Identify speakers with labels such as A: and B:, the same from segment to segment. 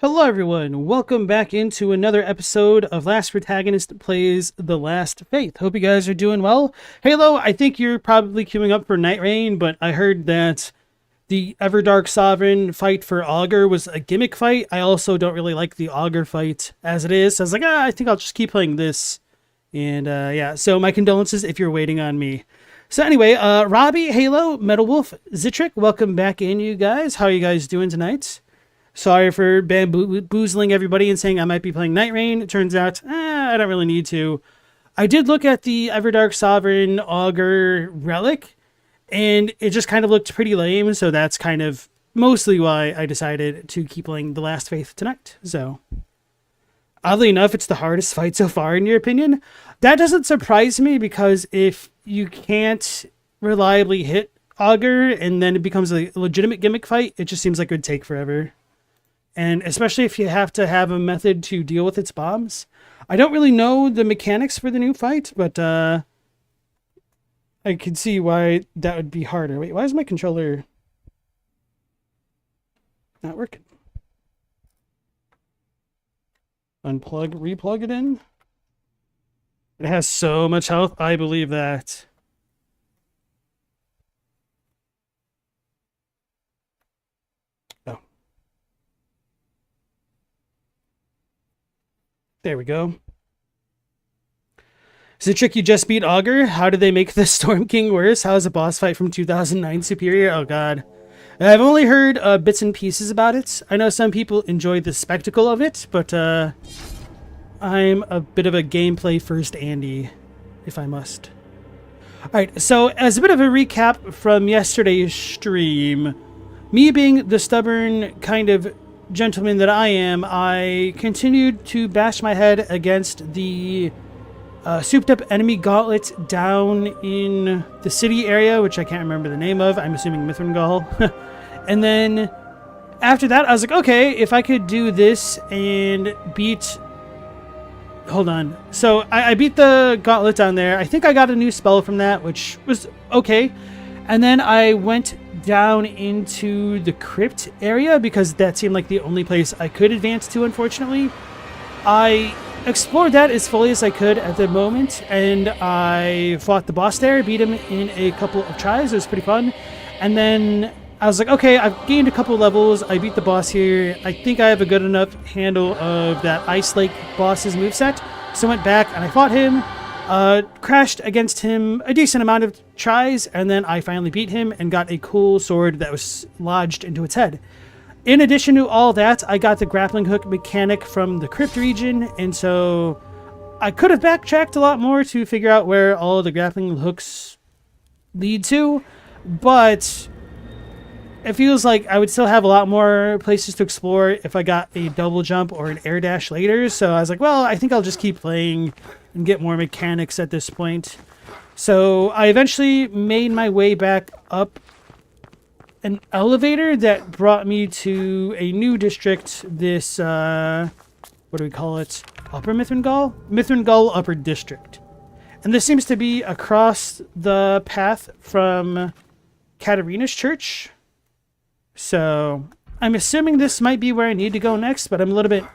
A: Hello everyone, welcome back into another episode of Last Protagonist Plays The Last Faith. Hope you guys are doing well. Halo, I think you're probably queuing up for Night Rain, but I heard that the Everdark Sovereign fight for Augur was a gimmick fight. I also don't really like the Augur fight as it is, so I was like, I think I'll just keep playing this. And yeah, so my condolences if you're waiting on me. So anyway, Robbie, Halo, Metal Wolf, Zitrick, welcome back in, you guys. How are you guys doing tonight? Sorry for bamboozling everybody and saying I might be playing Night Rain. It turns out, I don't really need to. I did look at the Everdark Sovereign Augur Relic, and it just kind of looked pretty lame, so that's kind of mostly why I decided to keep playing The Last Faith tonight. So, oddly enough, it's the hardest fight so far, in your opinion. That doesn't surprise me, because if you can't reliably hit Augur, and then it becomes a legitimate gimmick fight, it just seems like it would take forever. And especially if you have to have a method to deal with its bombs. I don't really know the mechanics for the new fight, but I could see why that would be harder. Wait, why is my controller not working? Unplug, replug it in. It has so much health, I believe that. There we go. Zitrick, you just beat Augur. How did they make the Storm King worse? How is a boss fight from 2009 superior? Oh god. I've only heard bits and pieces about it. I know some people enjoy the spectacle of it, but I'm a bit of a gameplay first Andy, if I must. Alright, so as a bit of a recap from yesterday's stream, me being the stubborn kind of gentleman that I am, I continued to bash my head against the souped up enemy gauntlet down in the city area, which I can't remember the name of. I'm assuming Mithrangall. And then after that, I was like, okay, if I could do this and beat... Hold on. So I beat the gauntlet down there. I think I got a new spell from that, which was okay. And then I went down into the crypt area because that seemed like the only place I could advance to, unfortunately. I explored that as fully as I could at the moment, and I fought the boss there, beat him in a couple of tries. It was pretty fun. And then I was like, okay, I've gained a couple levels. I beat the boss here. I think I have a good enough handle of that Ice Lake boss's moveset. So I went back and I fought him. Crashed against him a decent amount of tries, and then I finally beat him and got a cool sword that was lodged into its head. In addition to all that, I got the grappling hook mechanic from the crypt region, and so I could have backtracked a lot more to figure out where all the grappling hooks lead to, but it feels like I would still have a lot more places to explore if I got a double jump or an air dash later, so I was like, well, I think I'll just keep playing and get more mechanics at this point. So I eventually made my way back up an elevator that brought me to a new district, this, what do we call it? Upper Mithrangall? Mithrangall Upper District. And this seems to be across the path from Katarina's church. So I'm assuming this might be where I need to go next, but I'm a little bit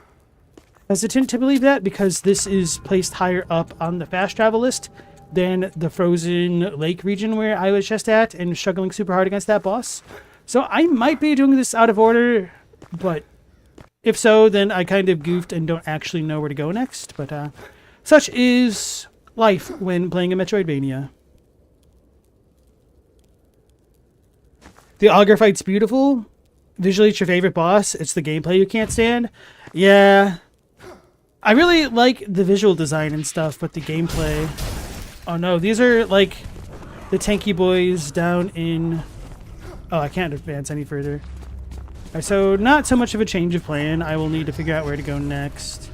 A: hesitant to believe that because this is placed higher up on the fast travel list than the frozen lake region where I was just at and struggling super hard against that boss. So I might be doing this out of order, but if so, then I kind of goofed and don't actually know where to go next. But such is life when playing a Metroidvania. The Augur fight's beautiful. Visually, it's your favorite boss. It's the gameplay you can't stand. Yeah. I really like the visual design and stuff, but the gameplay... Oh no, these are like the tanky boys down in... Oh, I can't advance any further. Alright, so not so much of a change of plan. I will need to figure out where to go next.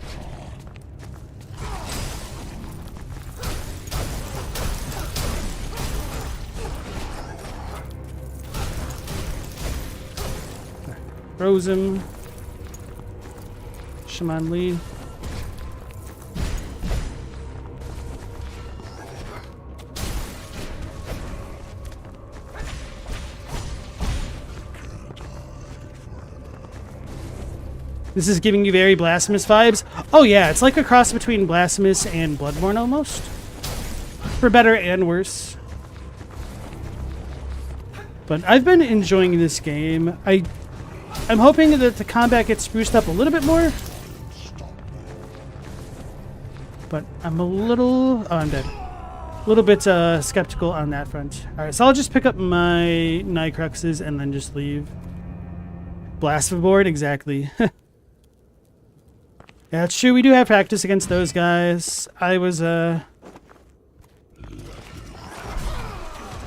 A: Froze him. Shaman Lee. This is giving you very Blasphemous vibes. Oh yeah, it's like a cross between Blasphemous and Bloodborne almost. For better and worse. But I've been enjoying this game. I'm hoping that the combat gets spruced up a little bit more. But I'm a little... Oh, I'm dead. A little bit skeptical on that front. Alright, so I'll just pick up my Nightcruxes and then just leave. Blasphemy board? Exactly. Yeah, it's true. We do have practice against those guys. I was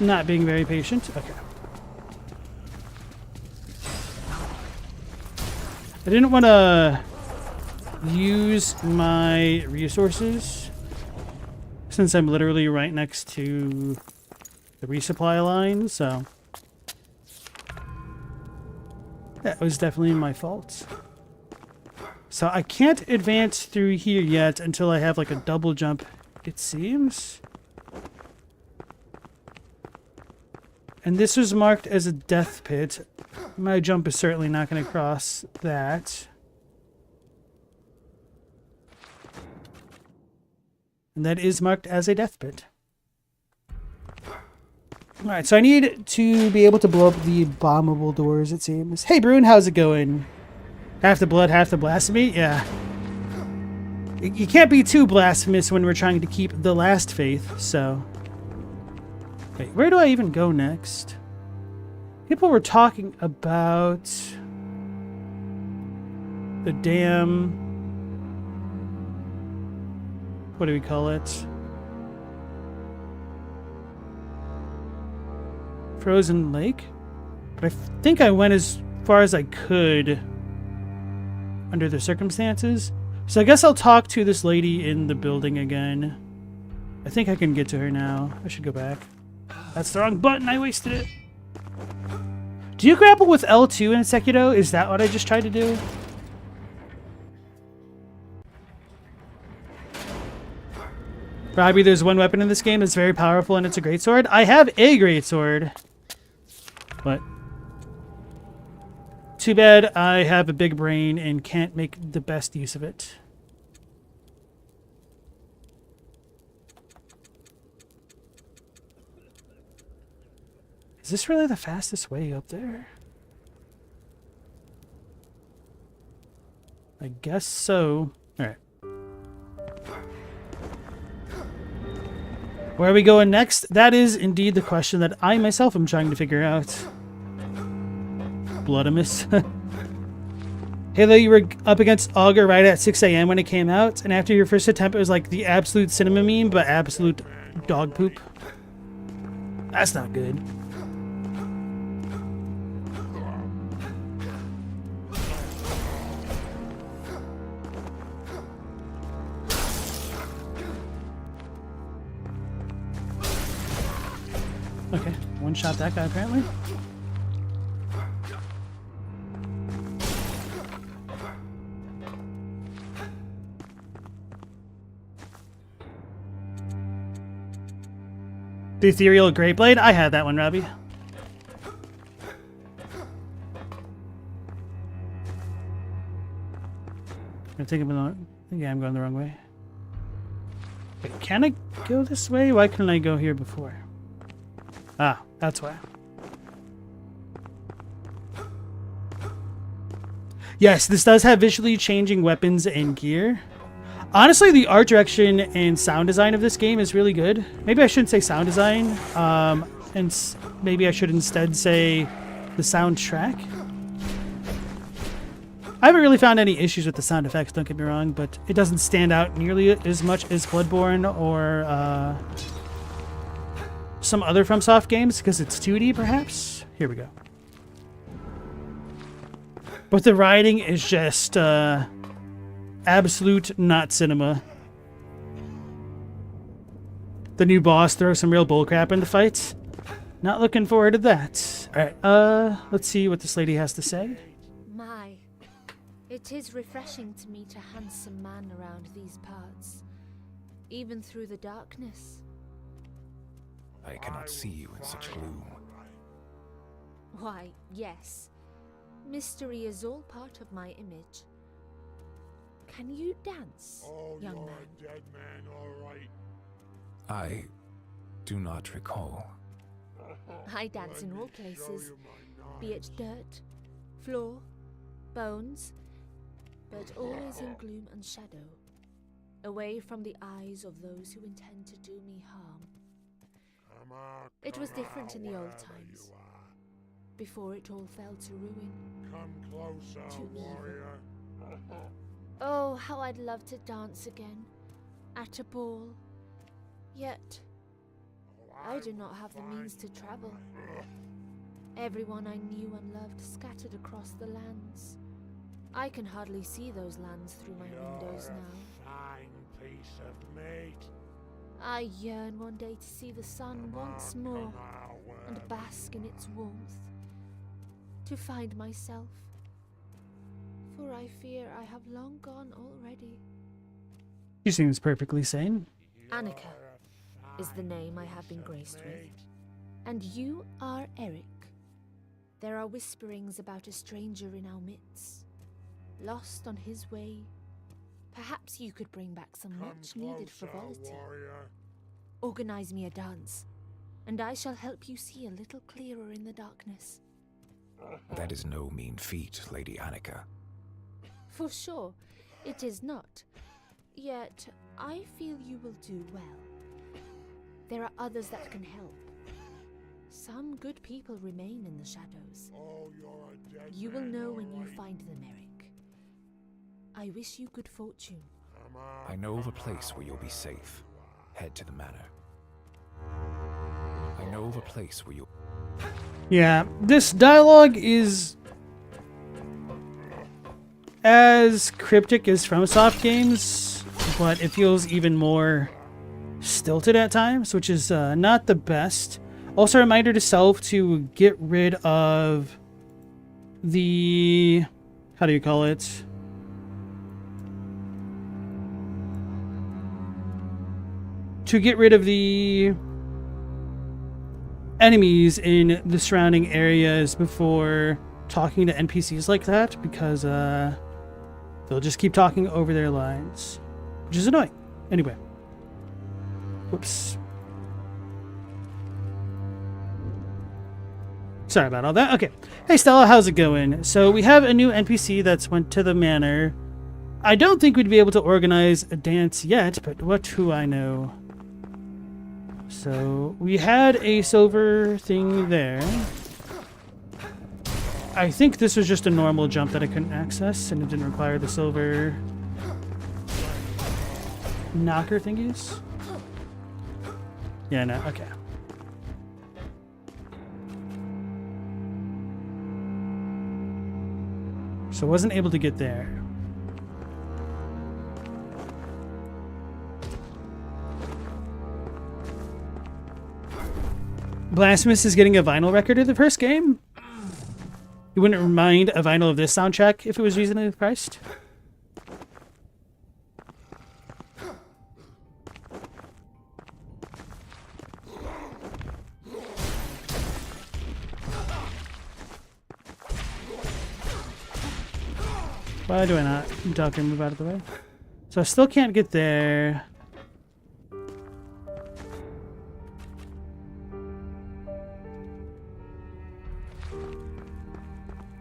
A: not being very patient. Okay. I didn't want to use my resources since I'm literally right next to the resupply line, so that was definitely my fault. So I can't advance through here yet until I have like a double jump, it seems. And this was marked as a death pit. My jump is certainly not going to cross that. And that is marked as a death pit. Alright, so I need to be able to blow up the bombable doors, it seems. Hey, Brune, how's it going? Half the blood, half the blasphemy? Yeah. You can't be too blasphemous when we're trying to keep the last faith, so... Wait, where do I even go next? People were talking about... the damn... what do we call it? Frozen Lake? But I think I went as far as I could under the circumstances. So I guess I'll talk to this lady in the building again. I think I can get to her now. I should go back. That's the wrong button. I wasted it. Do you grapple with L2 in Sekiro? Is that what I just tried to do? Robbie, there's one weapon in this game that's very powerful and it's a greatsword. I have a greatsword. But too bad I have a big brain and can't make the best use of it. Is this really the fastest way up there? I guess so. Alright. Where are we going next? That is indeed the question that I myself am trying to figure out. Bloodimus. Halo, you were up against Augur right at 6 a.m. when it came out, and after your first attempt it was like the absolute cinema meme, but absolute dog poop. That's not good. Okay, one shot that guy apparently. The Ethereal Great Blade? I had that one, Robbie. I think I'm going the wrong way. Wait, can I go this way? Why couldn't I go here before? Ah, that's why. Yes, this does have visually changing weapons and gear. Honestly, the art direction and sound design of this game is really good. Maybe I shouldn't say sound design, and maybe I should instead say the soundtrack. I haven't really found any issues with the sound effects, don't get me wrong, but it doesn't stand out nearly as much as Bloodborne or some other FromSoft games because it's 2D, perhaps? Here we go. But the writing is just absolute not cinema. The new boss throws some real bullcrap into fights. Not looking forward to that. Alright, let's see what this lady has to say.
B: My, it is refreshing to meet a handsome man around these parts, even through the darkness.
C: I cannot see you in such gloom.
B: Why, yes. Mystery is all part of my image. Can you dance, young man?
D: Dead man, all right.
C: I do not recall.
B: I dance in all places, be it dirt, floor, bones, but always in gloom and shadow, away from the eyes of those who intend to do me harm. It was different in the old times, before it all fell to ruin.
D: Come closer,
B: To evil.
D: warrior.
B: Oh, how I'd love to dance again, at a ball. Yet, I do not have the means to travel. Everyone I knew and loved scattered across the lands. I can hardly see those lands through my windows now.
D: Fine piece of meat.
B: I yearn one day to see the sun once more and bask in its warmth. To find myself. For I fear I have long gone already.
A: She seems perfectly sane.
B: Annika is the name I have been graced with. And you are Eric. There are whisperings about a stranger in our midst, lost on his way. Perhaps you could bring back some much needed frivolity. Organize me a dance, and I shall help you see a little clearer in the darkness.
C: That is no mean feat, Lady Annika.
B: For sure, it is not. Yet, I feel you will do well. There are others that can help. Some good people remain in the shadows. You will know when you find them, Eric. I wish you good fortune.
C: I know of a place where you'll be safe. Head to the manor. I know of a place where you'll...
A: Yeah, this dialogue is as cryptic as FromSoft games, but it feels even more stilted at times, which is not the best. Also, a reminder to self to get rid of the... how do you call it? To get rid of the enemies in the surrounding areas before talking to NPCs like that, because they'll just keep talking over their lines, which is annoying. Anyway. Whoops. Sorry about all that. Okay. Hey Stella, how's it going? So we have a new NPC that's went to the manor. I don't think we'd be able to organize a dance yet, but what do I know? So we had a silver thing there. I think this was just a normal jump that I couldn't access, and it didn't require the silver knocker thingies. Yeah, no, okay. So I wasn't able to get there. Blasphemous is getting a vinyl record of the first game? You wouldn't mind a vinyl of this soundtrack if it was reasonably priced? Why do I not? Doctor, move out of the way. So I still can't get there.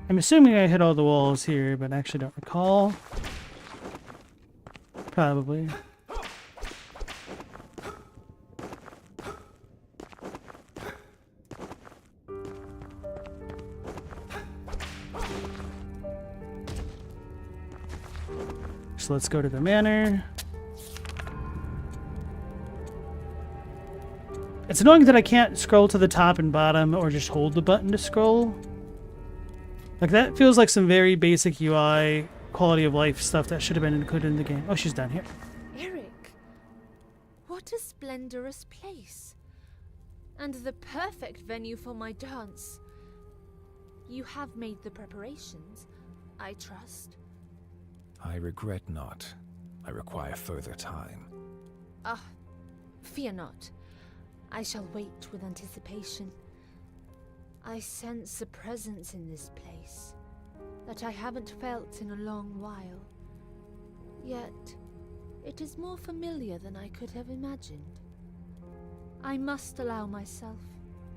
A: I'm assuming I hit all the walls here, but I actually don't recall. Probably. So let's go to the manor. It's annoying that I can't scroll to the top and bottom or just hold the button to scroll. Like, that feels like some very basic UI, quality of life stuff that should have been included in the game. Oh, she's down here.
B: Eric, what a splendorous place. And the perfect venue for my dance. You have made the preparations, I trust.
C: I regret not. I require further time.
B: Fear not. I shall wait with anticipation. I sense a presence in this place that I haven't felt in a long while. Yet, it is more familiar than I could have imagined. I must allow myself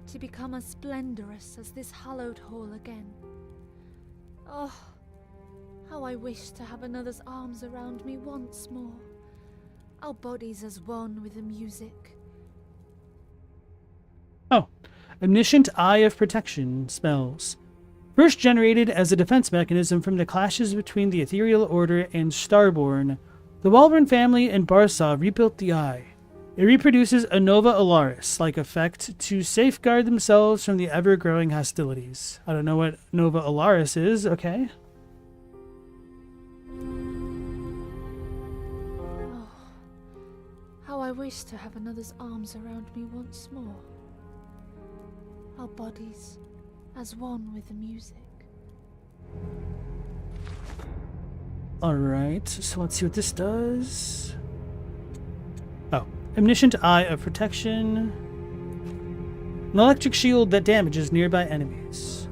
B: to become as splendorous as this hallowed hall again. Oh, how I wish to have another's arms around me once more. Our bodies as one with the music.
A: Oh, Omniscient Eye of Protection spells. First generated as a defense mechanism from the clashes between the Ethereal Order and Starborn, the Walburn family and Barsaw rebuilt the Eye. It reproduces a Nova Alaris-like effect to safeguard themselves from the ever-growing hostilities. I don't know what Nova Alaris is, okay.
B: Oh, how I wish to have another's arms around me once more. Our bodies as one with the music.
A: Alright, so let's see what this does. Oh, Omniscient Eye of Protection. An electric shield that damages nearby enemies.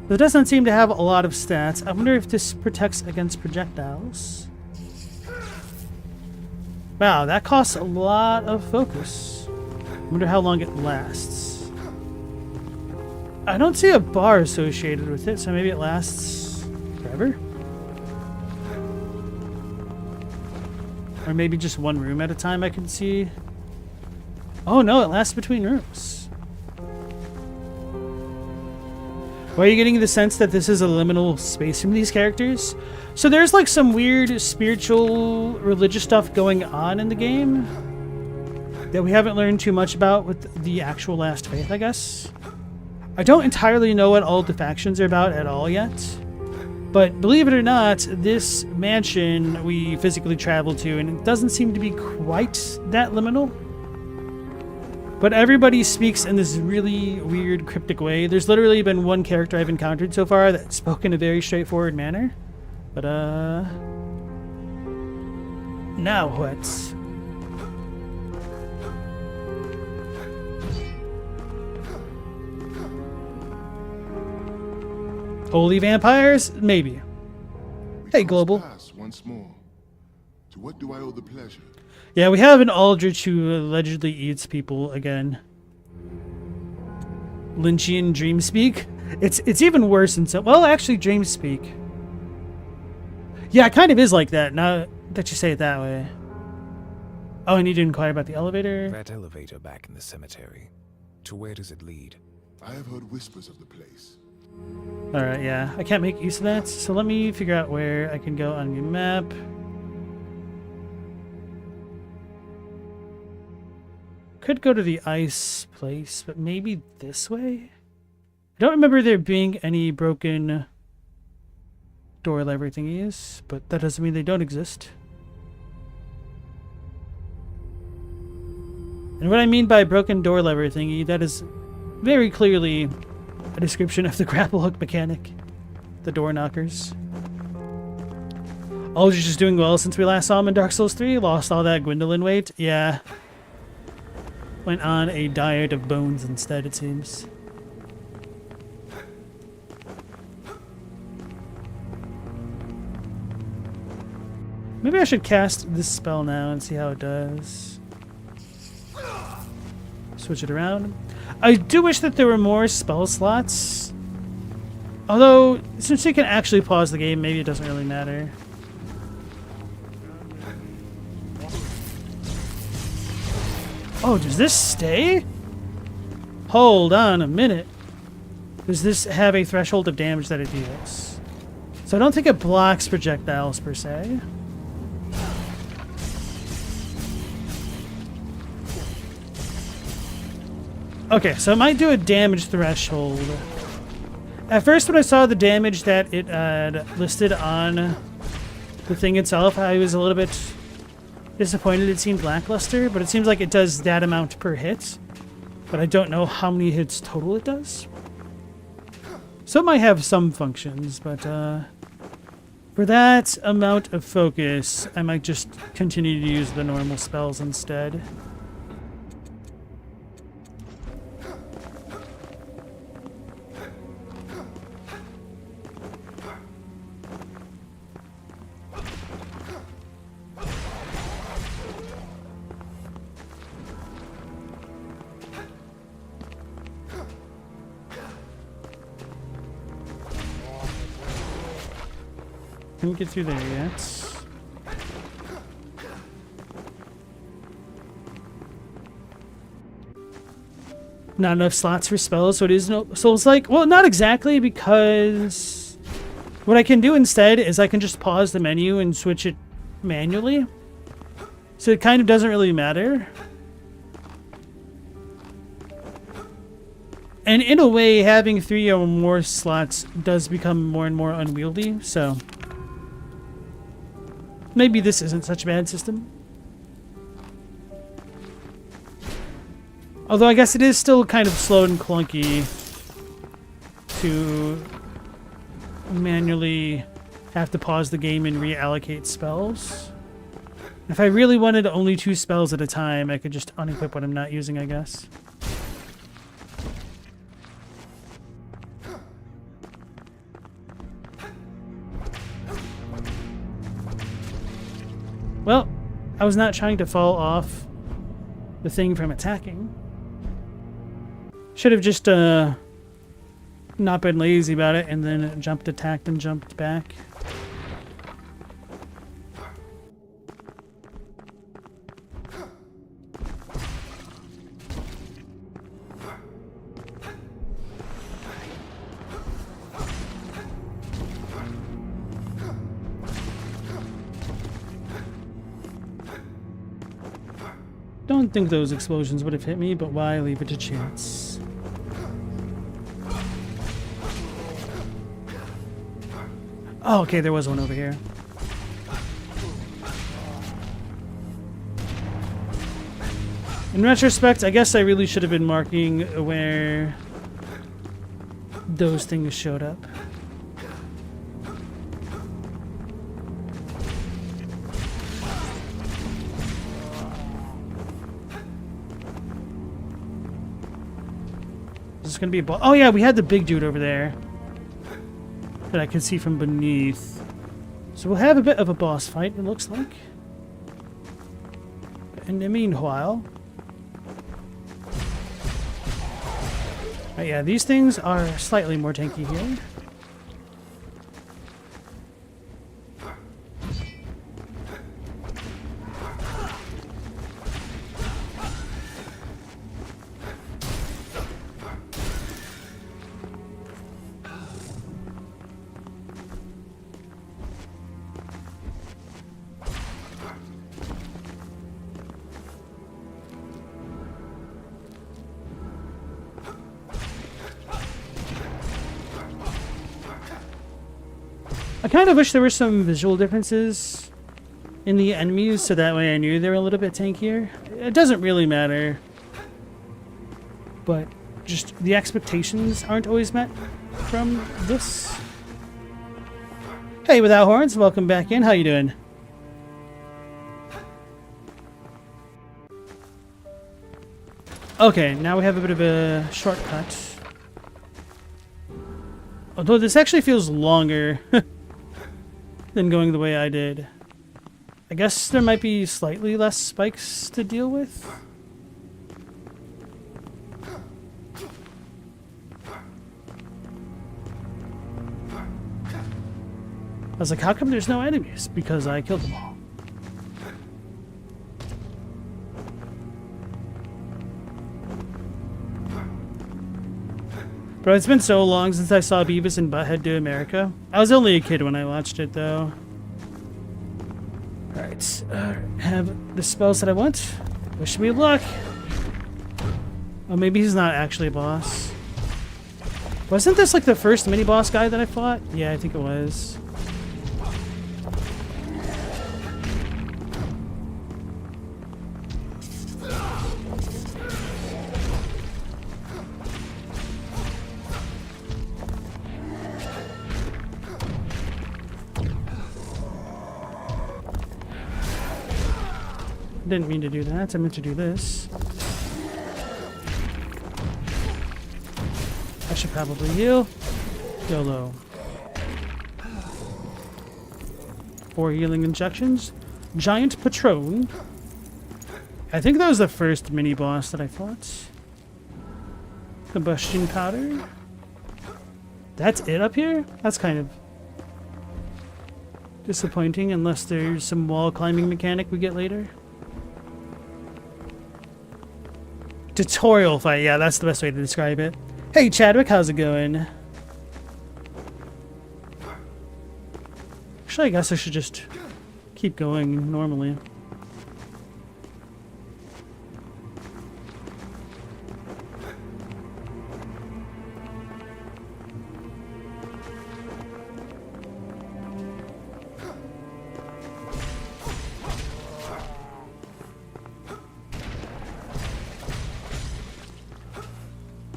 A: It doesn't seem to have a lot of stats. I wonder if this protects against projectiles. Wow, that costs a lot of focus. I wonder how long it lasts. I don't see a bar associated with it, so maybe it lasts forever? Or maybe just one room at a time I can see. Oh no, it lasts between rooms. Why are you getting the sense that this is a liminal space from these characters? So there's like some weird spiritual, religious stuff going on in the game that we haven't learned too much about with the actual Last Faith, I guess. I don't entirely know what all the factions are about at all yet. But believe it or not, this mansion we physically traveled to, and it doesn't seem to be quite that liminal. But everybody speaks in this really weird, cryptic way. There's literally been one character I've encountered so far that spoke in a very straightforward manner. But, now what? Holy vampires? Maybe. Hey, Global.
E: Once more. To what do I owe the pleasure?
A: Yeah, we have an Aldrich who allegedly eats people again. Lynchian Dreamspeak? It's even worse in some... Well, actually, Dreamspeak. Yeah, it kind of is like that, now that you say it that way. Oh, I need to inquire about the elevator.
C: That elevator back in the cemetery. To where does it lead?
E: I have heard whispers of the place.
A: Alright, yeah. I can't make use of that, so let me figure out where I can go on the map. Could go to the ice place, but maybe this way? I don't remember there being any broken door lever thingies, but that doesn't mean they don't exist. And what I mean by broken door lever thingy, that is very clearly a description of the grapple hook mechanic. The door knockers. Aldrich is doing well since we last saw him in Dark Souls 3. Lost all that Gwendolyn weight. Yeah. Went on a diet of bones instead, it seems. Maybe I should cast this spell now and see how it does. Switch it around. I do wish that there were more spell slots. Although, since you can actually pause the game, maybe it doesn't really matter. Oh, does this stay? Hold on a minute. Does this have a threshold of damage that it deals? So I don't think it blocks projectiles per se. Okay, so it might do a damage threshold. At first, when I saw the damage that it had listed on the thing itself, I was a little bit disappointed. It seemed lackluster, but it seems like it does that amount per hit. But I don't know how many hits total it does. So it might have some functions, but for that amount of focus, I might just continue to use the normal spells instead. Couldn't get through there yet. Not enough slots for spells, so it is no Souls-like. Well, not exactly, because what I can do instead is I can just pause the menu and switch it manually. So it kind of doesn't really matter. And in a way, having 3 or more slots does become more and more unwieldy, so maybe this isn't such a bad system. Although I guess it is still kind of slow and clunky to manually have to pause the game and reallocate spells. If I really wanted only 2 spells at a time, I could just unequip what I'm not using, I guess. Well, I was not trying to fall off the thing from attacking. Should have just not been lazy about it and then jumped, attacked, and jumped back. Don't think those explosions would have hit me, but why leave it to chance? Oh, okay, there was one over here. In retrospect, I guess I really should have been marking where those things showed up. Is this gonna be a ball? Oh yeah, we had the big dude over there that I can see from beneath. So we'll have a bit of a boss fight, it looks like. In the meanwhile... yeah, these things are slightly more tanky here. I kind of wish there were some visual differences in the enemies, so that way I knew they were a little bit tankier. It doesn't really matter, but just the expectations aren't always met from this. Hey, Without Horns, welcome back in. How you doing? Okay, now we have a bit of a shortcut. Although this actually feels longer than going the way I did. I guess there might be slightly less spikes to deal with. I was like, how come there's no enemies? Because I killed them all. Bro, it's been so long since I saw Beavis and Butthead Do America. I was only a kid when I watched it, though. Alright, have the spells that I want. Wish me luck. Oh, maybe he's not actually a boss. Wasn't this like the first mini-boss guy that I fought? Yeah, I think it was. Didn't mean to do that. I meant to do this. I should probably heal. YOLO. 4 healing injections. Giant Patron. I think that was the first mini-boss that I fought. Combustion powder. That's it up here? That's kind of... Disappointing unless there's some wall climbing mechanic we get later. Tutorial fight, yeah, that's the best way to describe it. Hey Chadwick, how's it going? Actually, I guess I should just keep going normally.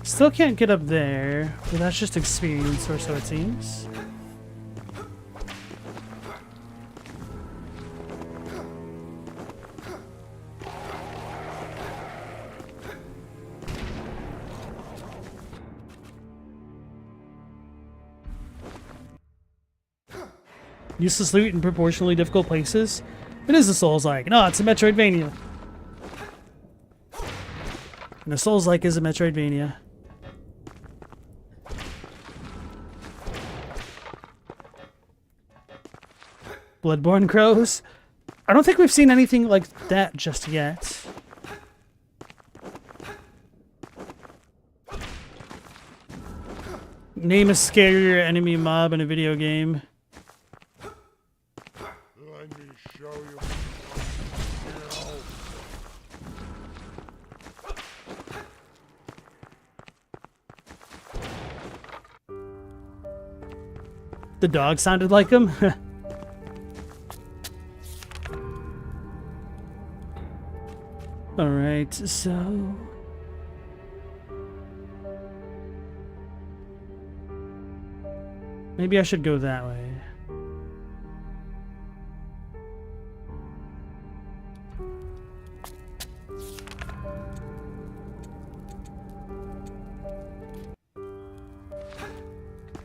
A: Still can't get up there, but that's just experience, or so it seems. Useless loot in proportionally difficult places. It is a Souls-like. No, it's a Metroidvania. And a Souls-like is a Metroidvania. Bloodborne crows? I don't think we've seen anything like that just yet. Name a scarier enemy mob in a video game.
D: Let me show you.
A: The dog sounded like him? Alright, so... maybe I should go that way.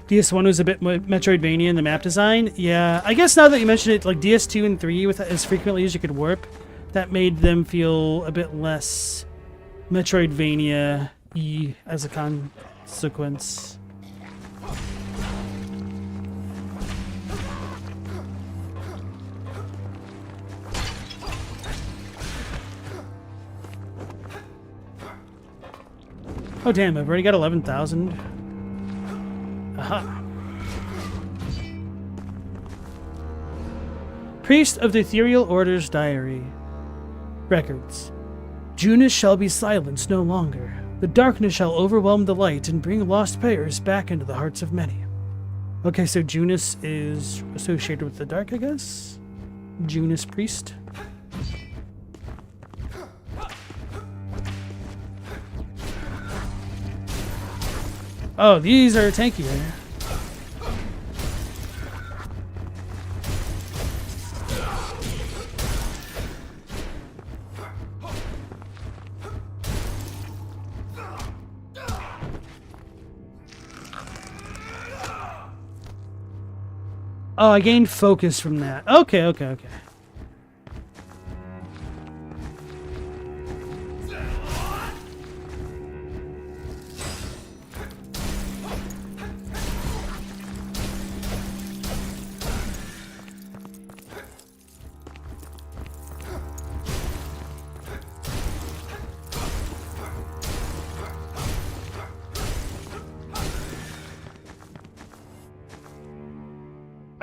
A: DS1 was a bit Metroidvania in the map design. Yeah, I guess now that you mention it, like DS2 and 3, with as frequently as you could warp, that made them feel a bit less Metroidvania-y as a consequence. Oh damn, I've already got 11,000. Aha. Priest of the Ethereal Order's Diary. Records. Junus shall be silenced no longer. The darkness shall overwhelm the light and bring lost players back into the hearts of many. Okay, so Junus is associated with the dark, I guess? Junus Priest. Oh, these are tankier. Oh, I gained focus from that. Okay, okay, okay.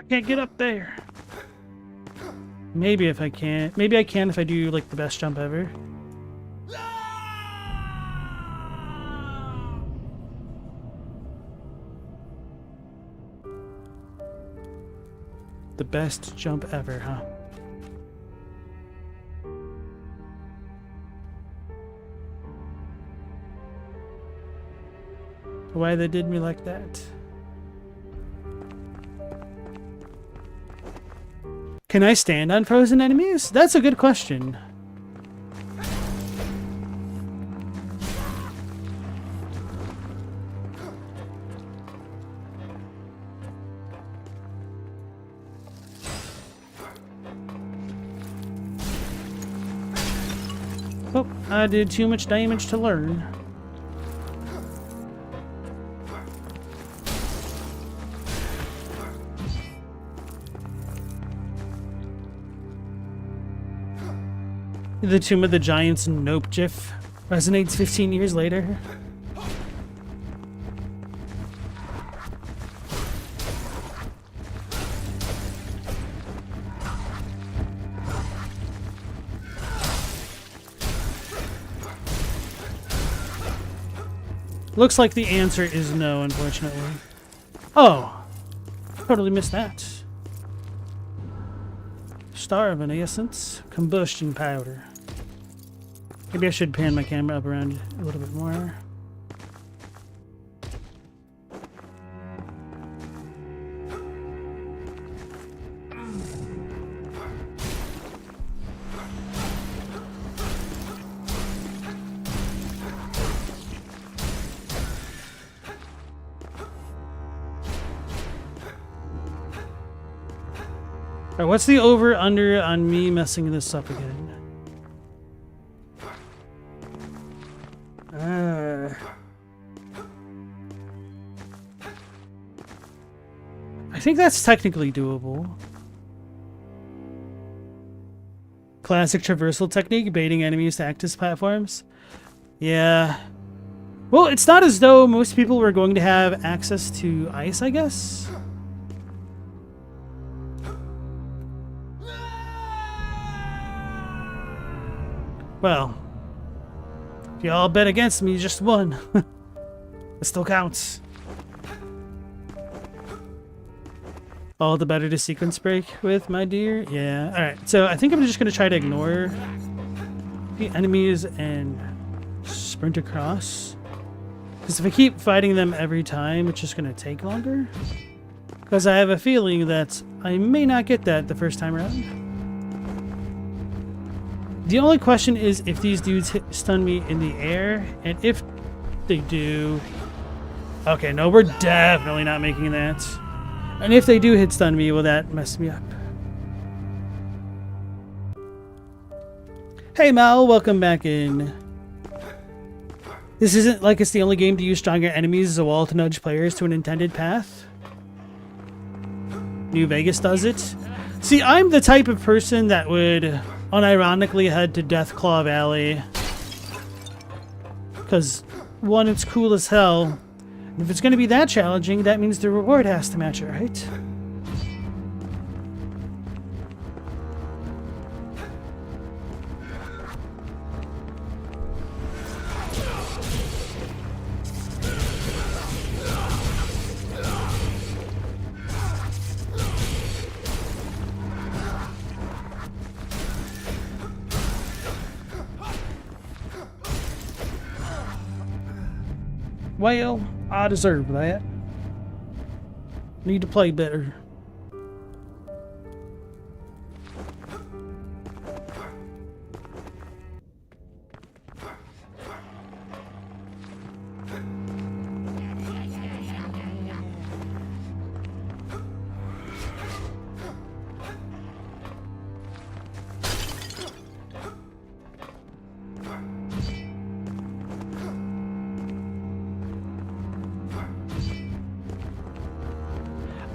A: Can't get up there. Maybe if I can. Maybe I can if I do like the best jump ever. The best jump ever, huh? Why they did me like that? Can I stand on frozen enemies? That's a good question. Oh, I did too much damage to learn. The Tomb of the Giants Nope GIF resonates 15 years later. Looks like the answer is no, unfortunately. Oh, totally missed that. Star of an essence, combustion powder. Maybe I should pan my camera up around a little bit more. Alright, what's the over-under on me messing this up again? I think that's technically doable. Classic traversal technique, baiting enemies to act as platforms. Yeah. Well, it's not as though most people were going to have access to ice, I guess. Well, if y'all bet against me, you just won. It still counts. All the better to sequence break with, my dear. Yeah. Alright, so I think I'm just going to try to ignore the enemies and sprint across. Because if I keep fighting them every time, it's just going to take longer. Because I have a feeling that I may not get that the first time around. The only question is if these dudes stun me in the air, and if they do... Okay, no, we're definitely not making that. And if they do hit stun me, will that mess me up? Hey Mal, welcome back in. This isn't like it's the only game to use stronger enemies as a wall to nudge players to an intended path. New Vegas does it. See, I'm the type of person that would unironically head to Deathclaw Valley. Because, one, it's cool as hell. And if it's going to be that challenging, that means the reward has to match it, right? Well, I deserve that. Need to play better.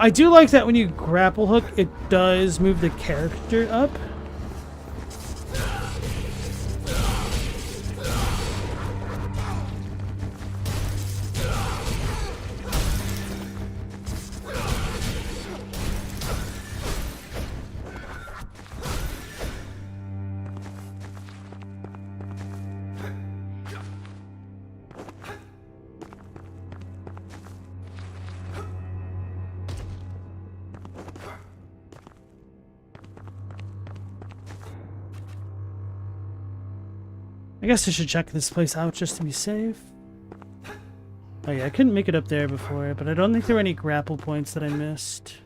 A: I do like that when you grapple hook, it does move the character up. I guess I should check this place out just to be safe. Oh yeah, I couldn't make it up there before, but I don't think there were any grapple points that I missed.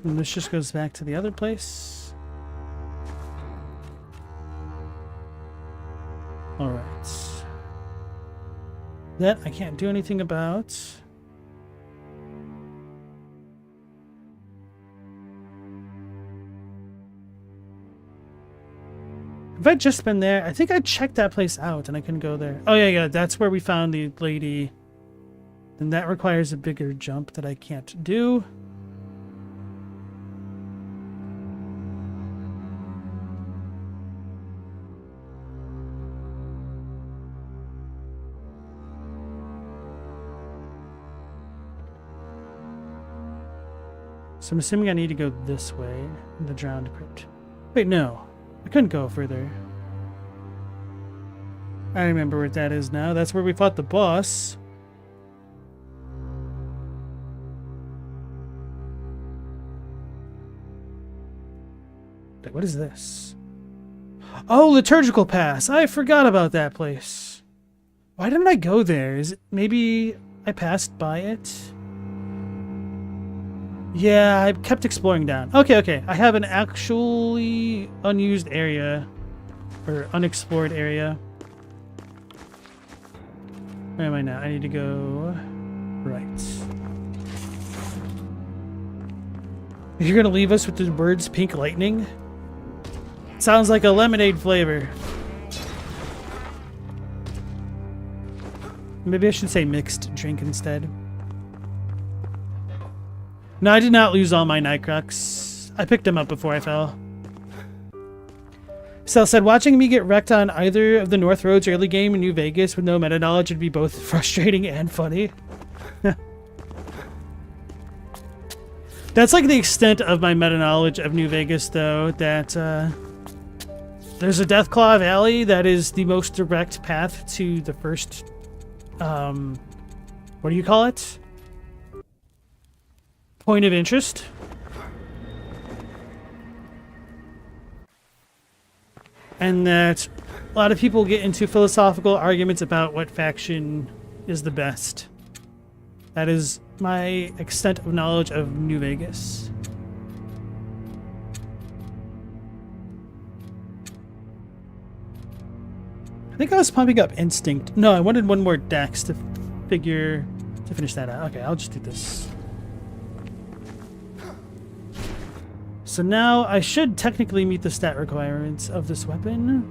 A: And this just goes back to the other place. Alright. That I can't do anything about. Have I just been there? I think I checked that place out and I couldn't go there. Oh yeah, yeah, that's where we found the lady. And that requires a bigger jump that I can't do. So I'm assuming I need to go this way in the drowned crypt. Wait, no. I couldn't go further. I remember where that is now. That's where we fought the boss. Wait, what is this? Oh, Liturgical Pass. I forgot about that place. Why didn't I go there? Is it maybe I passed by it? Yeah, I kept exploring down. Okay, okay. I have an actually unused area. Or unexplored area. Where am I now? I need to go right. You're gonna leave us with the words pink lightning? Sounds like a lemonade flavor. Maybe I should say mixed drink instead. No, I did not lose all my Nightcrux. I picked them up before I fell. Cell said, watching me get wrecked on either of the North Roads early game in New Vegas with no meta knowledge would be both frustrating and funny. That's like the extent of my meta knowledge of New Vegas, though, that there's a Deathclaw Valley that is the most direct path to the first, what do you call it? Point of interest. And that a lot of people get into philosophical arguments about what faction is the best. That is my extent of knowledge of New Vegas. I think I was pumping up Instinct. No, I wanted one more dex to finish that out. Okay, I'll just do this. So now I should technically meet the stat requirements of this weapon.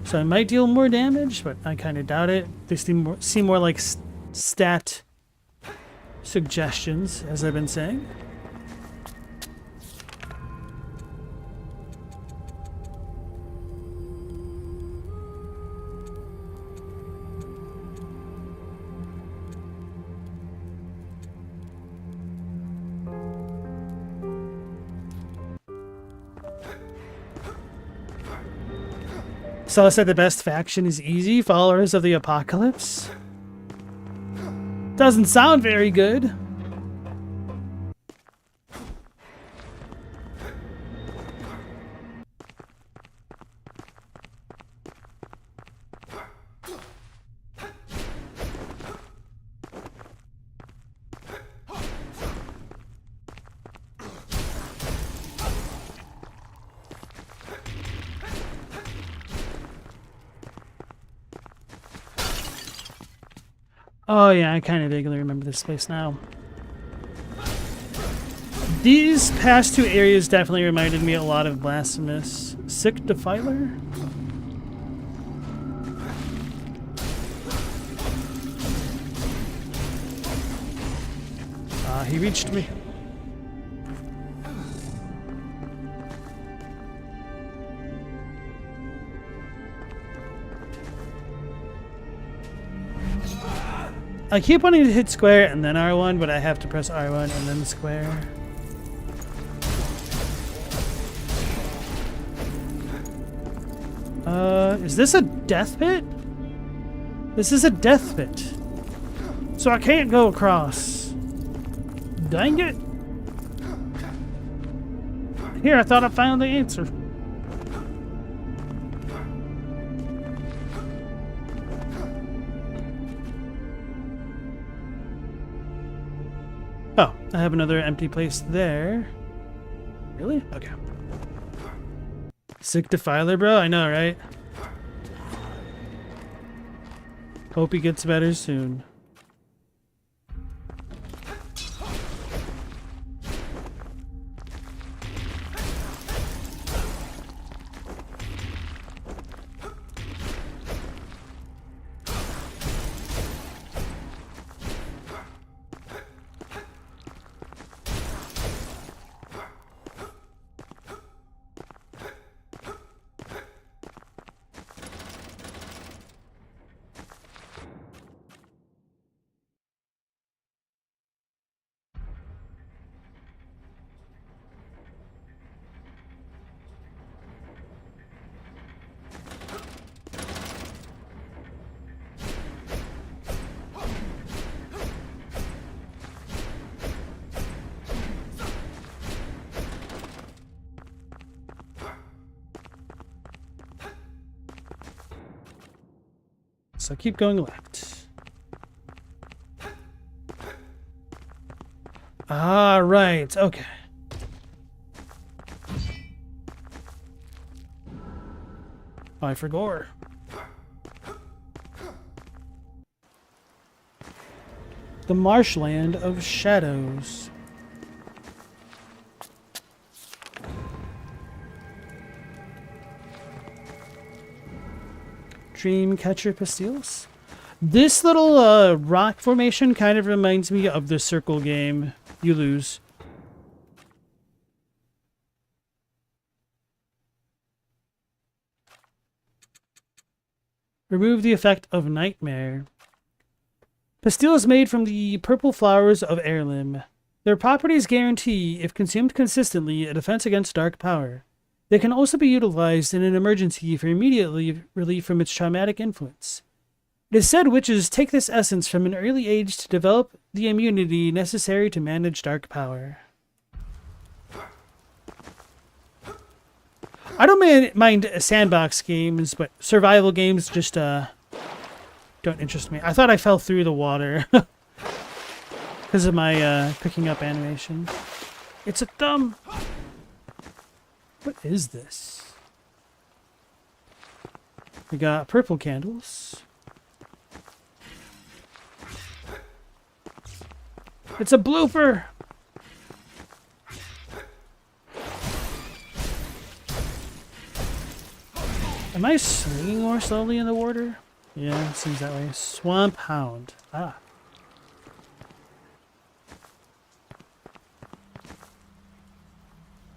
A: So I might deal more damage, but I kind of doubt it. They seem more like stat suggestions, as I've been saying. So I said the best faction is easy, followers of the apocalypse. Doesn't sound very good. Oh yeah, I kind of vaguely remember this place now. These past two areas definitely reminded me a lot of Blasphemous. Sick Defiler? He reached me. I keep wanting to hit square and then R1, but I have to press R1 and then square. Is this a death pit? This is a death pit. So I can't go across. Dang it. Here, I thought I found the answer. Oh, I have another empty place there. Really? Okay. Sick Defiler, bro? I know, right? Hope he gets better soon. So keep going left. Ah, right. Okay. Eye for gore. The marshland of shadows. Dreamcatcher pastilles. This little rock formation kind of reminds me of the circle game. You lose. Remove the effect of nightmare. Pastilles made from the purple flowers of heirloom. Their properties guarantee, if consumed consistently, a defense against dark power. They can also be utilized in an emergency for immediate relief from its traumatic influence. It is said witches take this essence from an early age to develop the immunity necessary to manage dark power. I don't mind sandbox games, but survival games just don't interest me. I thought I fell through the water because of my picking up animation. It's a thumb. What is this? We got purple candles. It's a blooper. Am I swinging more slowly in the water? Yeah, it seems that way. Swamp Hound. Ah.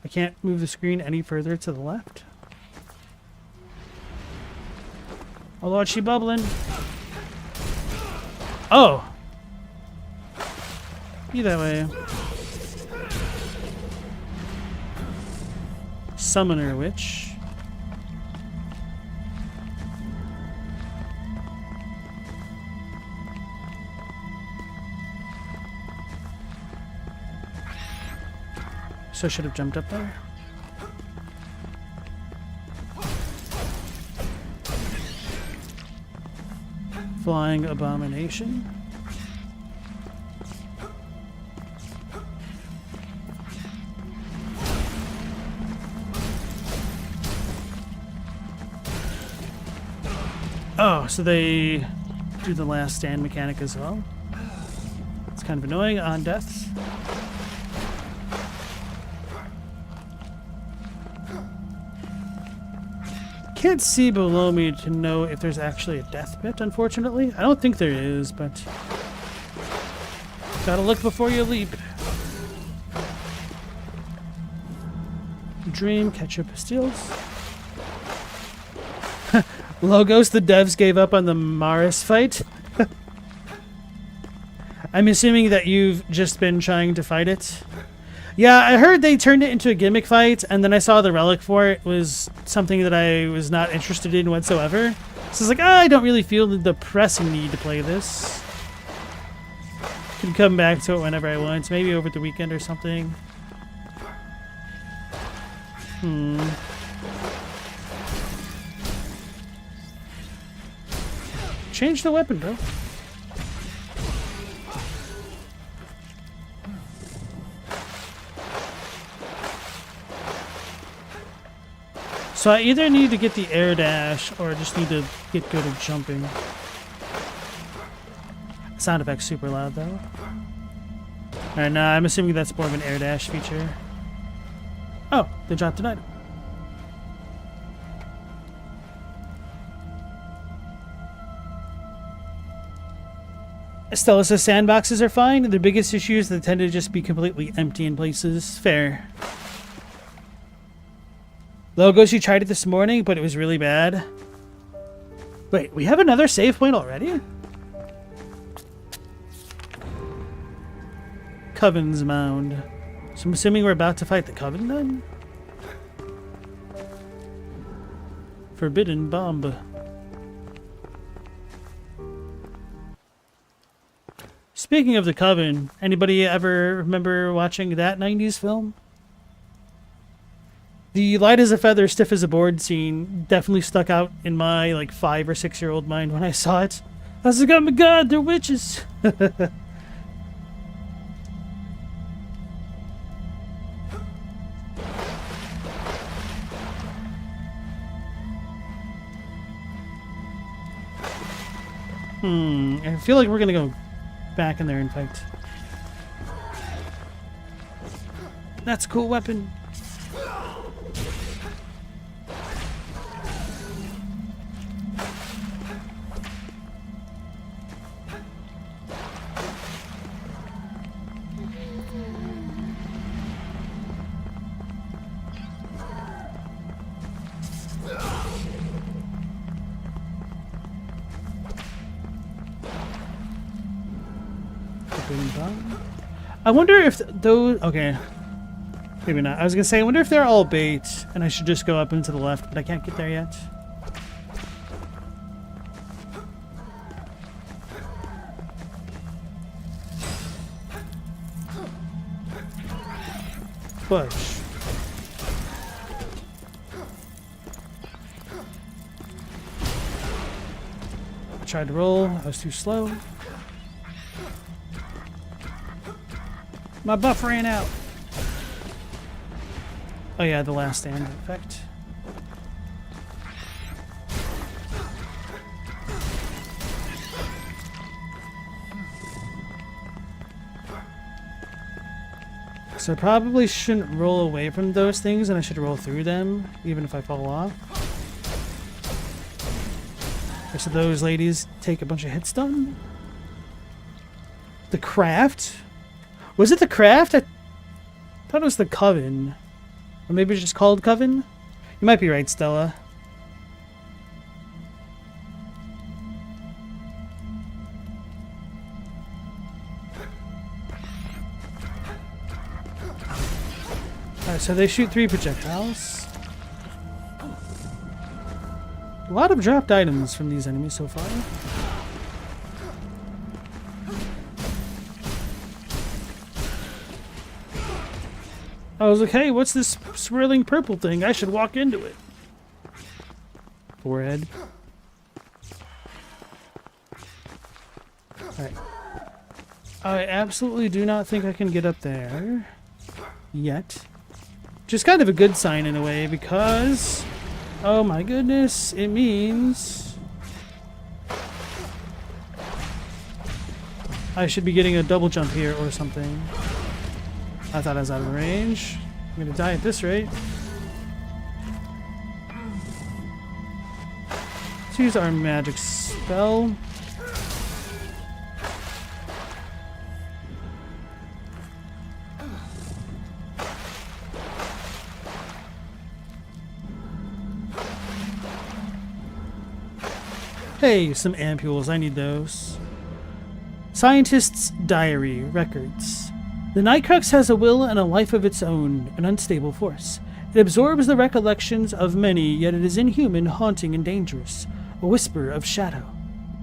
A: I can't move the screen any further to the left. Oh Lord, she bubbling. Oh! Be that way. Summoner Witch. So I should have jumped up there. Flying Abomination. Oh, so they do the last stand mechanic as well. It's kind of annoying on deaths. Can't see below me to know if there's actually a death bit, unfortunately. I don't think there is, but gotta look before you leap. Dreamcatcher pastilles. Logos, the devs gave up on the Maris fight. I'm assuming that you've just been trying to fight it. Yeah, I heard they turned it into a gimmick fight, and then I saw the relic for it was something that I was not interested in whatsoever. So I was like, I don't really feel the pressing need to play this. Can come back to it whenever I want, maybe over the weekend or something. Change the weapon, bro. So I either need to get the air dash or I just need to get good at jumping. Sound effect's super loud though. Alright, nah, I'm assuming that's more of an air dash feature. Oh, they dropped an item. Stella says sandboxes are fine. The biggest issue is they tend to just be completely empty in places. Fair. Logos, you tried it this morning, but it was really bad. Wait, we have another save point already? Coven's Mound. So I'm assuming we're about to fight the Coven then? Forbidden Bomb. Speaking of the Coven, anybody ever remember watching that 90s film? The light as a feather, stiff as a board scene definitely stuck out in my like 5 or 6-year-old mind when I saw it. I was like, oh my god, they're witches. I feel like we're gonna go back in there and fight. That's a cool weapon. I wonder if those... Okay. Maybe not. I was gonna say, I wonder if they're all bait, and I should just go up and to the left, but I can't get there yet. Push. I tried to roll. I was too slow. My buff ran out. Oh yeah, the last stand effect. So I probably shouldn't roll away from those things, and I should roll through them, even if I fall off. So those ladies take a bunch of hits done. The craft? Was it the craft? I thought it was the coven. Or maybe it's just called coven? You might be right, Stella. Alright, so they shoot 3 projectiles. A lot of dropped items from these enemies so far. I was like, hey, what's this swirling purple thing? I should walk into it. Forehead. Alright. I absolutely do not think I can get up there yet. Which is kind of a good sign in a way, because... oh my goodness, it means... I should be getting a double jump here or something. I thought I was out of range. I'm gonna die at this rate. Let's use our magic spell. Hey, some ampules. I need those. Scientist's diary records. The Nightcrux has a will and a life of its own, an unstable force. It absorbs the recollections of many, yet it is inhuman, haunting, and dangerous. A whisper of shadow.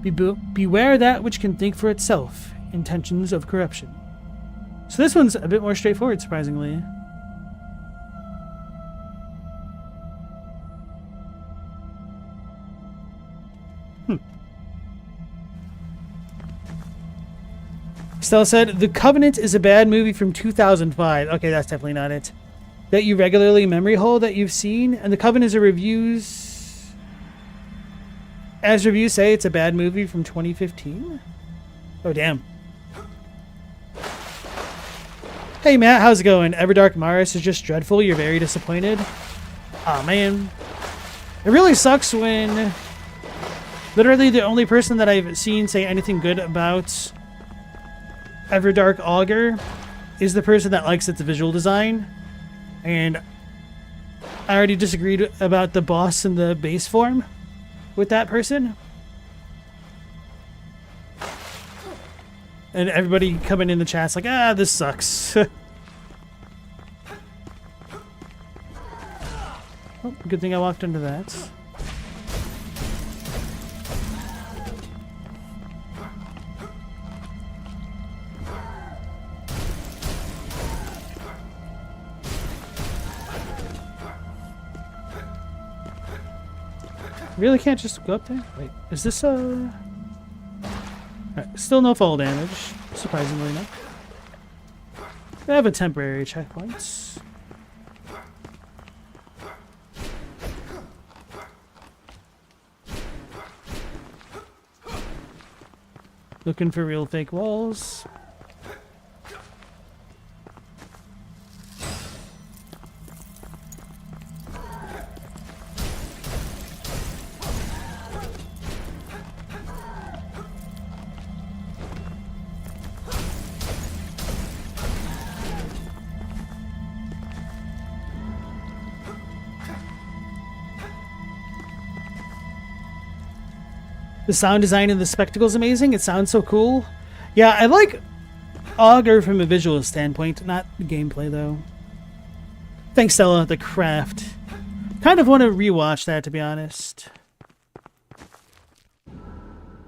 A: Beware that which can think for itself. Intentions of corruption. So this one's a bit more straightforward, surprisingly. Stella said, The Covenant is a bad movie from 2005. Okay, that's definitely not it. That you regularly memory hole that you've seen. And The Covenant is a reviews... as reviews say, it's a bad movie from 2015? Oh, damn. Hey, Matt, how's it going? Everdark Maris is just dreadful. You're very disappointed. Aw, man. It really sucks when... literally the only person that I've seen say anything good about... Everdark Augur is the person that likes its visual design, and I already disagreed about the boss and the base form with that person. And everybody coming in the chat's like, ah, this sucks. Oh, good thing I walked into that. Really can't just go up there? Wait, is this a... Alright, still no fall damage, surprisingly enough. I have a temporary checkpoint. Looking for real fake walls. The sound design in the spectacle is amazing. It sounds so cool. Yeah, I like Augur from a visual standpoint, not gameplay though. Thanks, Stella. The craft. Kind of want to rewatch that, to be honest.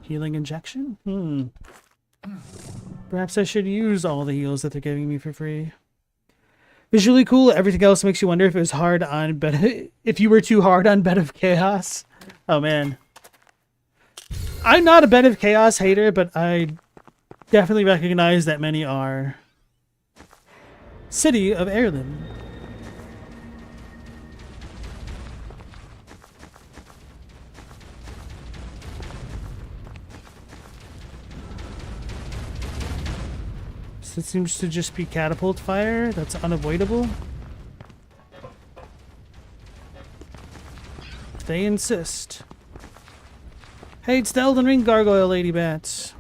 A: Healing injection? Perhaps I should use all the heals that they're giving me for free. Visually cool. Everything else makes you wonder if it was hard on if you were too hard on Bed of Chaos. Oh man. I'm not a Bed of Chaos hater, but I definitely recognize that many are. City of Erlen. So it seems to just be catapult fire. That's unavoidable. They insist. Hey, it's the Elden Ring Gargoyle Lady Bats.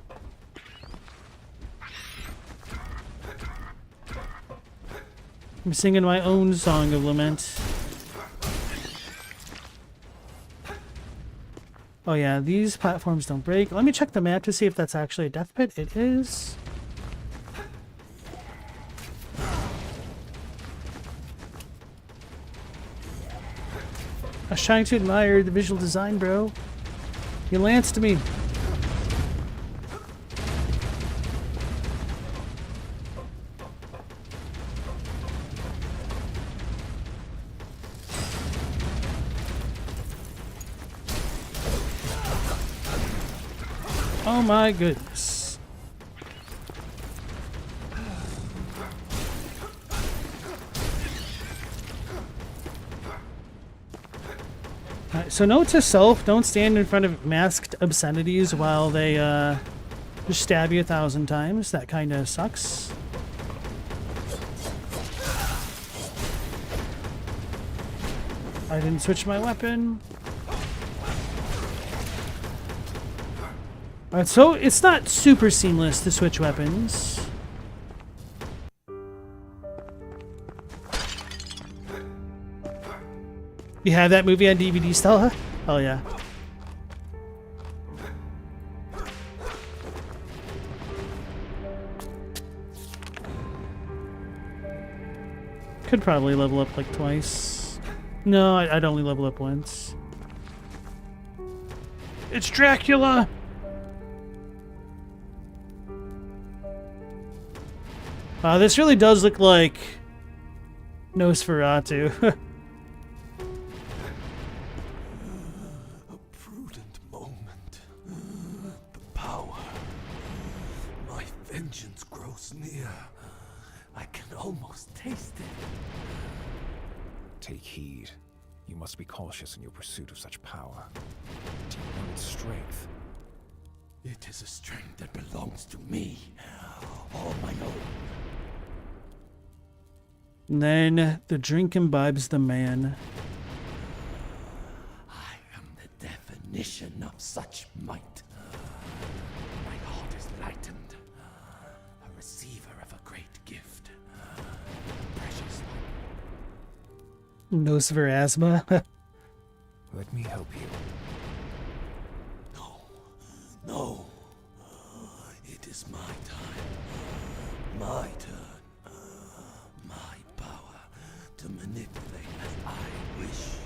A: I'm singing my own song of lament. Oh yeah, these platforms don't break. Let me check the map to see if that's actually a death pit. It is. I was trying to admire the visual design, bro. You lanced me. Oh my goodness. Alright, so note to self, don't stand in front of masked obscenities while they just stab you 1,000 times. That kind of sucks. I didn't switch my weapon. Alright, so it's not super seamless to switch weapons. You have that movie on DVD, Stella? Oh yeah. Could probably level up like twice. No, I'd only level up once. It's Dracula! Wow, this really does look like Nosferatu.
C: Take heed. You must be cautious in your pursuit of such power. Do you know its strength?
F: It is a strength that belongs to me, all my own.
A: And then the drink imbibes the man.
F: I am the definition of such might. My heart is lightened, a receiver of a great gift, precious one.
A: Nosferasma.
C: Let me help you.
F: No. It is my time. My turn. My power to manipulate as I wish.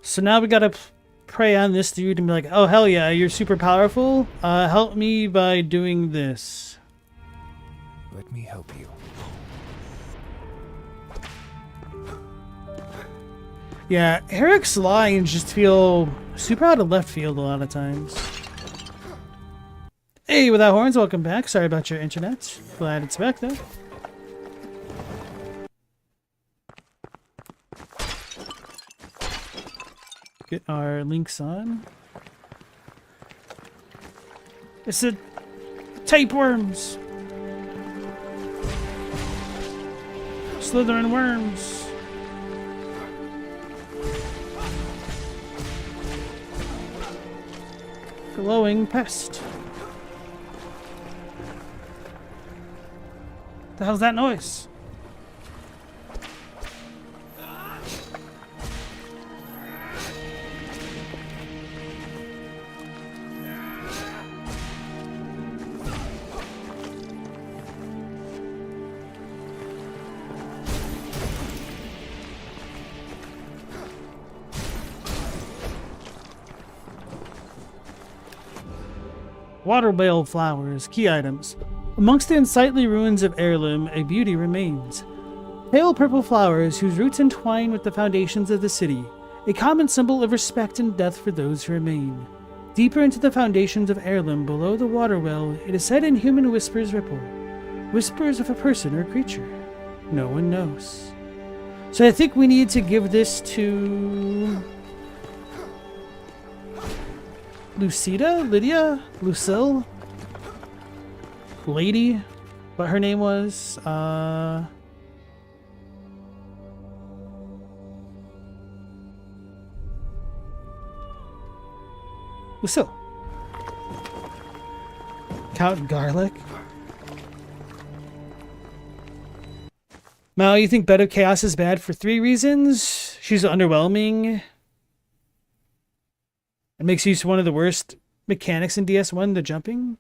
A: So now we gotta prey on this dude and be like, oh hell yeah, you're super powerful. Help me by doing this.
C: Let me help you.
A: Yeah, Eric's lines just feel super out of left field a lot of times. Hey, Without Horns, welcome back. Sorry about your internet. Glad it's back though. Get our links on. It's the tapeworms. Slithering worms. Glowing pest. The hell's that noise? Water whale flowers, key items. Amongst the unsightly ruins of Heirloom, a beauty remains. Pale purple flowers whose roots entwine with the foundations of the city, a common symbol of respect and death for those who remain. Deeper into the foundations of Heirloom, below the water well, it is said inhuman whispers ripple. Whispers of a person or creature. No one knows. So I think we need to give this to Lydia? Lucille? Lady? What her name was? Lucille. Count Garlic. Mal, you think Bed of Chaos is bad for 3 reasons? She's underwhelming. It makes use of one of the worst mechanics in DS1, the jumping.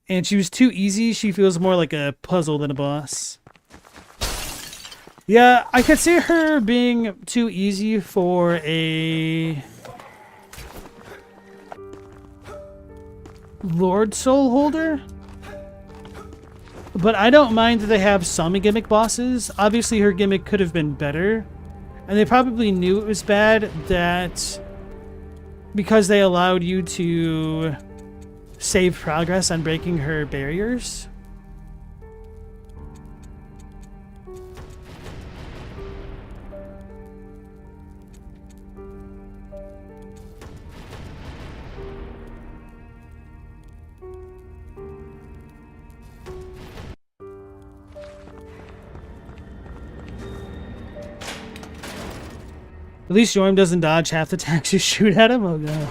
A: And she was too easy. She feels more like a puzzle than a boss. Yeah, I could see her being too easy for a Lord Soul Holder. But I don't mind that they have some gimmick bosses. Obviously her gimmick could have been better. And they probably knew it was bad that because they allowed you to save progress on breaking her barriers. At least Yorm doesn't dodge half the attacks you shoot at him. Oh god.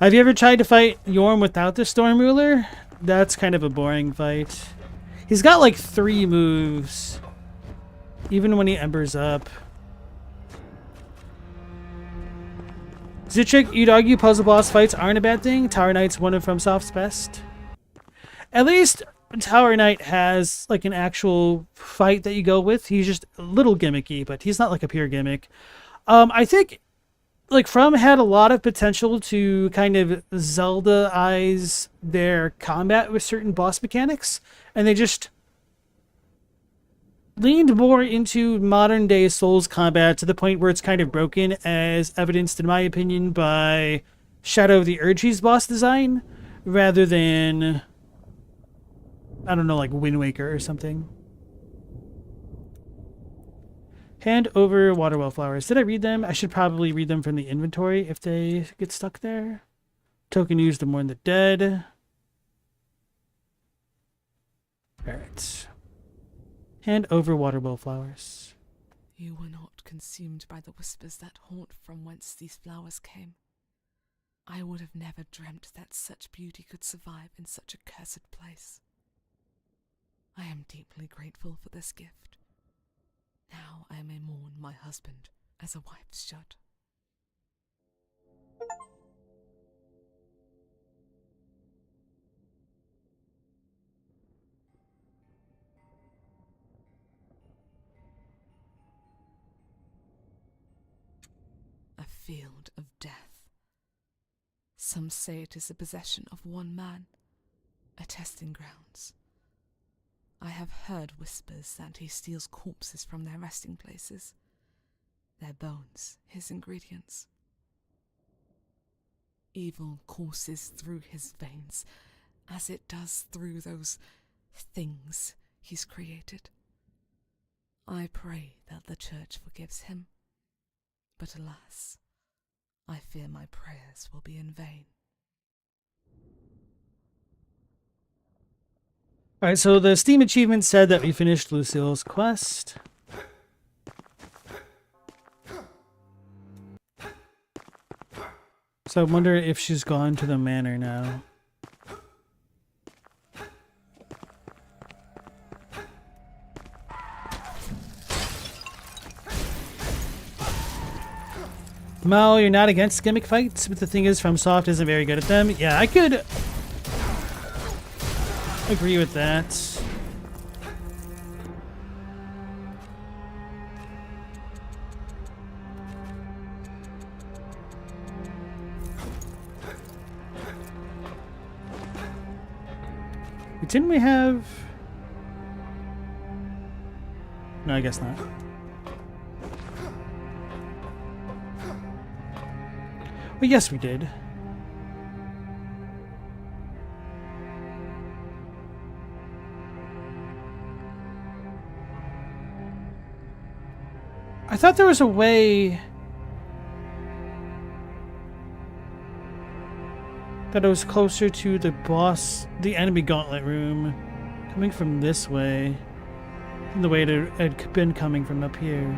A: Have you ever tried to fight Yorm without the Storm Ruler? That's kind of a boring fight. He's got like 3 moves. Even when he embers up. Zitrick, you'd argue puzzle boss fights aren't a bad thing. Tower Knight's one of FromSoft's best. At least Tower Knight has like an actual fight that you go with. He's just a little gimmicky, but he's not like a pure gimmick. I think like From had a lot of potential to kind of Zelda-ize their combat with certain boss mechanics, and they just leaned more into modern day Souls combat to the point where it's kind of broken, as evidenced in my opinion by Shadow of the Urge's boss design, rather than, I don't know, like Wind Waker or something. Hand over Waterwell flowers. Did I read them? I should probably read them from the inventory if they get stuck there. Token used to mourn the dead. Alright. Hand over Waterwell flowers.
G: You were not consumed by the whispers that haunt from whence these flowers came. I would have never dreamt that such beauty could survive in such a cursed place. I am deeply grateful for this gift. Now I may mourn my husband as a wife should. A field of death. Some say it is the possession of one man, a testing grounds. I have heard whispers that he steals corpses from their resting places, their bones his ingredients. Evil courses through his veins, as it does through those things he's created. I pray that the Church forgives him, but alas, I fear my prayers will be in vain.
A: Alright, so the Steam achievement said that we finished Lucille's quest. So I wonder if she's gone to the manor now. Mao, you're not against gimmick fights, but the thing is, FromSoft isn't very good at them. Yeah, I could agree with that. Didn't we have... No, I guess not. Well, yes, we did. I thought there was a way that it was closer to the boss, the enemy gauntlet room, coming from this way, than the way it had been coming from up here.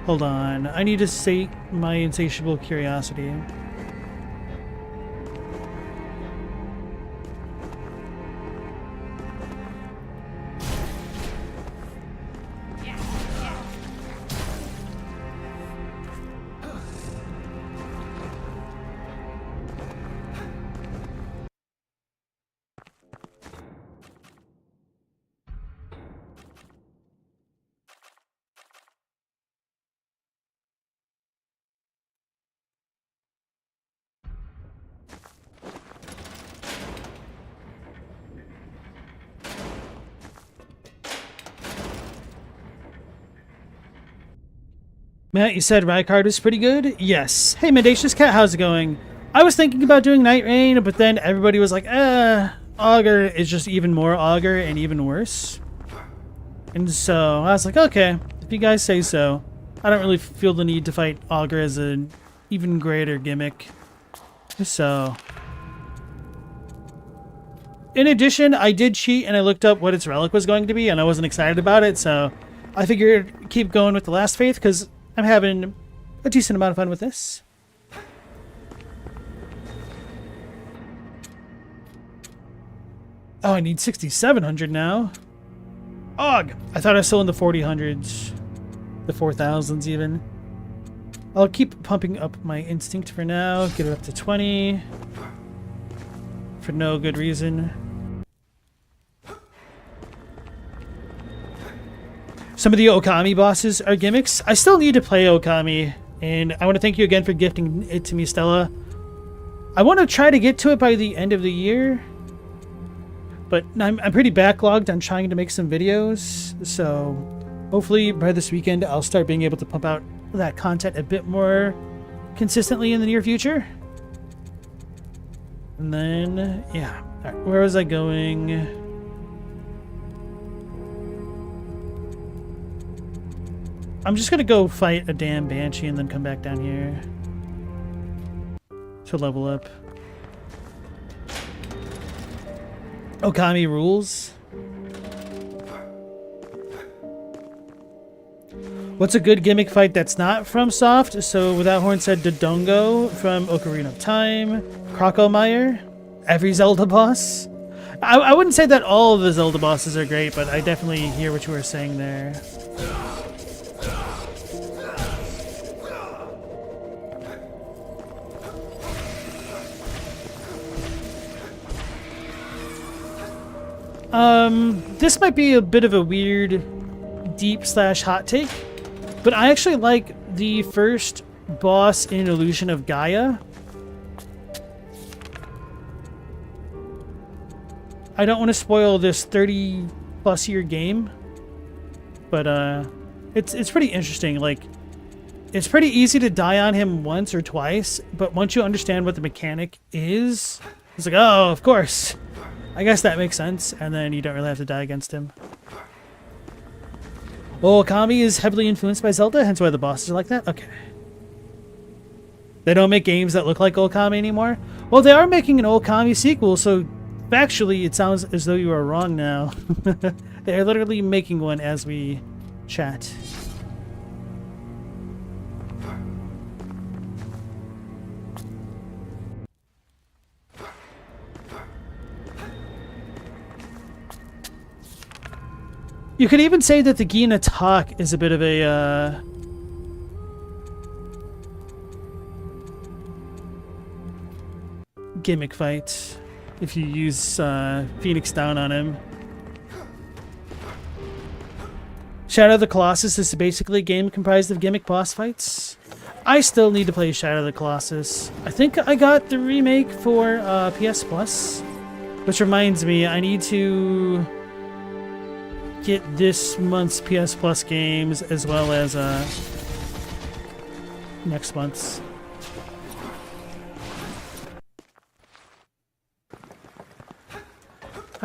A: Hold on, I need to sate my insatiable curiosity. Matt, you said Rykard was pretty good? Yes. Hey, Mendacious Cat, how's it going? I was thinking about doing Night Rain, but then everybody was like, Augur is just even more Augur and even worse. And so I was like, okay, if you guys say so. I don't really feel the need to fight Augur as an even greater gimmick. So... In addition, I did cheat and I looked up what its relic was going to be, and I wasn't excited about it, so I figured keep going with the Last Faith, because I'm having a decent amount of fun with this. Oh, I need 6,700 now. Ugh! I thought I was still in the 4,000s. The 4,000s even. I'll keep pumping up my instinct for now. Get it up to 20. For no good reason. Some of the Okami bosses are gimmicks. I still need to play Okami, and I want to thank you again for gifting it to me, Stella. I want to try to get to it by the end of the year, but I'm pretty backlogged on trying to make some videos, so hopefully by this weekend I'll start being able to pump out that content a bit more consistently in the near future. And then, yeah. All right, where was I going? I'm just gonna go fight a damn Banshee and then come back down here to level up. Okami rules. What's a good gimmick fight that's not FromSoft? So Without Horn said Dodongo from Ocarina of Time, Crocomire, every Zelda boss. I wouldn't say that all of the Zelda bosses are great, but I definitely hear what you were saying there. This might be a bit of a weird, deep/hot take, but I actually like the first boss in Illusion of Gaia. I don't want to spoil this 30+ year game, but it's pretty interesting. Like, it's pretty easy to die on him once or twice, but once you understand what the mechanic is, it's like, oh, of course. I guess that makes sense, and then you don't really have to die against him. Well, Okami is heavily influenced by Zelda, hence why the bosses are like that? Okay. They don't make games that look like Okami anymore? Well, they are making an Okami sequel, so factually it sounds as though you are wrong now. They're literally making one as we chat. You could even say that the Gina talk is a bit of a gimmick fight if you use Phoenix Down on him. Shadow of the Colossus is basically a game comprised of gimmick boss fights. I still need to play Shadow of the Colossus. I think I got the remake for PS Plus, which reminds me I need to get this month's PS Plus games as well as next month's.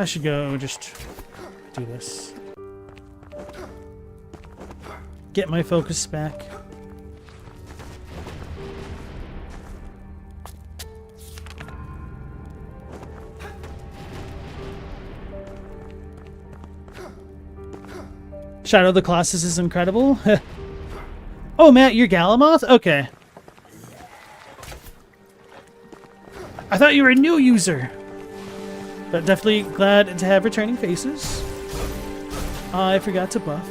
A: I should go just do this. Get my focus back. Shadow of the Colossus is incredible. Oh, Matt, you're Galamoth? Okay. I thought you were a new user. But definitely glad to have returning faces. I forgot to buff.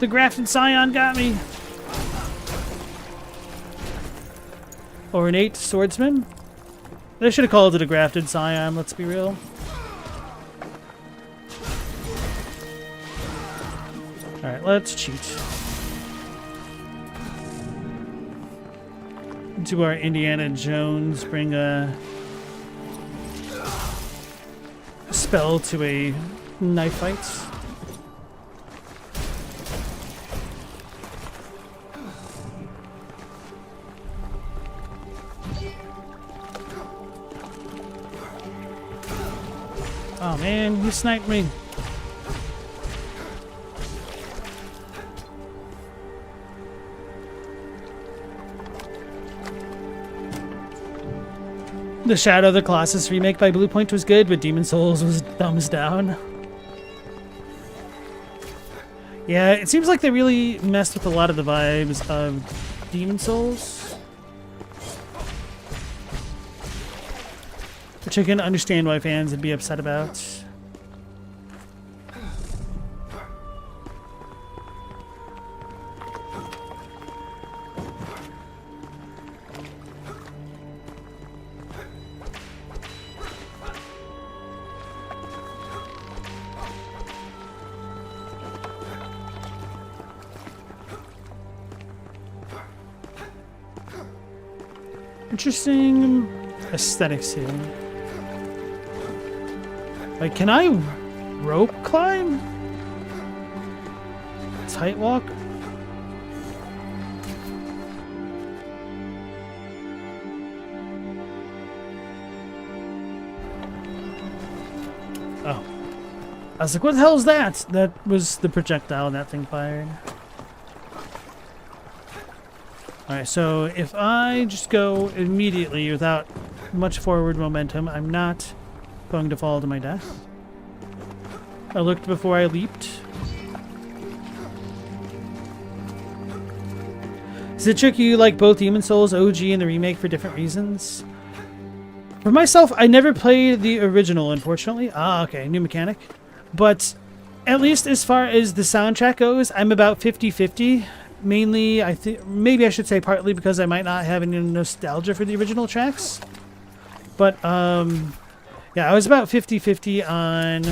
A: The Grafted Scion got me. Ornate Swordsman? They should have called it a Grafted Scion, let's be real. Alright, let's cheat. To our Indiana Jones, bring a spell to a knife fight. Oh man, you sniped me. The Shadow of the Colossus remake by Bluepoint was good, but Demon Souls was thumbs down. Yeah, it seems like they really messed with a lot of the vibes of Demon Souls. Which I can understand why fans would be upset about. Interesting aesthetics here. Like, can I rope climb? Tight walk? Oh. I was like, what the hell is that? That was the projectile that thing fired. Alright, so if I just go immediately without much forward momentum, I'm not going to fall to my death. I looked before I leaped. Is it tricky you like both Demon Souls OG and the remake for different reasons? For myself, I never played the original, unfortunately. Ah, okay, new mechanic. But at least as far as the soundtrack goes, I'm about 50-50. Mainly, I think maybe I should say partly because I might not have any nostalgia for the original tracks. But, yeah, I was about 50-50 on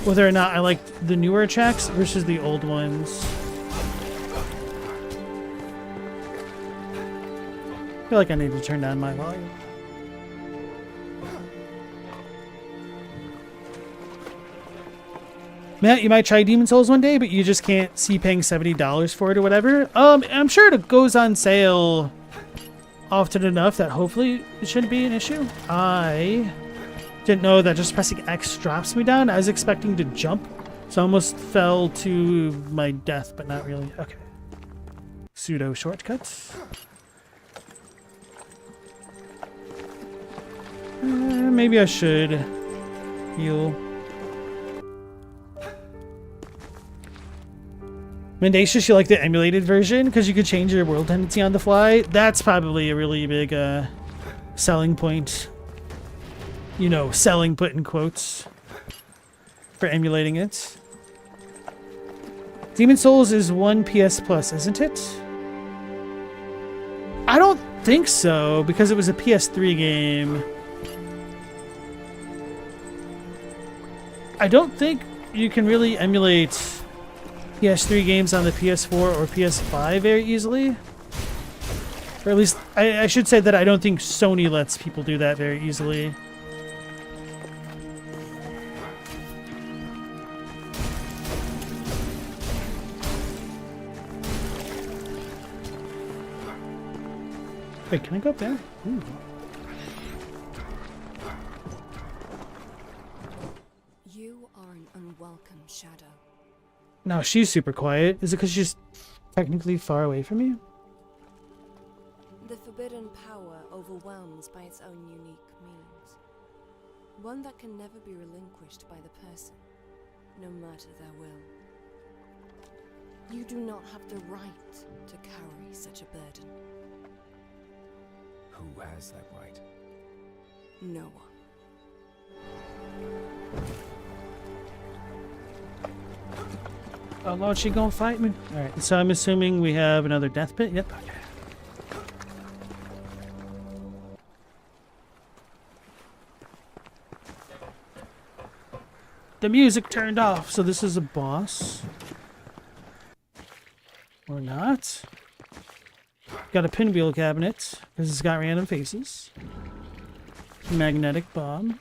A: whether or not I liked the newer tracks versus the old ones. I feel like I need to turn down my volume. Matt, you might try Demon Souls one day, but you just can't see paying $70 for it or whatever. I'm sure it goes on sale often enough that hopefully it shouldn't be an issue. I didn't know that just pressing X drops me down. I was expecting to jump, so I almost fell to my death, but not really. Okay. Pseudo shortcuts. Maybe I should heal. Mendacious, you like the emulated version because you could change your world tendency on the fly. That's probably a really big selling point. You know, selling put in quotes for emulating it. Demon Souls is 1 PS Plus, isn't it? I don't think so because it was a PS3 game. I don't think you can really emulate PS3 games on the PS4 or PS5 very easily. Or at least, I should say that I don't think Sony lets people do that very easily. Wait, can I go up there? Ooh.
H: You are an unwelcome shadow.
A: No, she's super quiet. Is it because she's technically far away from me?
H: The forbidden power overwhelms by its own unique means. One that can never be relinquished by the person, no matter their will. You do not have the right to carry such a burden.
C: Who has that right?
H: No one.
A: Oh Lord, she gonna fight me? Alright, so I'm assuming we have another death pit? Yep, okay. The music turned off, so this is a boss. Or not. Got a pinwheel cabinet, because it's got random faces. Magnetic bomb.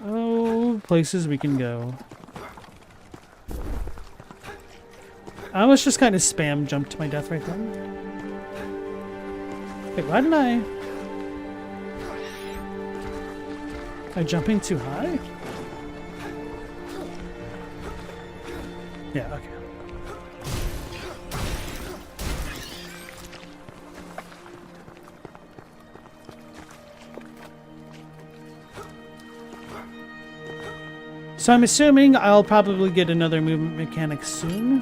A: Oh, places we can go. I almost just kind of spam jumped to my death right there. Wait, why didn't I? Am I jumping too high? Yeah, okay. So I'm assuming I'll probably get another movement mechanic soon.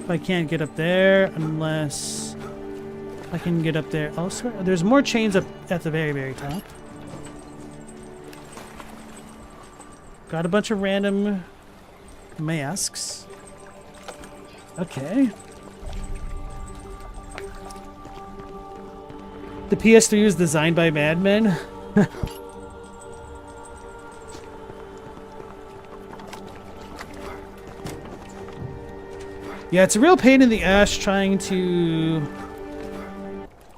A: If I can't get up there, unless I can get up there elsewhere. There's more chains up at the very, very top. Got a bunch of random masks. Okay. The PS3 was designed by madmen. Yeah, it's a real pain in the ass trying to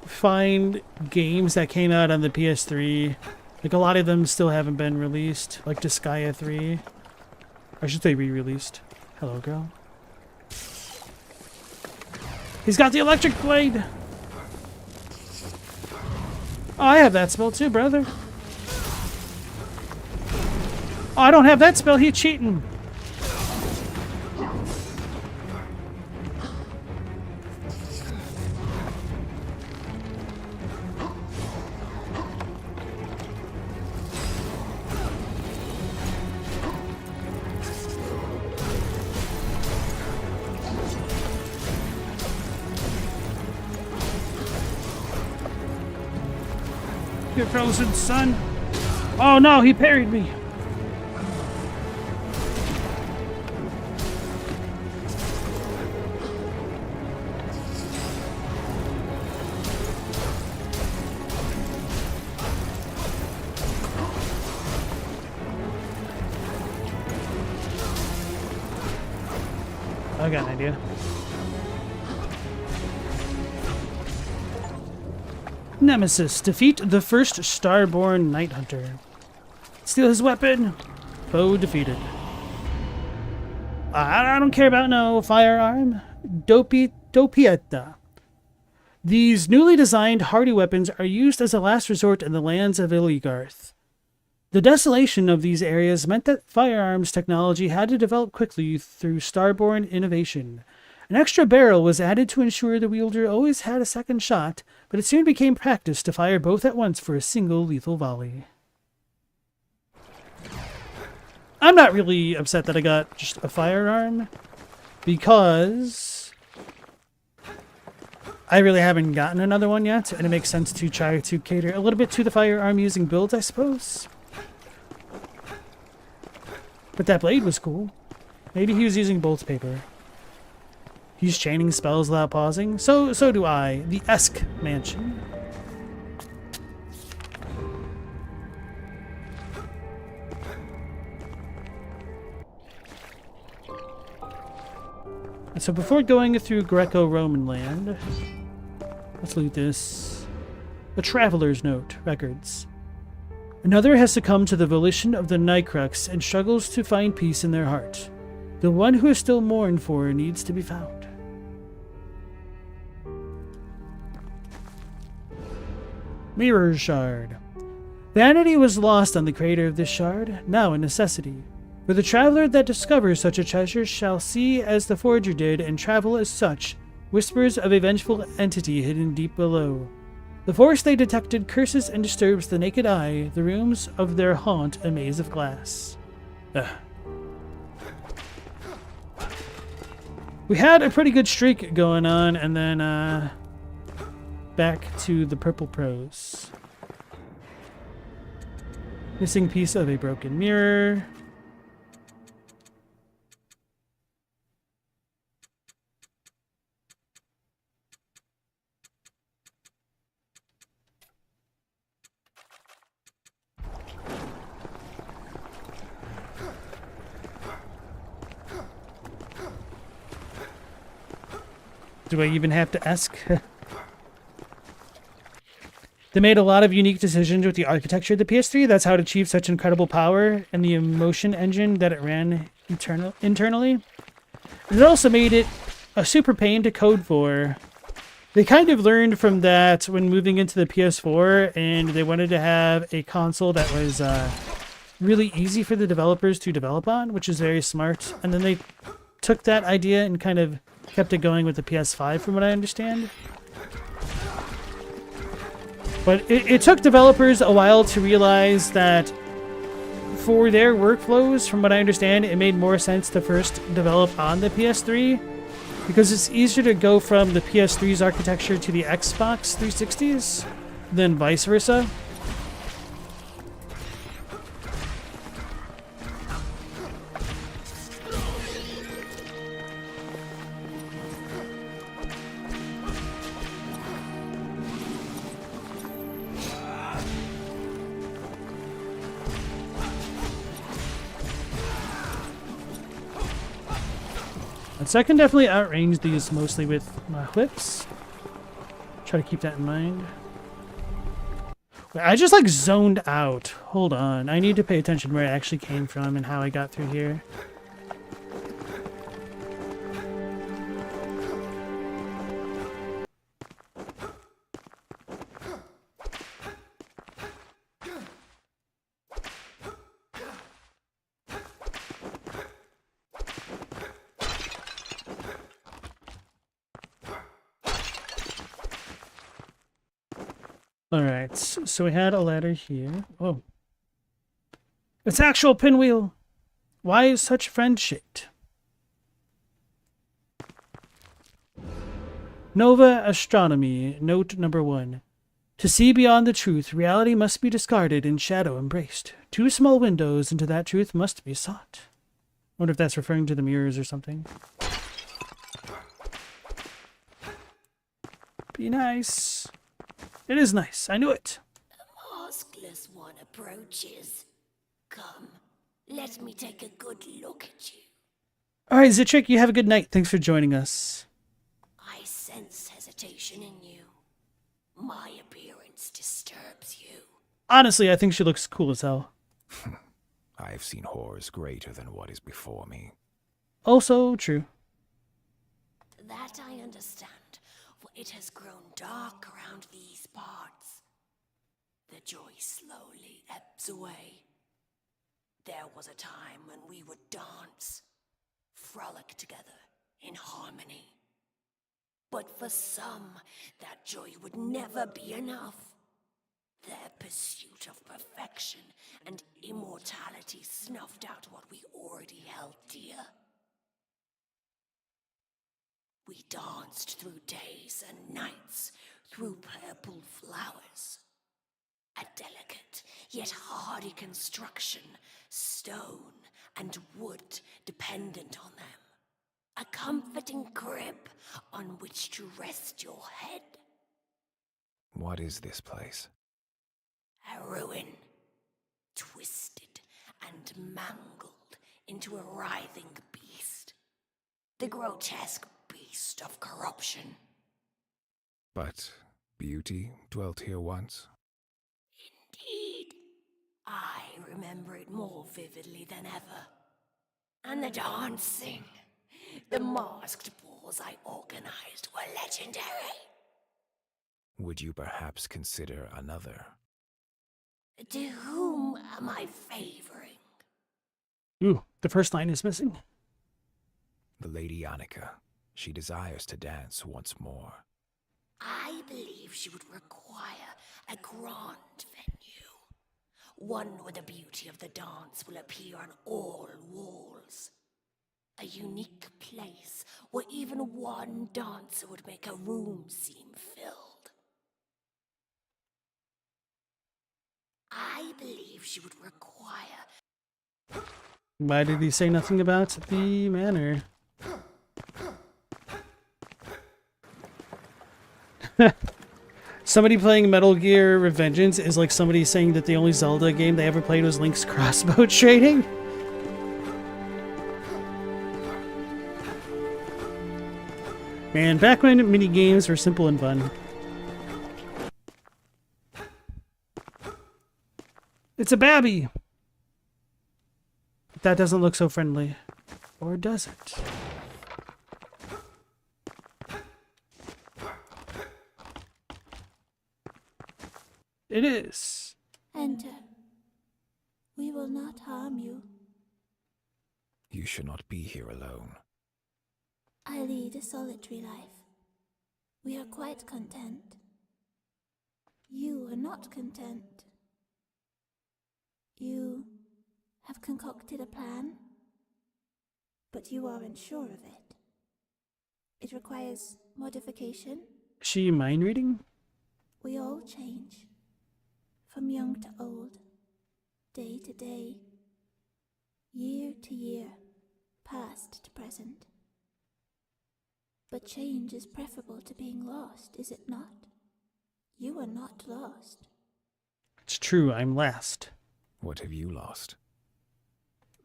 A: find games that came out on the PS3. Like, a lot of them still haven't been released. Like Disgaea 3. I should say re-released. Hello, girl. He's got the electric blade! Oh, I have that spell too, brother. Oh, I don't have that spell. He's cheating. You're frozen, son. Oh no, he parried me. I got an idea. Nemesis. Defeat the first Starborn Night Hunter. Steal his weapon. Foe defeated. I don't care about no firearm. Dopieta. These newly designed hardy weapons are used as a last resort in the lands of Iligarth. The desolation of these areas meant that firearms technology had to develop quickly through Starborn innovation. An extra barrel was added to ensure the wielder always had a second shot, but it soon became practice to fire both at once for a single lethal volley. I'm not really upset that I got just a firearm, because I really haven't gotten another one yet, and it makes sense to try to cater a little bit to the firearm using builds, I suppose. But that blade was cool. Maybe he was using bolt paper. He's chaining spells without pausing. So do I. The Esk Mansion. So before going through Greco-Roman land, let's loot this. A traveler's note. Records. Another has succumbed to the volition of the Nycrux and struggles to find peace in their heart. The one who is still mourned for needs to be found. Mirror Shard. Vanity was lost on the creator of this shard, now a necessity. For the traveler that discovers such a treasure shall see as the forger did and travel as such, whispers of a vengeful entity hidden deep below. The force they detected curses and disturbs the naked eye, the rooms of their haunt a maze of glass. We had a pretty good streak going on, and then back to the purple prose. Missing piece of a broken mirror. Do I even have to ask? They made a lot of unique decisions with the architecture of the PS3. That's how it achieved such incredible power and the emotion engine that it ran internally. And it also made it a super pain to code for. They kind of learned from that when moving into the PS4, and they wanted to have a console that was really easy for the developers to develop on, which is very smart. And then they took that idea and kind of kept it going with the PS5, from what I understand. But it took developers a while to realize that for their workflows, from what I understand, it made more sense to first develop on the PS3, because it's easier to go from the PS3's architecture to the Xbox 360's than vice versa. So I can definitely outrange these mostly with my whips. Try to keep that in mind. Wait, I just like zoned out. Hold on. I need to pay attention where I actually came from and how I got through here. Alright, so we had a ladder here. Oh. It's actual pinwheel! Why is such friend-shaped? Nova Astronomy, note number 1. To see beyond the truth, reality must be discarded and shadow embraced. 2 small windows into that truth must be sought. I wonder if that's referring to the mirrors or something. Be nice. It is nice. I knew it.
I: The maskless one approaches. Come, let me take a good look at you.
A: Alright, Zitrick, you have a good night. Thanks for joining us.
I: I sense hesitation in you. My appearance disturbs you.
A: Honestly, I think she looks cool as hell.
C: I have seen horrors greater than what is before me.
A: Also true.
I: That I understand, for it has grown dark around these parts. The joy slowly ebbs away. There was a time when we would dance, frolic together in harmony. But for some, that joy would never be enough. Their pursuit of perfection and immortality snuffed out what we already held dear. We danced through days and nights, through purple flowers. A delicate yet hardy construction, stone and wood dependent on them. A comforting crib on which to rest your head.
C: What is this place?
I: A ruin, twisted and mangled into a writhing beast. The grotesque beast of corruption.
C: But beauty dwelt here once?
I: Indeed. I remember it more vividly than ever. And the dancing, the masked balls I organized were legendary.
C: Would you perhaps consider another?
I: To whom am I favoring?
A: Ooh, the first line is missing.
C: The Lady Annika. She desires to dance once more.
I: I believe she would require a grand venue. One where the beauty of the dance will appear on all walls. A unique place where even one dancer would make a room seem filled. I believe she would require...
A: Why did he say nothing about the manor? Somebody playing Metal Gear Revengeance is like somebody saying that the only Zelda game they ever played was Link's crossbow trading. Man, back when mini games were simple and fun. It's a babby! That doesn't look so friendly. Or does it? It is.
J: Enter. We will not harm you.
C: You should not be here alone.
J: I lead a solitary life. We are quite content. You are not content. You have concocted a plan, but you aren't sure of it. It requires modification.
A: Is she mind reading?
J: We all change. From young to old, day to day, year to year, past to present. But change is preferable to being lost, is it not? You are not lost.
A: It's true, I'm last.
C: What have you lost?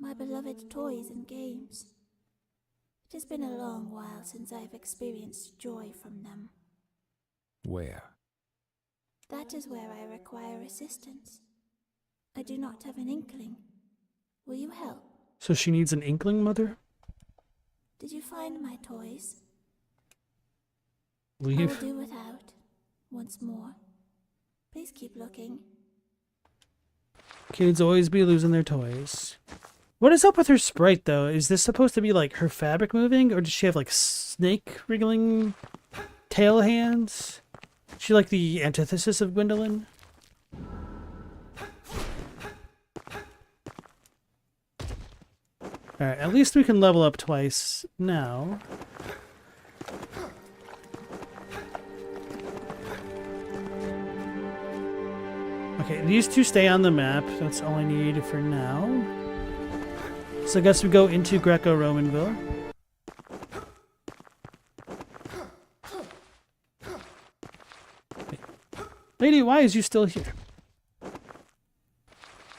J: My beloved toys and games. It has been a long while since I have experienced joy from them.
C: Where?
J: That is where I require assistance. I do not have an inkling. Will you help?
A: So she needs an inkling, mother?
J: Did you find my toys? I
A: Leave.
J: will do without. Once more. Please keep looking.
A: Kids always be losing their toys. What is up with her sprite, though? Is this supposed to be like her fabric moving, or does she have like snake wriggling tail hands? Is she like the antithesis of Gwendolyn? Alright, at least we can level up twice now. Okay, these two stay on the map. That's all I need for now. So I guess we go into Greco-Romanville. Lady, why is you still here?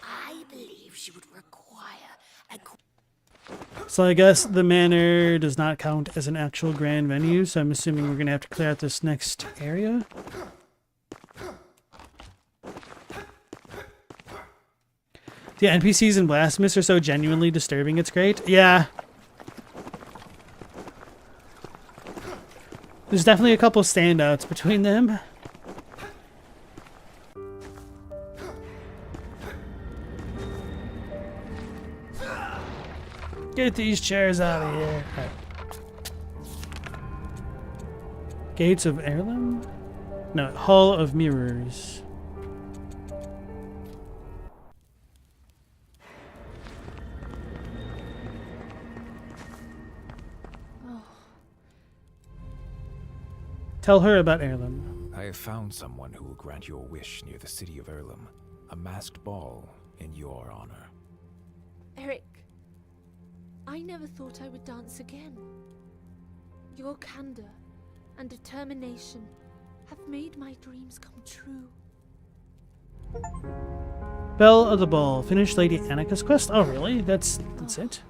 I: I believe she would require a...
A: So I guess the manor does not count as an actual grand venue, so I'm assuming we're going to have to clear out this next area. The NPCs in Blasphemous are so genuinely disturbing, it's great. Yeah. There's definitely a couple standouts between them. Get these chairs out of here. Right. Gates of Heirloom? No, Hall of Mirrors. Tell her about Heirloom.
C: I have found someone who will grant your wish near the city of Erlem. A masked ball in your honor.
B: Eric, I never thought I would dance again. Your candor and determination have made my dreams come true.
A: Belle of the Ball. Finish Lady Annika's quest? Oh, really? That's it?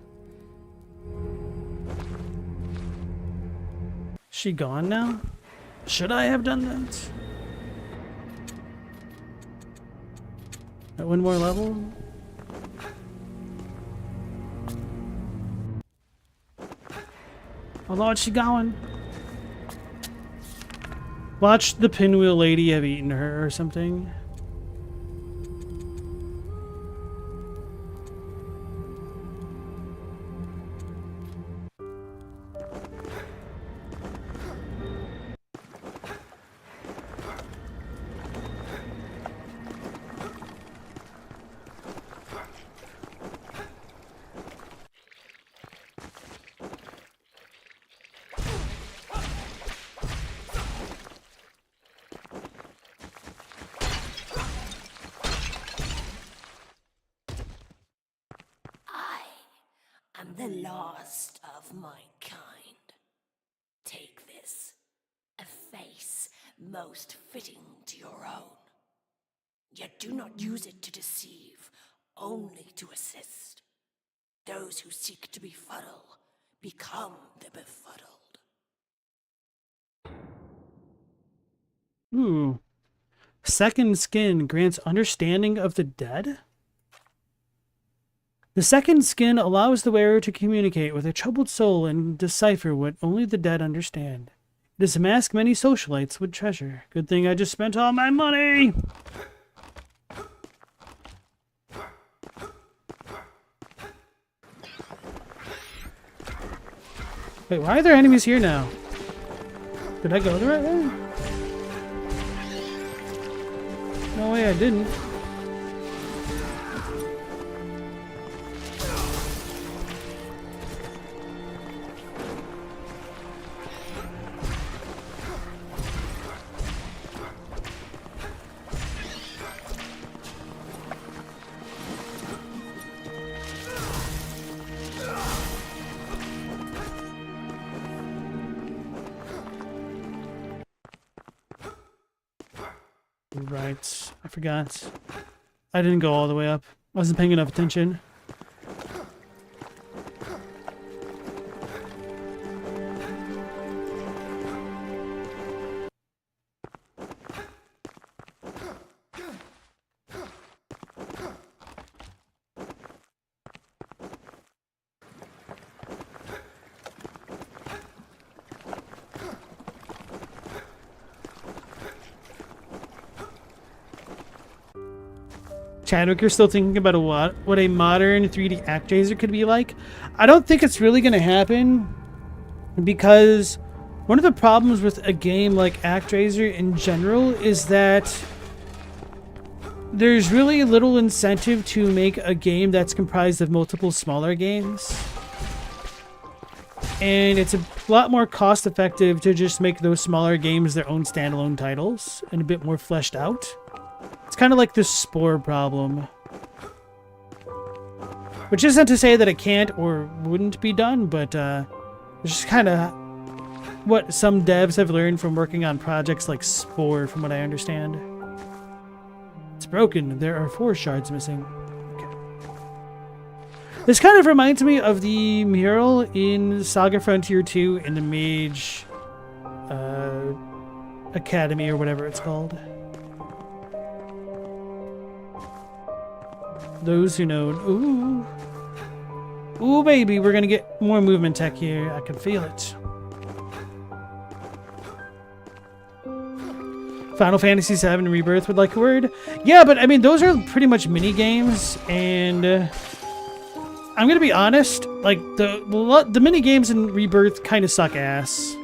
A: She gone now? Should I have done that? At one more level? Oh Lord, she going. Watch the pinwheel lady have eaten her or something.
I: I'm the last of my kind. Take this, a face most fitting to your own. Yet do not use it to deceive, only to assist. Those who seek to befuddle become the befuddled.
A: Ooh. Second Skin grants understanding of the dead? The second skin allows the wearer to communicate with a troubled soul and decipher what only the dead understand. It is a mask many socialites would treasure. Good thing I just spent all my money! Wait, why are there enemies here now? Did I go the right way? No way I didn't. Right, I forgot. I didn't go all the way up. I wasn't paying enough attention. Chadwick, you're still thinking about what a modern 3D ActRaiser could be like? I don't think it's really going to happen because one of the problems with a game like ActRaiser in general is that there's really little incentive to make a game that's comprised of multiple smaller games. And it's a lot more cost effective to just make those smaller games their own standalone titles and a bit more fleshed out. It's kind of like this Spore problem. Which isn't to say that it can't or wouldn't be done, but it's just kind of what some devs have learned from working on projects like Spore, from what I understand. It's broken. There are 4 shards missing. Okay. This kind of reminds me of the mural in Saga Frontier 2 in the Mage Academy or whatever it's called. Those who know. Ooh. Ooh, baby, we're gonna get more movement tech here. I can feel it. Final Fantasy VII Rebirth would like a word. Yeah, but I mean, those are pretty much mini games, and I'm gonna be honest. Like the mini games in Rebirth kind of suck ass.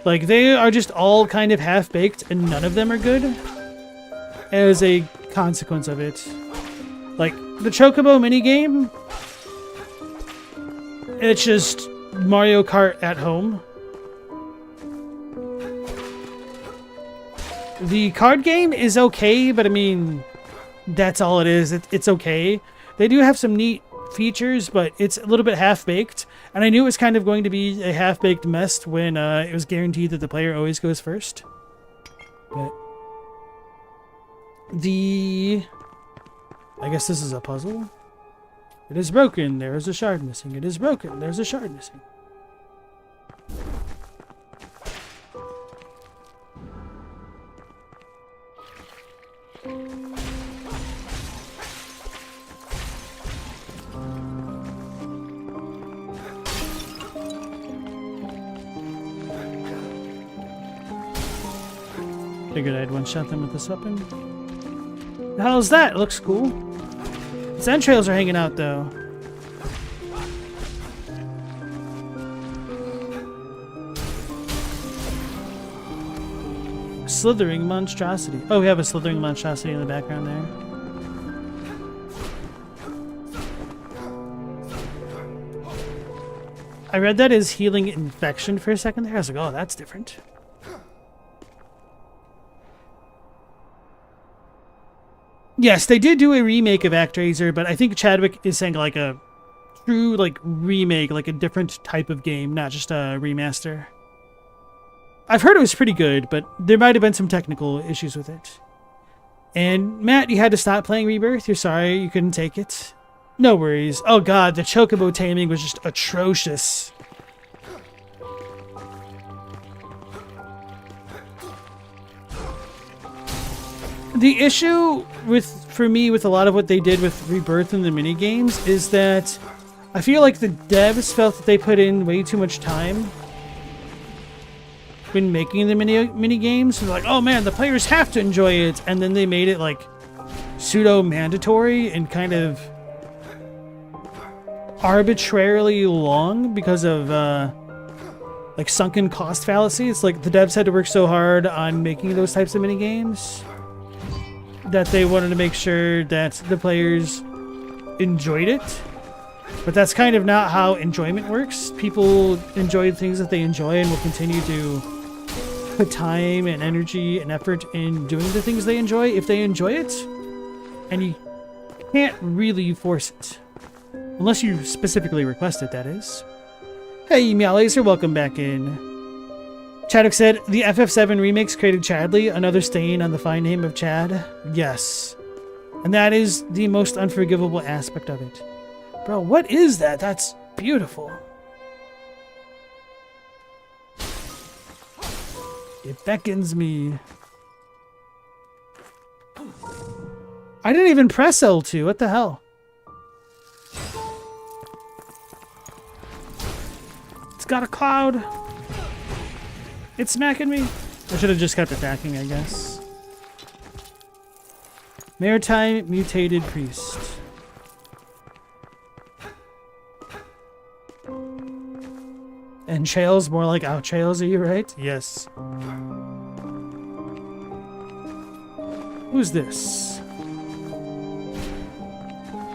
A: Like they are just all kind of half baked, and none of them are good. As a consequence of it, like the Chocobo minigame, it's just Mario Kart at home. The card game is okay, but I mean, that's all it is. It's okay. They do have some neat features, but it's a little bit half-baked. And I knew it was kind of going to be a half-baked mess when it was guaranteed that the player always goes first. But I guess this is a puzzle. It is broken. There is a shard missing. It is broken. There's a shard missing. Figured I'd one-shot them with this weapon. The hell is that? It looks cool. Its entrails are hanging out, though. Slithering monstrosity. Oh, we have a slithering monstrosity in the background there. I read that as healing infection for a second there. I was like, oh, that's different. Yes, they did do a remake of ActRaiser, but I think Chadwick is saying like a true like remake, like a different type of game, not just a remaster. I've heard it was pretty good, but there might have been some technical issues with it. And Matt, you had to stop playing Rebirth? You're sorry you couldn't take it? No worries. Oh god, the Chocobo taming was just atrocious. The issue for me with a lot of what they did with Rebirth and the minigames is that I feel like the devs felt that they put in way too much time when making the mini games. They're like, oh man, the players have to enjoy it, and then they made it like pseudo mandatory and kind of arbitrarily long because of like sunken cost fallacy. It's like the devs had to work so hard on making those types of mini games that they wanted to make sure that the players enjoyed it. But that's kind of not how enjoyment works. People enjoy things that they enjoy and will continue to put time and energy and effort in doing the things they enjoy if they enjoy it. And you can't really force it. Unless you specifically request it, that is. Hey, Meow Laser, welcome back in. Chadwick said, the FF7 remakes created Chadley, another stain on the fine name of Chad. Yes. And that is the most unforgivable aspect of it. Bro, what is that? That's beautiful. It beckons me. I didn't even press L2. What the hell? It's got a cloud. It's smacking me. I should have just kept attacking, I guess. Maritime mutated priest. Entrails, more like outrails, are you right? Yes. Who's this?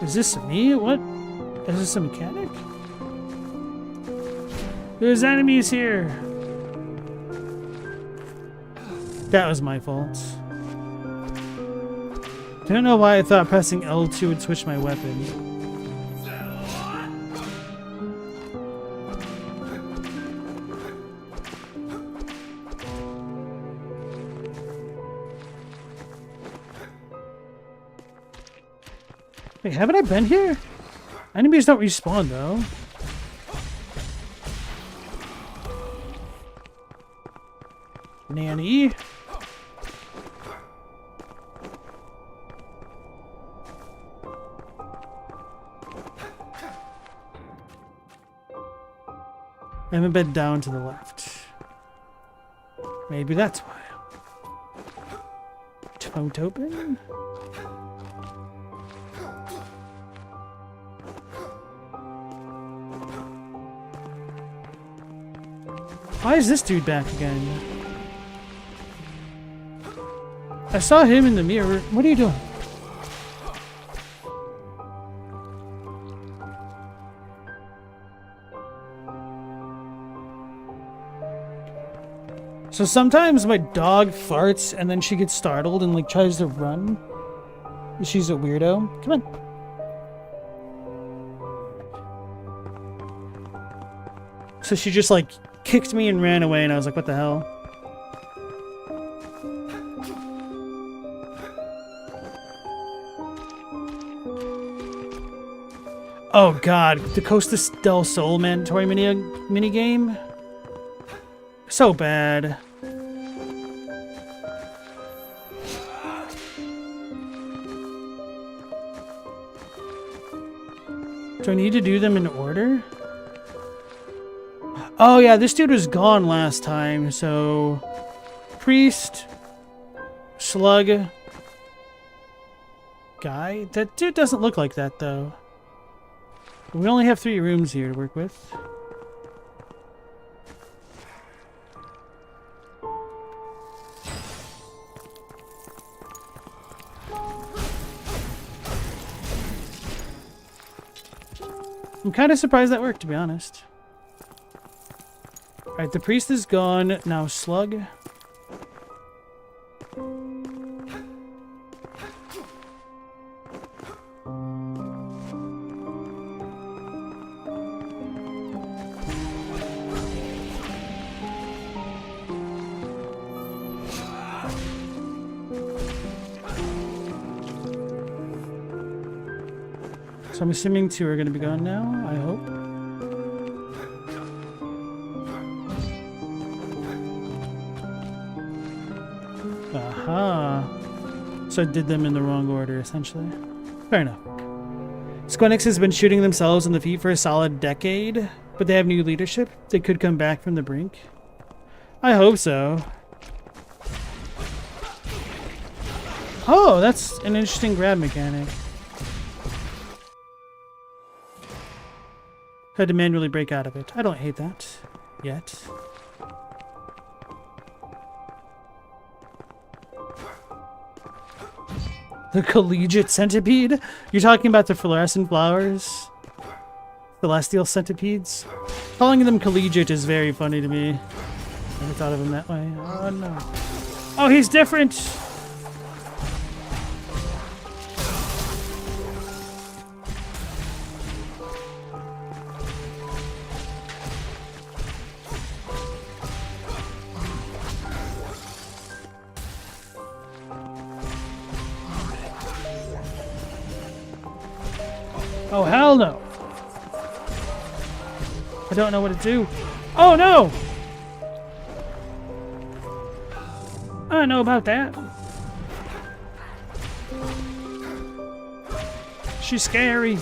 A: Is this me? What? Is this a mechanic? There's enemies here. That was my fault. Don't know why I thought pressing L2 would switch my weapon. Wait, haven't I been here? Enemies don't respawn though. Nanny. I have a bed down to the left. Maybe that's why. Don't open? Why is this dude back again? I saw him in the mirror. What are you doing? So sometimes my dog farts and then she gets startled and like tries to run. She's a weirdo. Come on. So she just like kicked me and ran away and I was like, what the hell? Oh god, the Costa del Sol mandatory mini game. So bad. Do I need to do them in order? Oh yeah, this dude was gone last time, so... Priest... Slug... Guy? That dude doesn't look like that, though. We only have 3 rooms here to work with. I'm kind of surprised that worked, to be honest. Alright, the priest is gone. Now Slug. So I'm assuming 2 are going to be gone now, I hope. Aha. So I did them in the wrong order, essentially. Fair enough. Square Enix has been shooting themselves in the feet for a solid decade, but they have new leadership. They could come back from the brink. I hope so. Oh, that's an interesting grab mechanic. Had to manually break out of it. I don't hate that. Yet. The collegiate centipede? You're talking about the fluorescent flowers? Celestial centipedes? Calling them collegiate is very funny to me. Never thought of him that way. Oh no. Oh, he's different! Oh, hell no. I don't know what to do. Oh, no! I don't know about that. She's scary.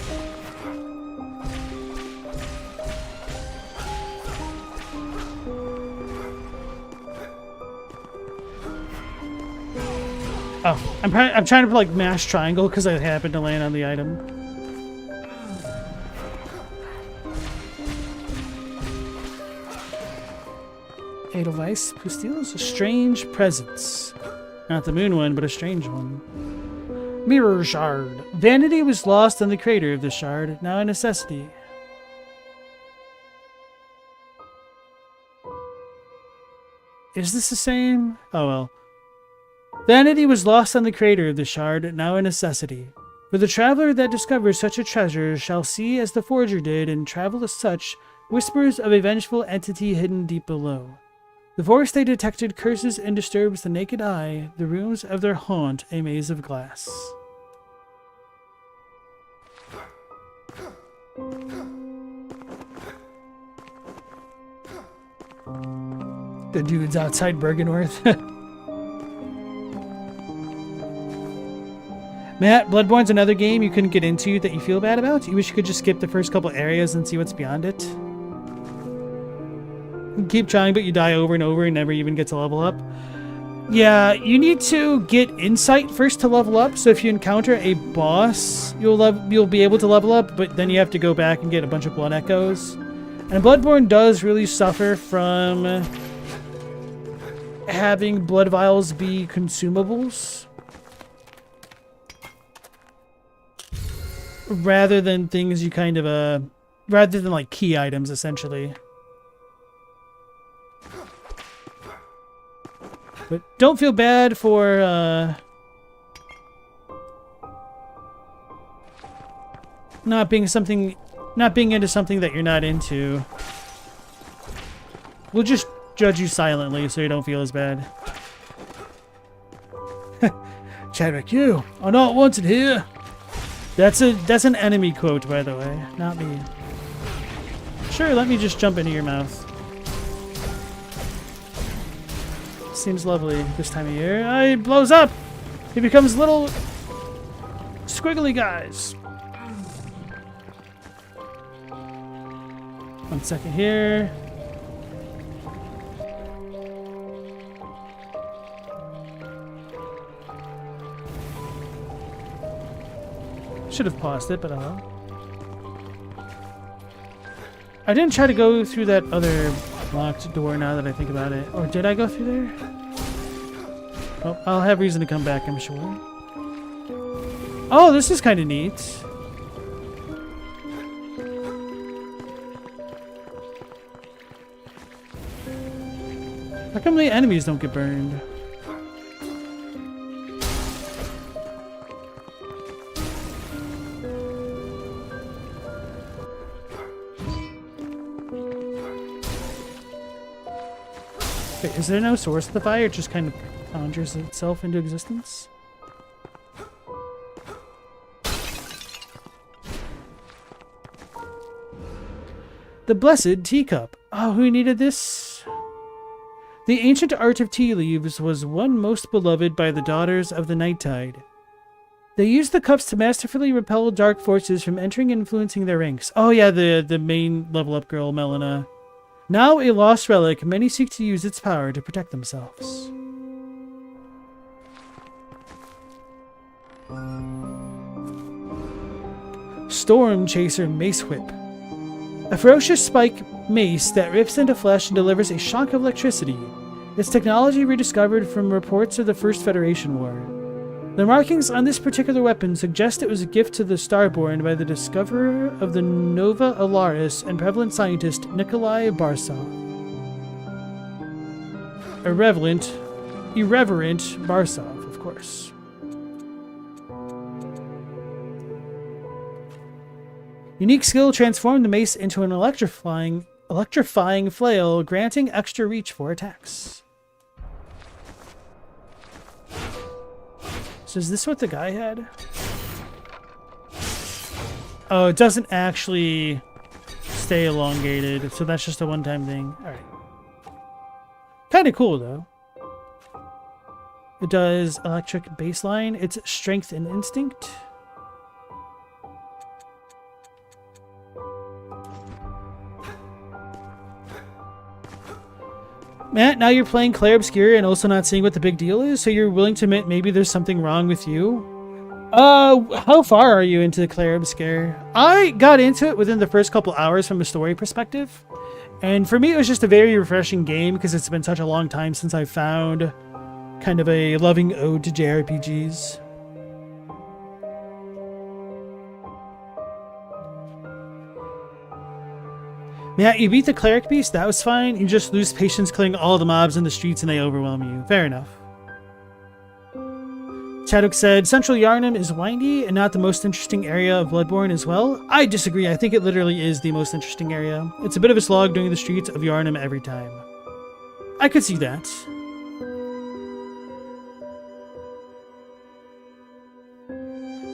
A: Oh, I'm trying to like mash triangle because I happened to land on the item. Edelweiss Pustil's a strange presence. Not the moon one, but a strange one. Mirror shard. Vanity was lost on the crater of the shard, now a necessity. Is this the same? Oh well. Vanity was lost on the crater of the shard, now a necessity. For the traveler that discovers such a treasure shall see as the forger did, and travel as such, whispers of a vengeful entity hidden deep below. The force they detected curses and disturbs the naked eye, the rooms of their haunt a maze of glass. The dude's outside Bergenworth. Matt, Bloodborne's another game you couldn't get into that you feel bad about? You wish you could just skip the first couple areas and see what's beyond it? You keep trying, but you die over and over and never even get to level up. Yeah, you need to get insight first to level up. So if you encounter a boss, you'll be able to level up, but then you have to go back and get a bunch of blood echoes. And Bloodborne does really suffer from having blood vials be consumables rather than things you kind of rather than like key items essentially. But don't feel bad for not being into something that you're not into. We'll just judge you silently so you don't feel as bad. Chadwick, you are not wanted here. That's an enemy quote, by the way, not me. Sure, let me just jump into your mouth. Seems lovely this time of year. It blows up. He becomes little squiggly guys. 1 second here. Should have paused it, but I didn't try to go through that other locked door now that I think about it. Or did I go through there? Well, I'll have reason to come back, I'm sure. Oh, this is kind of neat. How come the enemies don't get burned? Wait, is there no source of the fire? It just kind of conjures itself into existence? The Blessed Teacup. Oh, who needed this? The ancient art of tea leaves was one most beloved by the daughters of the Night Tide. They used the cups to masterfully repel dark forces from entering and influencing their ranks. Oh yeah, the main level up girl, Melina. Now a lost relic, many seek to use its power to protect themselves. Storm Chaser Mace Whip. A ferocious spike mace that rips into flesh and delivers a shock of electricity. Its technology rediscovered from reports of the First Federation War. The markings on this particular weapon suggest it was a gift to the Starborn by the discoverer of the Nova Alaris and prevalent scientist Nikolai Barsov. Irreverent Barsov, of course. Unique skill transformed the mace into an electrifying flail, granting extra reach for attacks. So is this what the guy had? Oh, it doesn't actually stay elongated, so that's just a one-time thing. Alright. Kind of cool, though. It does electric baseline. It's strength and instinct. Matt, now you're playing Clair Obscur and also not seeing what the big deal is, so you're willing to admit maybe there's something wrong with you? How far are you into Clair Obscur? I got into it within the first couple hours from a story perspective, and for me it was just a very refreshing game because it's been such a long time since I found kind of a loving ode to JRPGs. Yeah, you beat the cleric beast, that was fine. You just lose patience killing all the mobs in the streets and they overwhelm you. Fair enough. Chadwick said, Central Yharnam is windy and not the most interesting area of Bloodborne as well. I disagree, I think it literally is the most interesting area. It's a bit of a slog doing the streets of Yharnam every time. I could see that.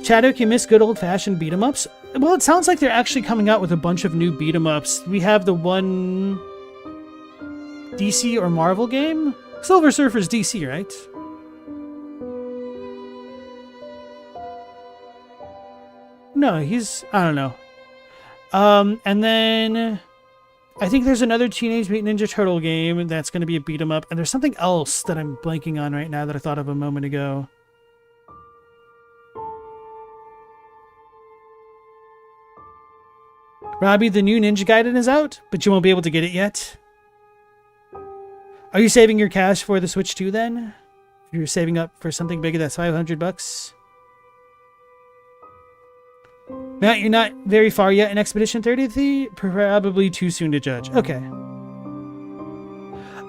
A: Chadwick, you miss good old-fashioned beat-em-ups? Well, it sounds like they're actually coming out with a bunch of new beat-em-ups. We have the one DC or Marvel game? Silver Surfer's DC, right? No, he's... I don't know. And then I think there's another Teenage Mutant Ninja Turtle game that's going to be a beat 'em up, and there's something else that I'm blanking on right now that I thought of a moment ago. Robbie, the new Ninja Gaiden is out, but you won't be able to get it yet. Are you saving your cash for the Switch 2 then? If you're saving up for something bigger that's $500. Matt, you're not very far yet in Expedition 33? Probably too soon to judge. Okay.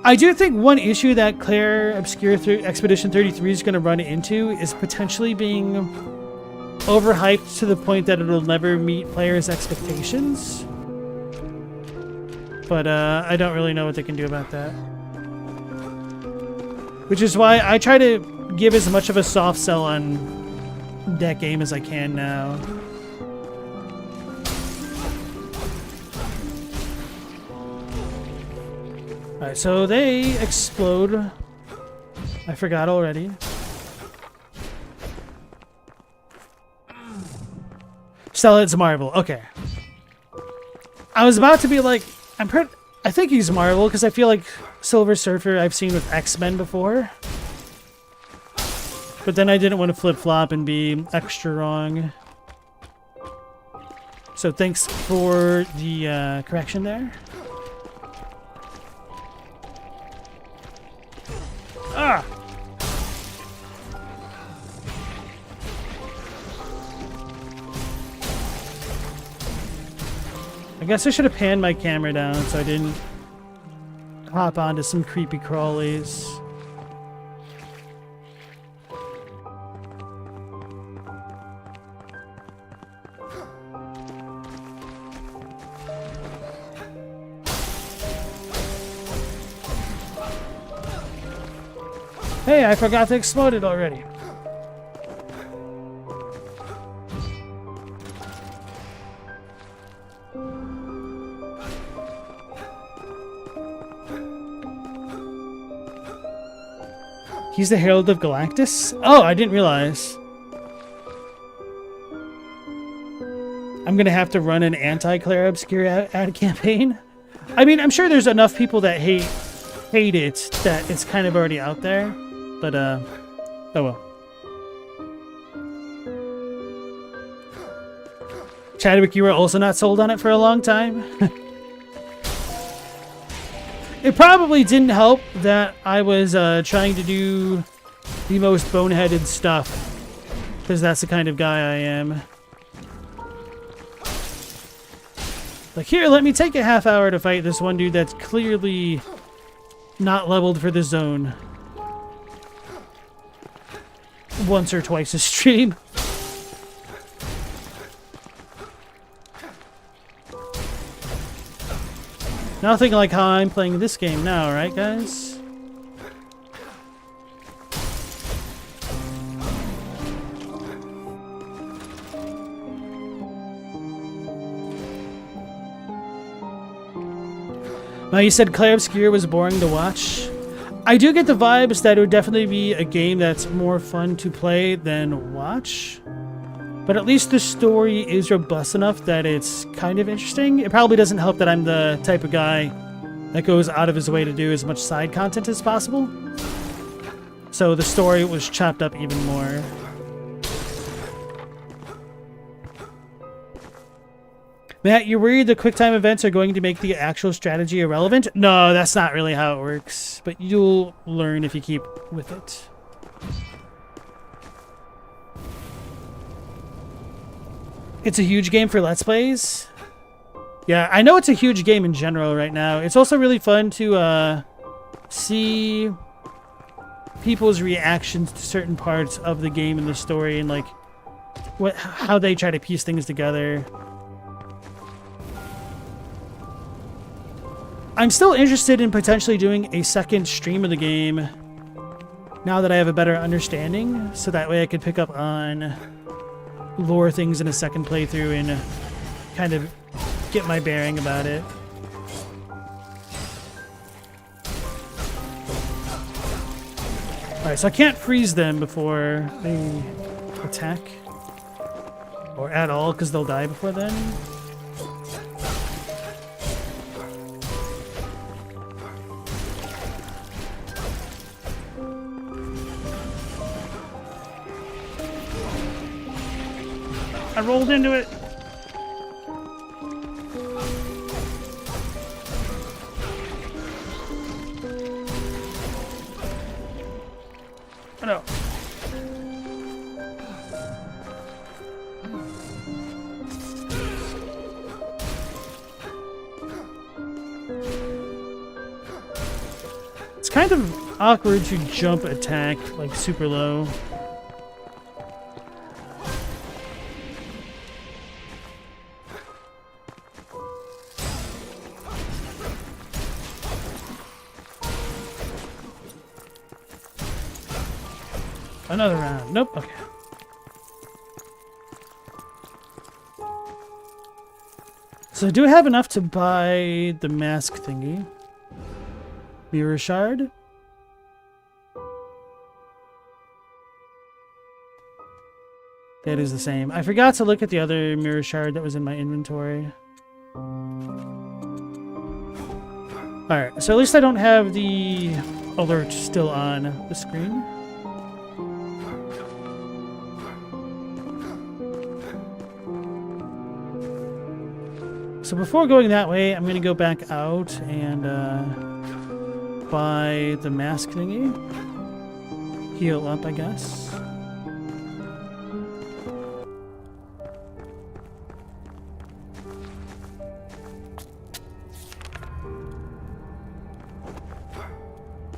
A: I do think one issue that Claire Obscure Expedition 33 is going to run into is potentially being overhyped to the point that it'll never meet players' expectations. But I don't really know what they can do about that. Which is why I try to give as much of a soft sell on that game as I can now. Alright, so they explode. I forgot already. Stella, it's Marvel. Okay. I was about to be like, I think he's Marvel because I feel like Silver Surfer I've seen with X-Men before. But then I didn't want to flip-flop and be extra wrong. So thanks for the correction there. Ah! I guess I should have panned my camera down so I didn't hop onto some creepy crawlies. Hey, I forgot to explode it already. He's the Herald of Galactus? Oh, I didn't realize. I'm gonna have to run an anti-Claire Obscure ad campaign. I mean, I'm sure there's enough people that hate it that it's kind of already out there. But, oh well. Chadwick, you were also not sold on it for a long time? It probably didn't help that I was trying to do the most boneheaded stuff. Because that's the kind of guy I am. Like, here, let me take a half hour to fight this one dude that's clearly not leveled for the zone. Once or twice a stream. Nothing like how I'm playing this game now, right, guys? Now, you said Claire Obscure was boring to watch. I do get the vibes that it would definitely be a game that's more fun to play than watch. But at least the story is robust enough that it's kind of interesting. It probably doesn't help that I'm the type of guy that goes out of his way to do as much side content as possible. So the story was chopped up even more. Matt, you're worried the QuickTime events are going to make the actual strategy irrelevant? No, that's not really how it works. But you'll learn if you keep with it. It's a huge game for Let's Plays. Yeah, I know it's a huge game in general right now. It's also really fun to see people's reactions to certain parts of the game and the story and like how they try to piece things together. I'm still interested in potentially doing a second stream of the game now that I have a better understanding, so that way I could pick up on lore things in a second playthrough and kind of get my bearing about it. Alright, so I can't freeze them before they attack. Or at all, because they'll die before then. I rolled into it. Oh no. It's kind of awkward to jump attack like super low. Another round. Nope. Okay. So do I have enough to buy the mask thingy? Mirror shard? That is the same. I forgot to look at the other mirror shard that was in my inventory. Alright, so at least I don't have the alert still on the screen. So before going that way, I'm going to go back out and buy the mask thingy. Heal up, I guess.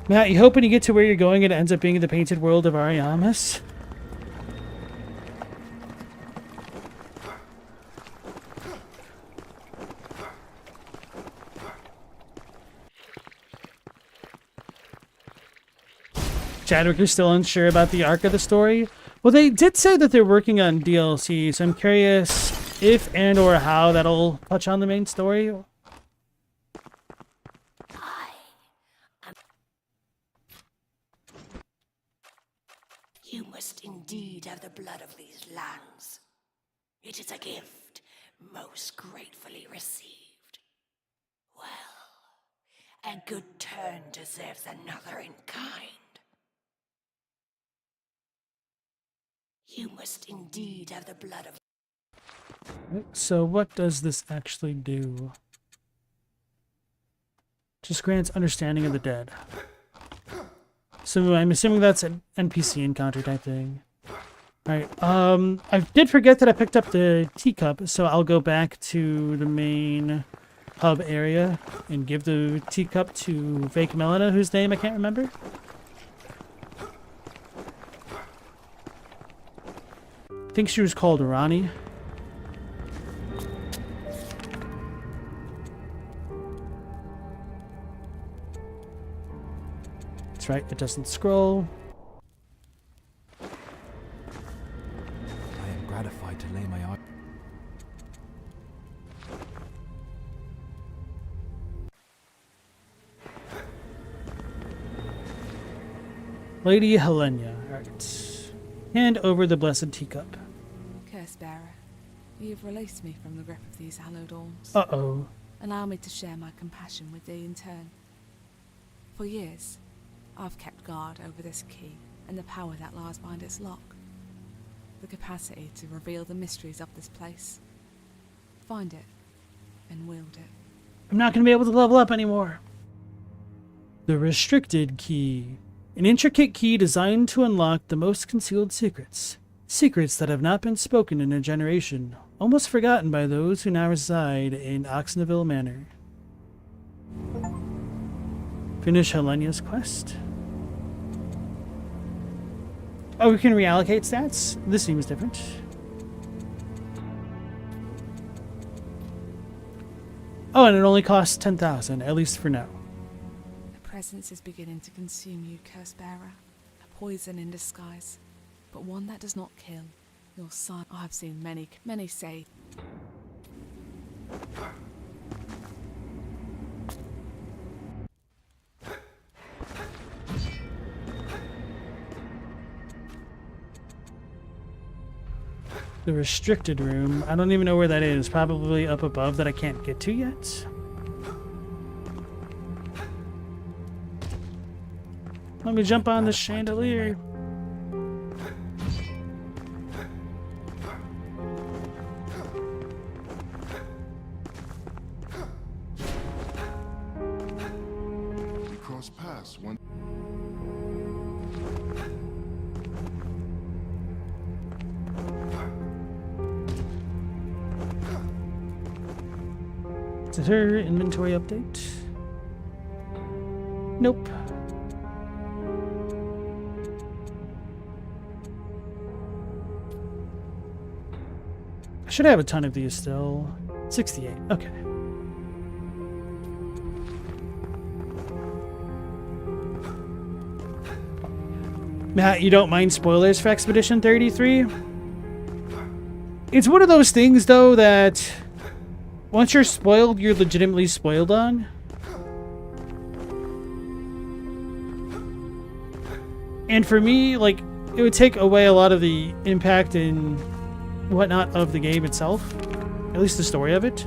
A: Matt, you hope when you get to where you're going it ends up being the painted world of Ariamis? Chadwick is still unsure about the arc of the story. Well, they did say that they're working on DLC, so I'm curious if and or how that'll touch on the main story.
I: You must indeed have the blood of these lands. It is a gift most gratefully received. Well, a good turn deserves another in kind. You must indeed have the blood of...
A: So what does this actually do? Just grants understanding of the dead. So I'm assuming that's an NPC encounter type thing. Alright, I did forget that I picked up the teacup, so I'll go back to the main hub area and give the teacup to fake Melina, whose name I can't remember. I think she was called Ronnie. That's right, it doesn't scroll.
C: I am gratified to lay my eye.
A: Lady Helena. Alright. Hand over the blessed teacup.
G: Curse bearer, you have released me from the grip of these hallowed arms.
A: Uh-oh.
G: Allow me to share my compassion with thee in turn. For years, I've kept guard over this key and the power that lies behind its lock. The capacity to reveal the mysteries of this place. Find it and wield it.
A: I'm not going to be able to level up anymore. The restricted key. An intricate key designed to unlock the most concealed secrets. Secrets that have not been spoken in a generation, almost forgotten by those who now reside in Oxneville Manor. Finish Helena's quest. Oh, we can reallocate stats? This seems different. Oh, and it only costs 10,000, at least for now.
G: The presence is beginning to consume you, curse bearer. A poison in disguise, but one that does not kill. Your son, I have seen many say.
A: The restricted room. I don't even know where that is. Probably up above that I can't get to yet. Let me jump on the chandelier. Is it her inventory update? Nope. I should have a ton of these still. 68. Okay. Matt, you don't mind spoilers for Expedition 33? It's one of those things, though, that once you're spoiled, you're legitimately spoiled on. And for me, like, it would take away a lot of the impact and whatnot of the game itself. At least the story of it.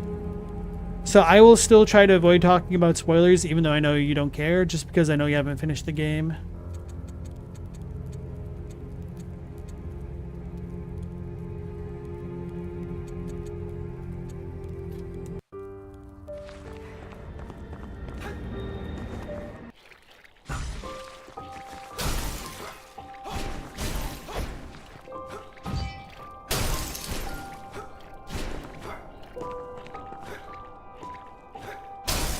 A: So I will still try to avoid talking about spoilers, even though I know you don't care, just because I know you haven't finished the game.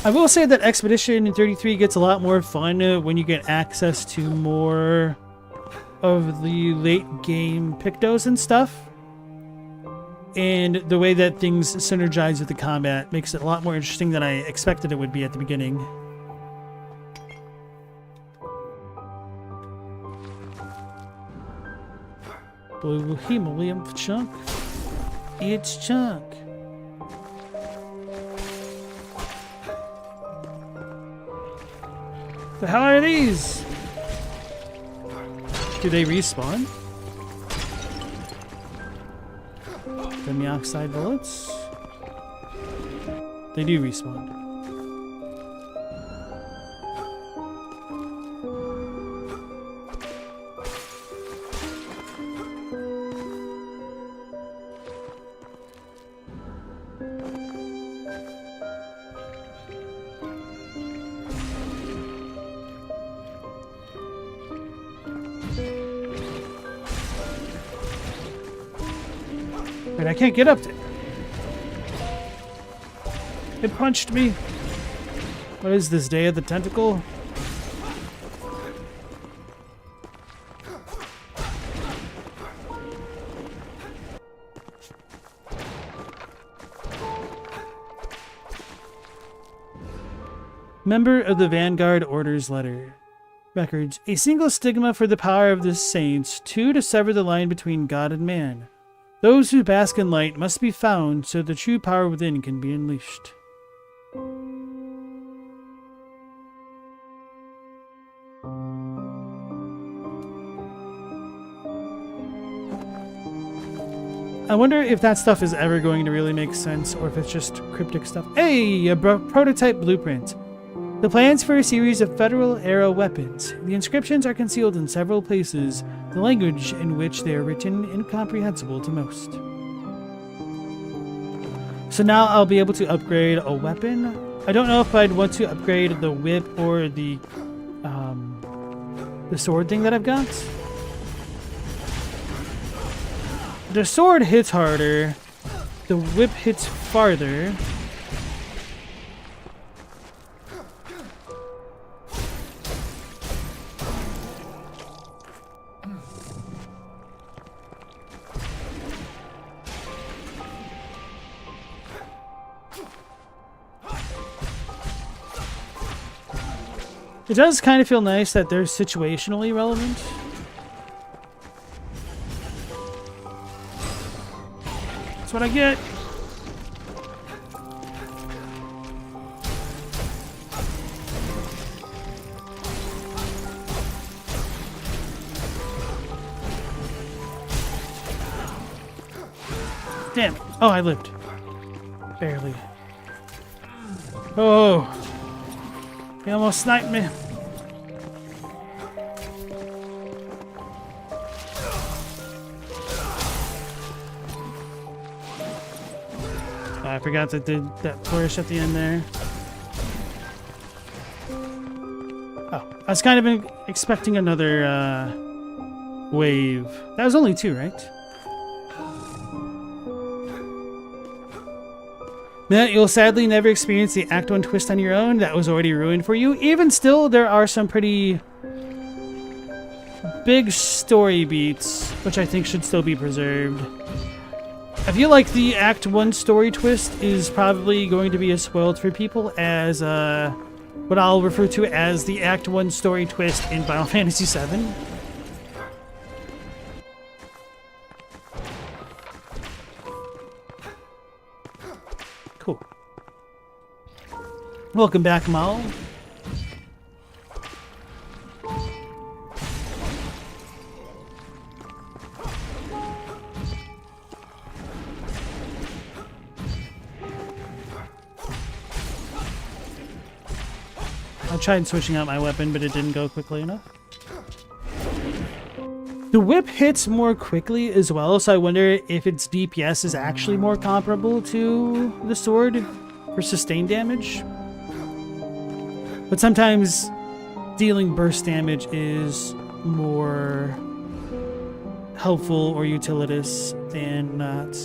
A: I will say that Expedition 33 gets a lot more fun when you get access to more of the late game pictos and stuff. And the way that things synergize with the combat makes it a lot more interesting than I expected it would be at the beginning. Blue helium chunk. It's chunk. The hell are these? Do they respawn? The oxide bullets? They do respawn. Wait, I can't get up there. It punched me. What is this, Day of the Tentacle? Member of the Vanguard Order's letter. Records. A single stigma for the power of the saints. 2 to sever the line between God and man. Those who bask in light must be found so the true power within can be unleashed. I wonder if that stuff is ever going to really make sense, or if it's just cryptic stuff. Hey, a prototype blueprint. The plans for a series of Federal-era weapons. The inscriptions are concealed in several places, the language in which they are written incomprehensible to most. So now I'll be able to upgrade a weapon. I don't know if I'd want to upgrade the whip or the sword thing that I've got. The sword hits harder. The whip hits farther. It does kind of feel nice that they're situationally relevant. That's what I get. Damn it. Oh, I lived. Barely. Oh. He almost sniped me. I forgot that did that flourish at the end there. Oh, I was kind of expecting another wave. That was only 2, right? Matt, you'll sadly never experience the Act 1 twist on your own. That was already ruined for you. Even still, there are some pretty big story beats, which I think should still be preserved. I feel like the Act 1 story twist is probably going to be as spoiled for people as what I'll refer to as the Act 1 story twist in Final Fantasy VII. Cool. Welcome back, Mal. I tried switching out my weapon, but it didn't go quickly enough. The whip hits more quickly as well, so I wonder if its DPS is actually more comparable to the sword for sustained damage. But sometimes dealing burst damage is more helpful or utilitous than not.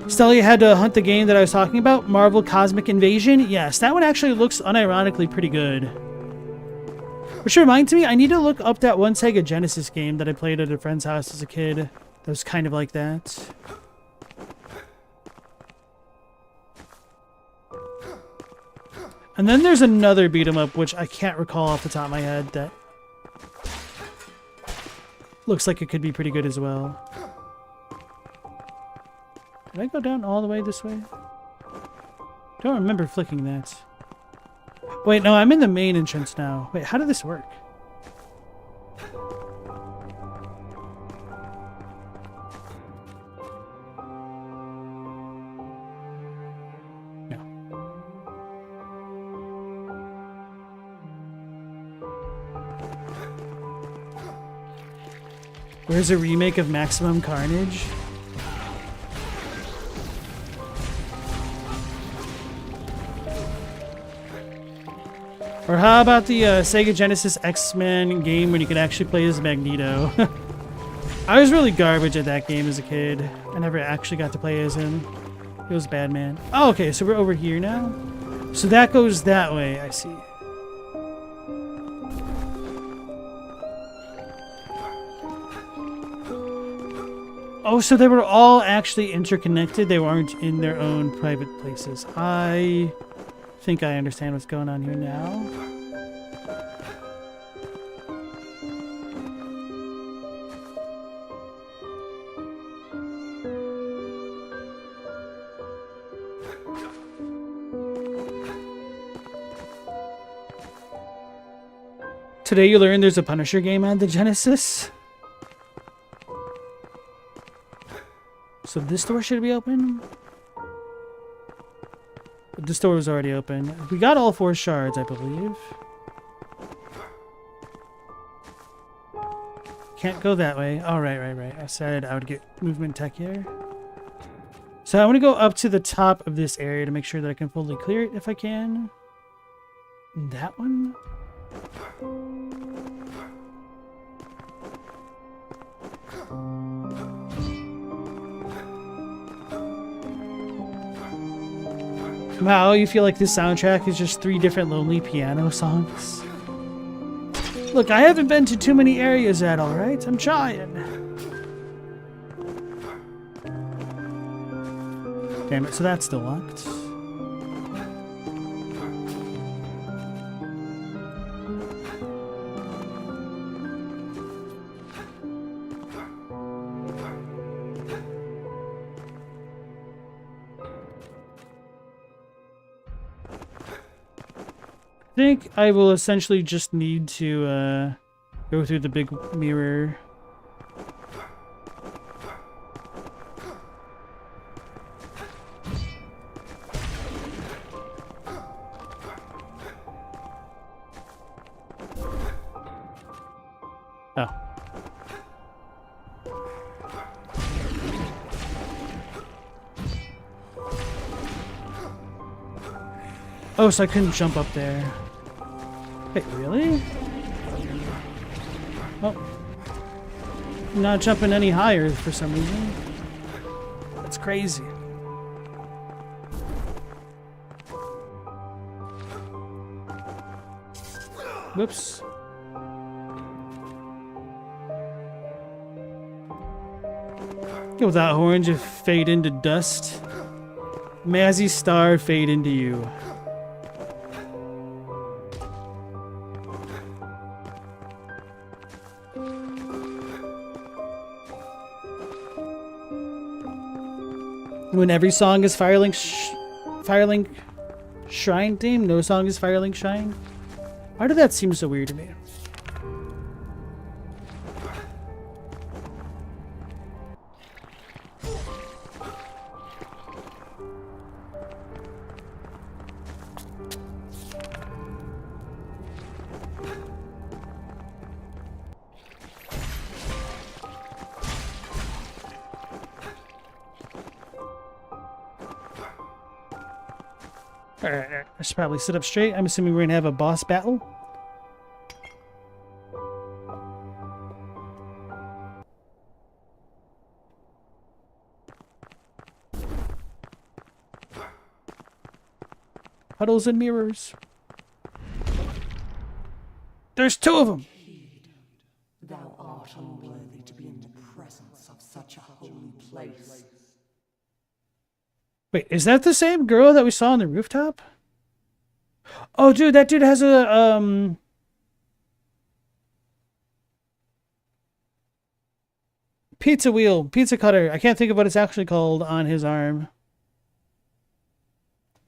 A: Stellia had to hunt the game that I was talking about, Marvel Cosmic Invasion. Yes, that one actually looks unironically pretty good. Which reminds me, I need to look up that one Sega Genesis game that I played at a friend's house as a kid. That was kind of like that. And then there's another beat 'em up, which I can't recall off the top of my head, that looks like it could be pretty good as well. Did I go down all the way this way? Don't remember flicking that. Wait, no, I'm in the main entrance now. Wait, how did this work? No. Where's a remake of Maximum Carnage? Or how about the Sega Genesis X-Men game when you could actually play as Magneto? I was really garbage at that game as a kid. I never actually got to play as him. He was bad, man. Oh, okay, so we're over here now? So that goes that way, I see. Oh, so they were all actually interconnected. They weren't in their own private places. I think I understand what's going on here now. Today you learned there's a Punisher game on the Genesis. So this door should be open? This door was already open. We got all 4 shards, I believe. Can't go that way. Oh, right. I said I would get movement tech here. So I want to go up to the top of this area to make sure that I can fully clear it if I can. That one? Wow, you feel like this soundtrack is just 3 different lonely piano songs? Look, I haven't been to too many areas yet, alright? I'm trying. Damn it, so that's still locked. I think I will essentially just need to go through the big mirror. Oh. Oh, so I couldn't jump up there. Wait, really? Oh. Not jumping any higher for some reason. That's crazy. Whoops. With that horn just fade into dust. Mazzy star fade into you. When every song is Firelink Shrine theme, no song is Firelink Shrine. Why did that seem so weird to me? Alright, I should probably sit up straight. I'm assuming we're gonna have a boss battle. Puddles and mirrors. There's two of them.
F: Thou art unworthy to be in the presence of such a holy place.
A: Wait, is that the same girl that we saw on the rooftop? Oh, dude, that dude has a, pizza wheel, pizza cutter. I can't think of what it's actually called on his arm.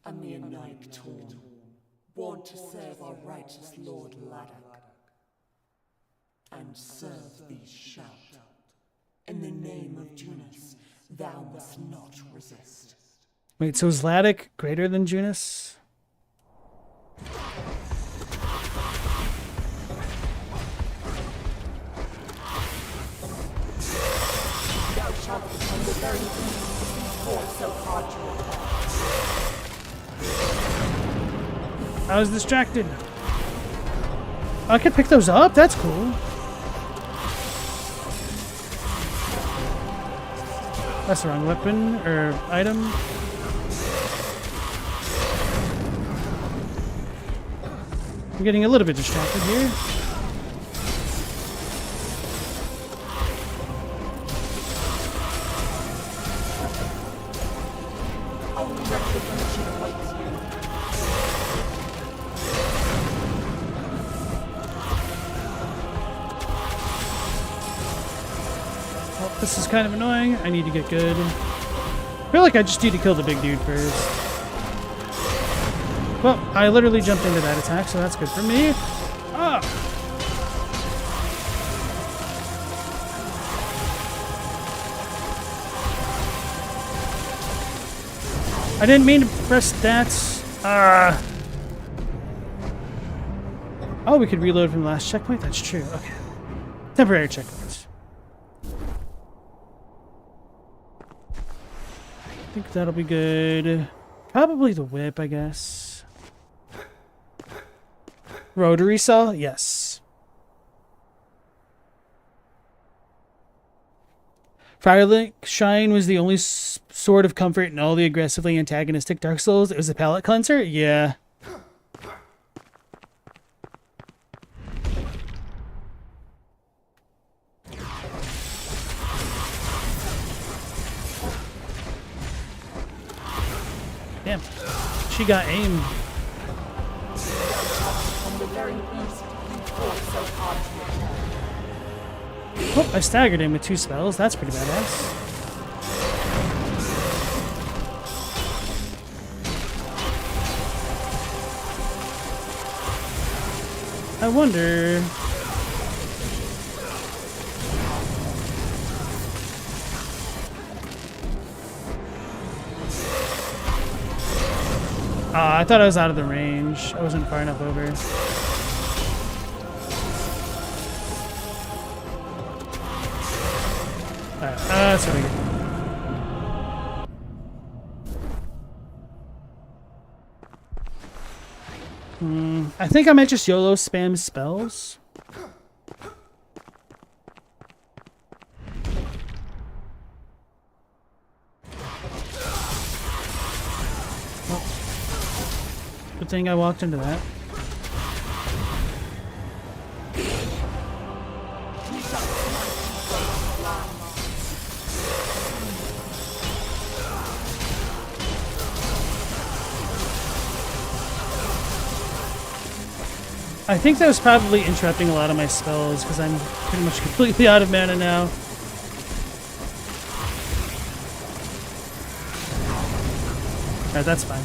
F: A mere knight torn, born to serve our righteous Lord Laddock. And serve thee shalt. In the name of Junus, thou must not resist.
A: Wait, so is Laddock greater than Junus?
F: Thou shalt become the very beast forth so hard to
A: I was distracted. I can pick those up? That's cool. That's the wrong weapon or item. I'm getting a little bit distracted here. Well, this is kind of annoying. I need to get good. I feel like I just need to kill the big dude first. Well, I literally jumped into that attack, so that's good for me. Ah! I didn't mean to press that. Oh, we could reload from the last checkpoint? That's true. Okay. Temporary checkpoints. I think that'll be good. Probably the whip, I guess. Rotary saw? Yes. Firelink Shine was the only sword of comfort in all the aggressively antagonistic Dark Souls. It was a palate cleanser? Yeah. Damn. She got aim. Oh, I staggered him with 2 spells. That's pretty badass. I wonder... I thought I was out of the range. I wasn't far enough over. Alright, that's what we get. I think I might just YOLO spam spells. Good thing I walked into that. I think that was probably interrupting a lot of my spells because I'm pretty much completely out of mana now. Alright, that's fine.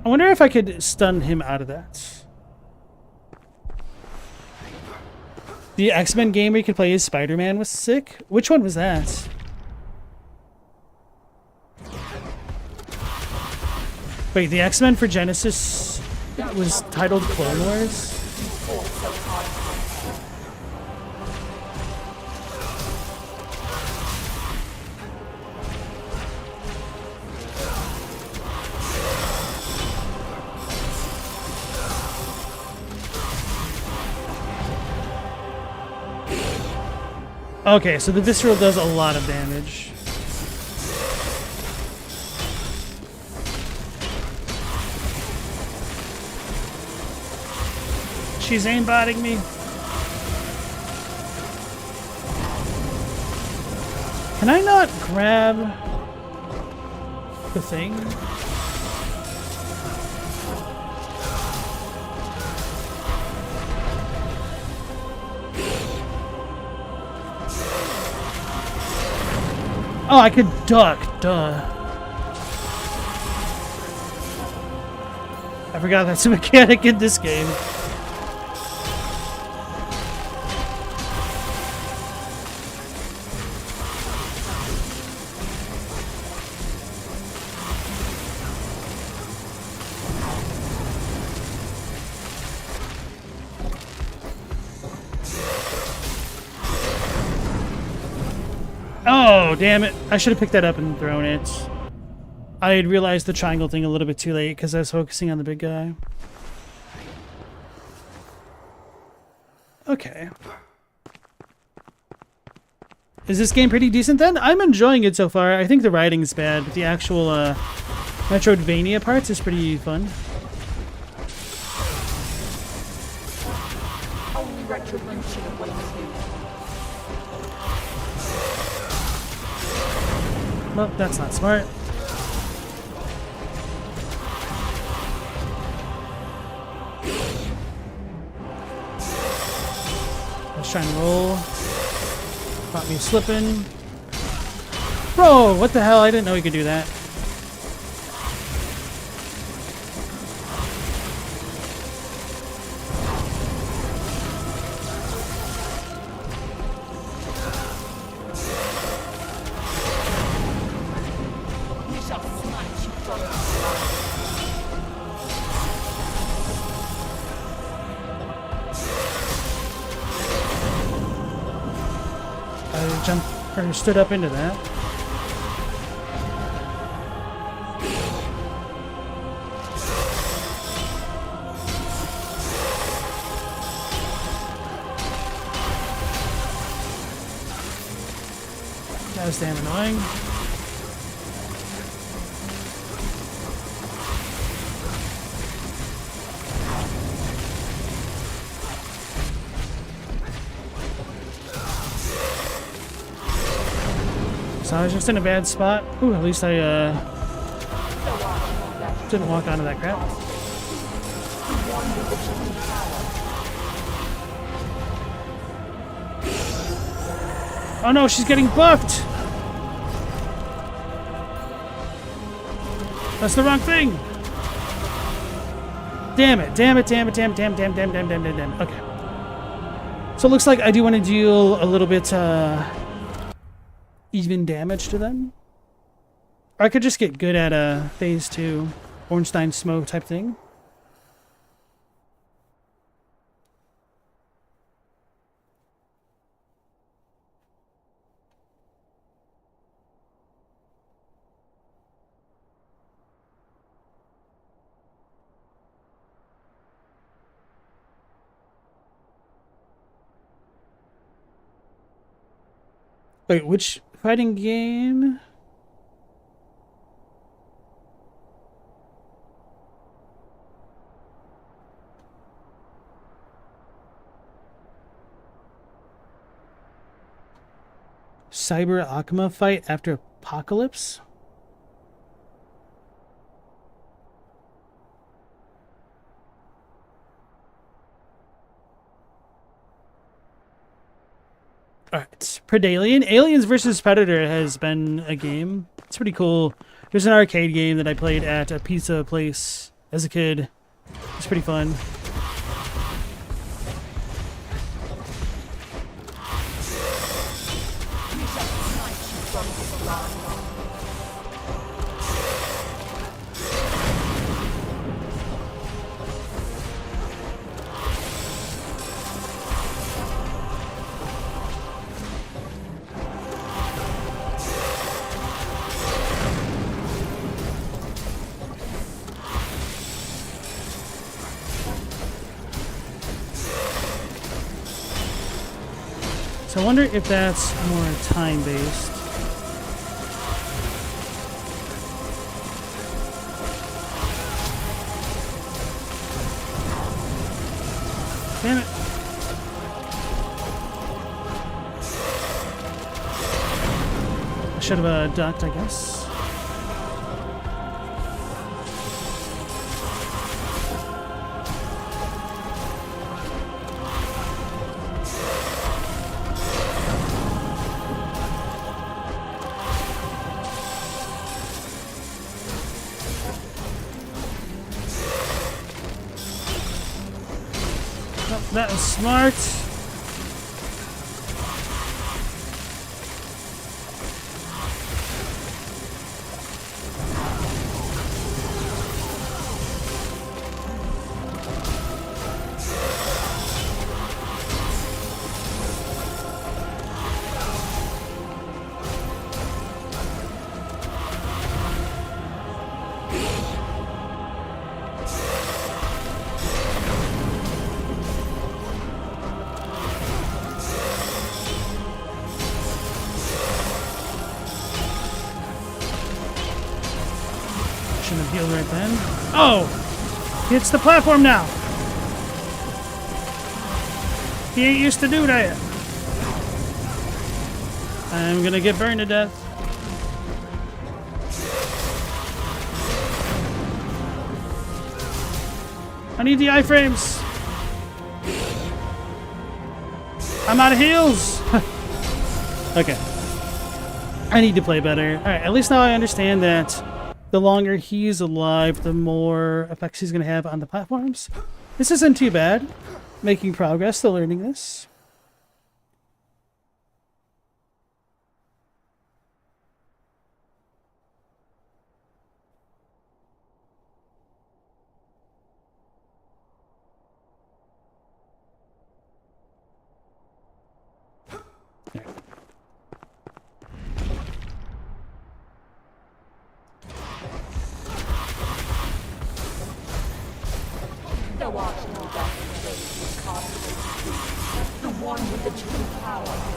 A: I wonder if I could stun him out of that. The X-Men game where you could play as Spider-Man was sick. Which one was that? Wait, the X-Men for Genesis was titled Clone Wars? Okay, so the Visceral does a lot of damage. She's aimbotting me. Can I not grab the thing? Oh, I could duck. Duh. I forgot that's a mechanic in this game. Oh, damn it. I should have picked that up and thrown it. I had realized the triangle thing a little bit too late because I was focusing on the big guy. Okay. Is this game pretty decent then? I'm enjoying it so far. I think the writing's bad, but the actual Metroidvania parts is pretty fun. Well, that's not smart. Let's try and roll. Caught me slipping. Bro, what the hell? I didn't know he could do that. I jumped or stood up into that. That was damn annoying. So I was just in a bad spot. Ooh, at least I didn't walk onto that crap. Oh no, she's getting buffed! That's the wrong thing! Damn it, damn it, damn it, damn it, damn, damn, damn, damn, damn, damn, damn. Okay. So it looks like I do want to deal a little bit, even damage to them. Or I could just get good at phase 2, Ornstein smoke type thing. Wait, which fighting game? Cyber Akuma fight after Apocalypse? Alright, Predalien. Aliens vs. Predator has been a game. It's pretty cool. There's an arcade game that I played at a pizza place as a kid. It's pretty fun. So I wonder if that's more time-based. Damn it. I should have ducked, I guess. That was smart. Shouldn't have healed right then. Oh! He hits the platform now! He ain't used to do that. I'm gonna get burned to death. I need the iframes. I'm out of heals. Okay. I need to play better. Alright, at least now I understand that the longer he's alive, the more effects he's going to have on the platforms. This isn't too bad. Making progress, still learning this.
F: Thou art no doubt the one with the true power.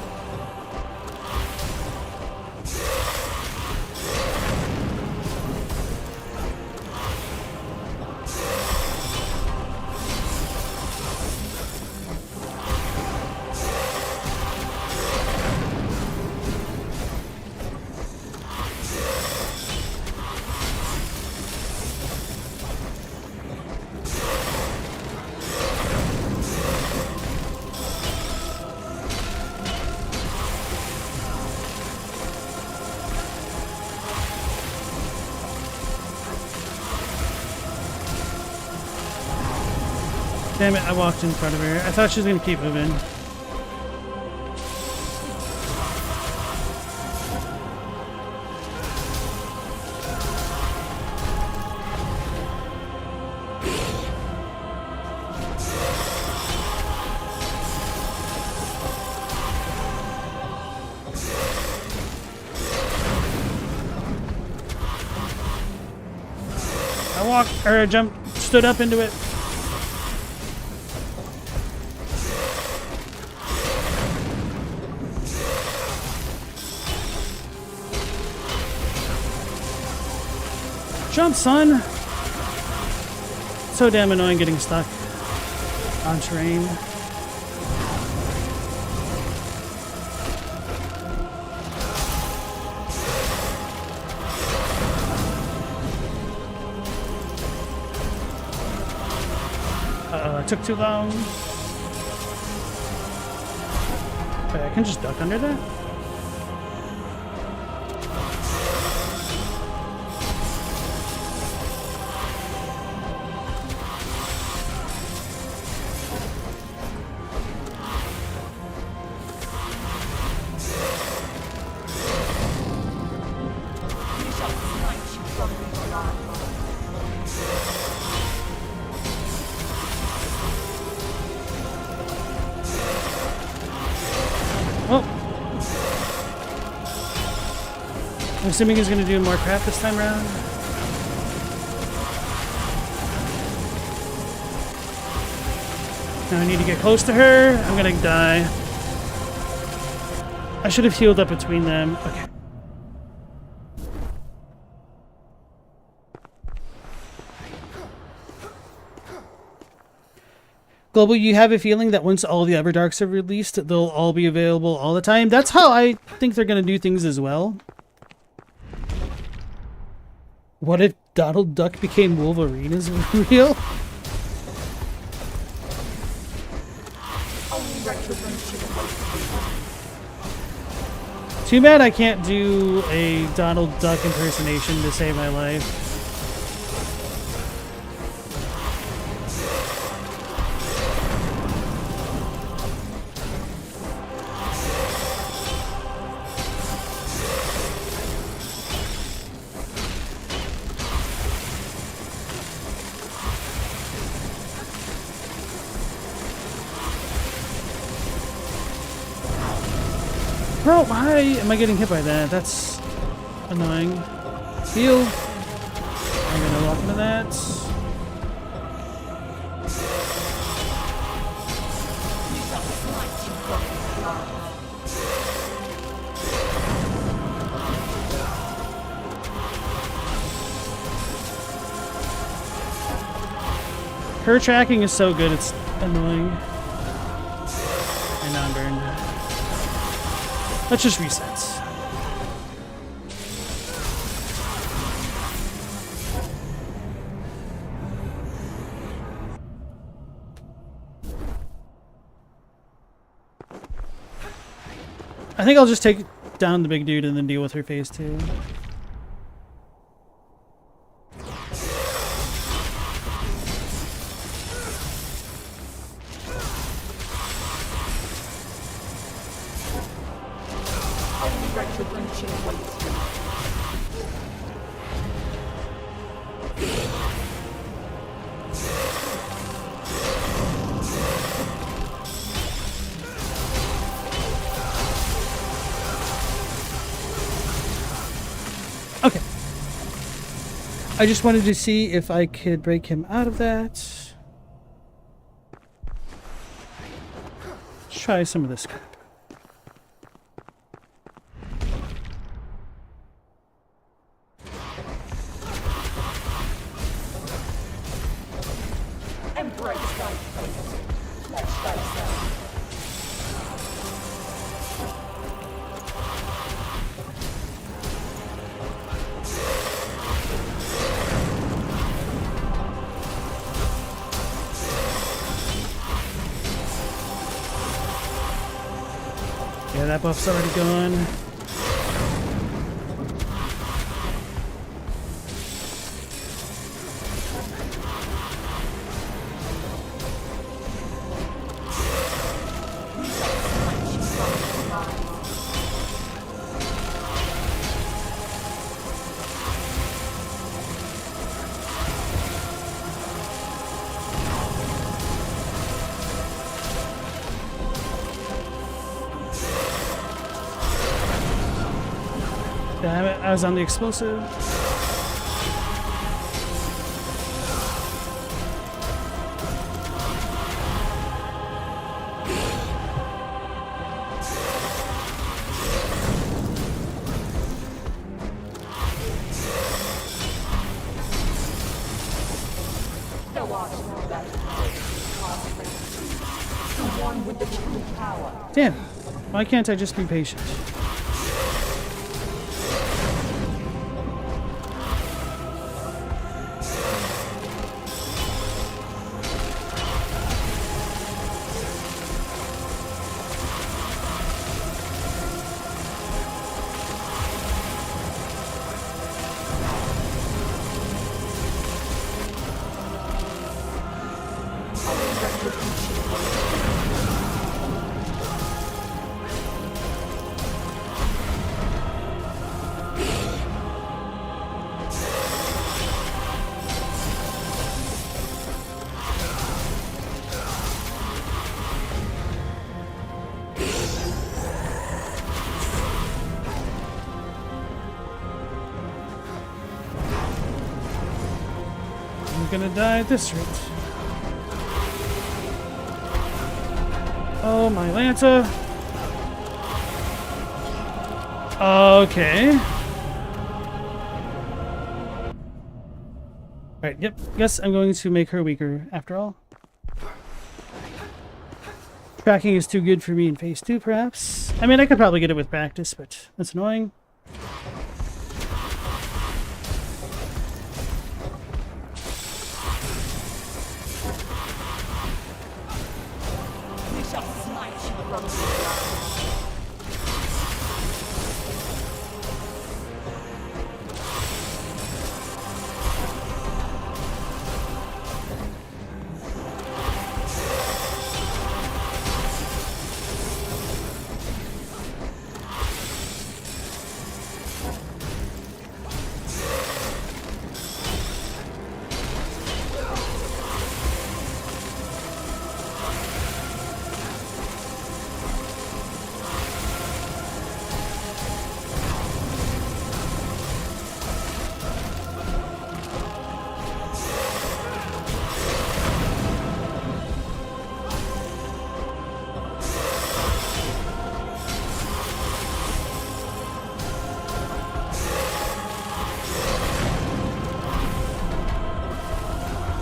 A: Damn it, I walked in front of her. I thought she was going to keep moving. I stood up into it. Jump, son! So damn annoying getting stuck on terrain. Uh-oh, it took too long. Wait, I can just duck under that? I'm assuming he's gonna do more crap this time around. Now I need to get close to her. I'm gonna die. I should have healed up between them. Okay. Global, you have a feeling that once all the Everdarks are released, they'll all be available all the time? That's how I think they're gonna do things as well. What if Donald Duck became Wolverine is real? Too bad I can't do a Donald Duck impersonation to save my life. Bro, why am I getting hit by that? That's annoying. Heal. I'm gonna walk into that. Her tracking is so good, it's annoying. And now I'm burned. Let's just resets. I think I'll just take down the big dude and then deal with her phase 2. Okay. I just wanted to see if I could break him out of that. Let's try some of this crap. Yeah, that buff's already gone. Damn it, I was on the explosive. Damn, why can't I just be patient? I'm gonna die at this rate. Oh, my Lanta. Okay. Alright, yep. Guess I'm going to make her weaker after all. Tracking is too good for me in phase 2, perhaps. I mean, I could probably get it with practice, but that's annoying.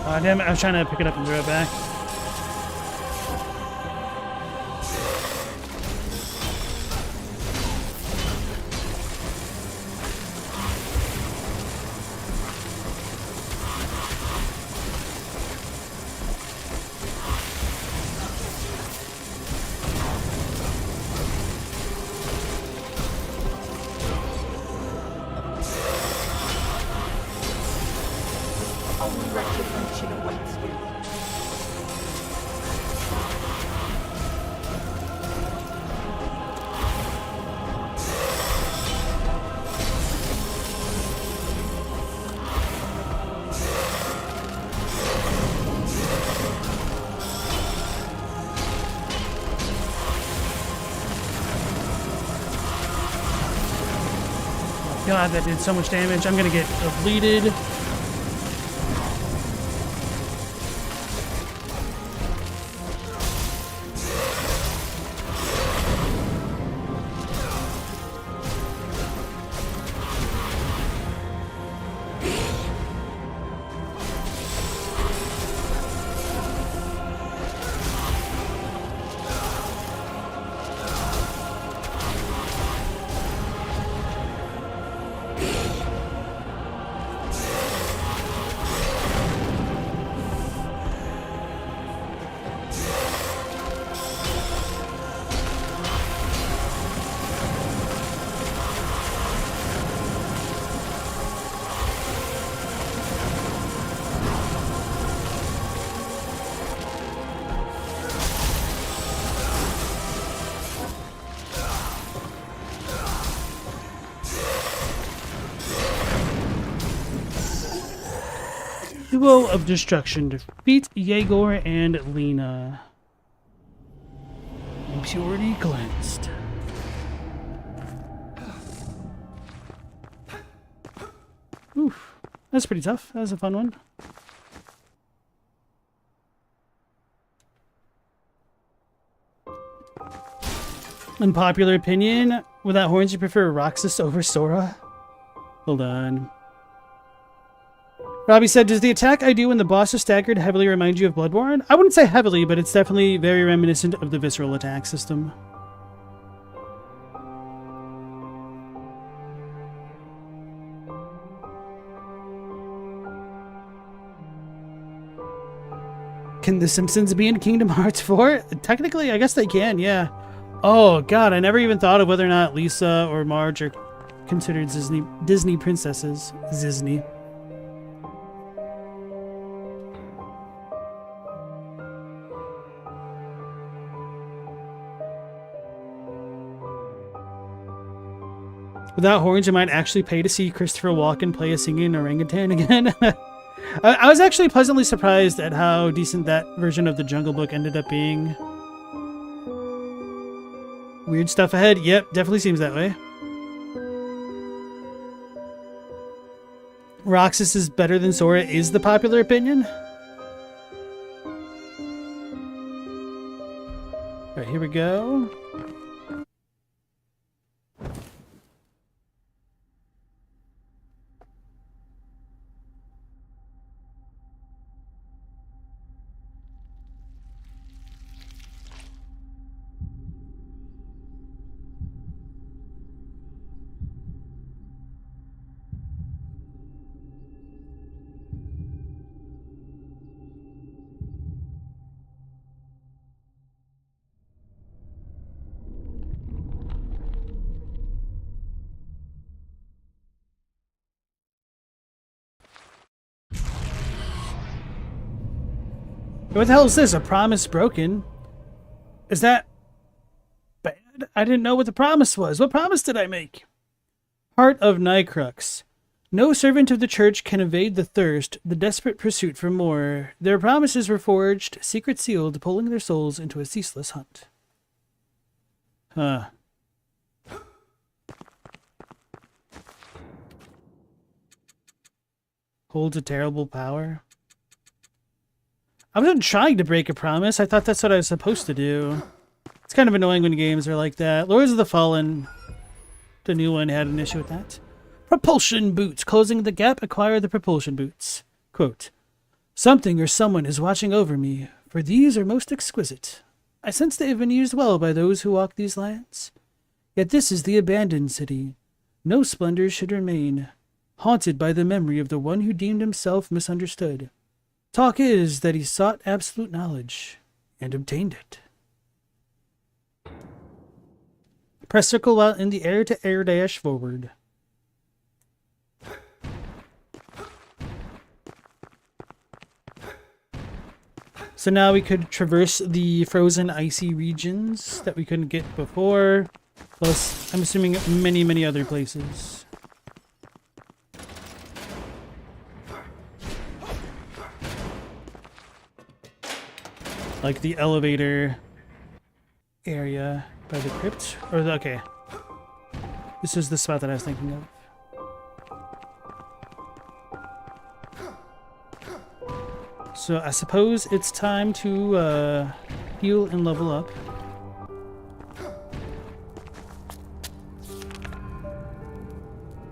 A: Oh, damn it. I was trying to pick it up and throw it back. God, that did so much damage. I'm gonna get depleted. Duo of Destruction. Defeat Yegor and Lena. Impurity cleansed. Oof. That's pretty tough. That was a fun one. Unpopular opinion. Without horns, you prefer Roxas over Sora? Hold on. Robbie said, does the attack I do when the boss is staggered heavily remind you of Bloodborne? I wouldn't say heavily, but it's definitely very reminiscent of the visceral attack system. Can The Simpsons be in Kingdom Hearts 4? Technically, I guess they can, yeah. Oh, God, I never even thought of whether or not Lisa or Marge are considered Disney princesses. Disney. Without horns, you might actually pay to see Christopher Walken play a singing orangutan again. I was actually pleasantly surprised at how decent that version of the Jungle Book ended up being. Weird stuff ahead. Yep, definitely seems that way. Roxas is better than Sora is the popular opinion. Alright, here we go. What the hell is this? A promise broken? Is that bad? I didn't know what the promise was. What promise did I make? Heart of Nycrux. No servant of the church can evade the thirst, the desperate pursuit for more. Their promises were forged, secret sealed, pulling their souls into a ceaseless hunt. Huh. Holds a terrible power. I wasn't trying to break a promise. I thought that's what I was supposed to do. It's kind of annoying when games are like that. Lords of the Fallen, the new one, had an issue with that. Propulsion boots. Closing the gap, acquire the propulsion boots. Quote, something or someone is watching over me, for these are most exquisite. I sense they have been used well by those who walk these lands. Yet this is the abandoned city. No splendors should remain, haunted by the memory of the one who deemed himself misunderstood. Talk is that he sought absolute knowledge and obtained it. Press circle while in the air to air dash forward. So now we could traverse the frozen icy regions that we couldn't get before. Plus, I'm assuming many, many other places. Like the elevator area by the crypt. Or the, okay. This is the spot that I was thinking of. So I suppose it's time to heal and level up.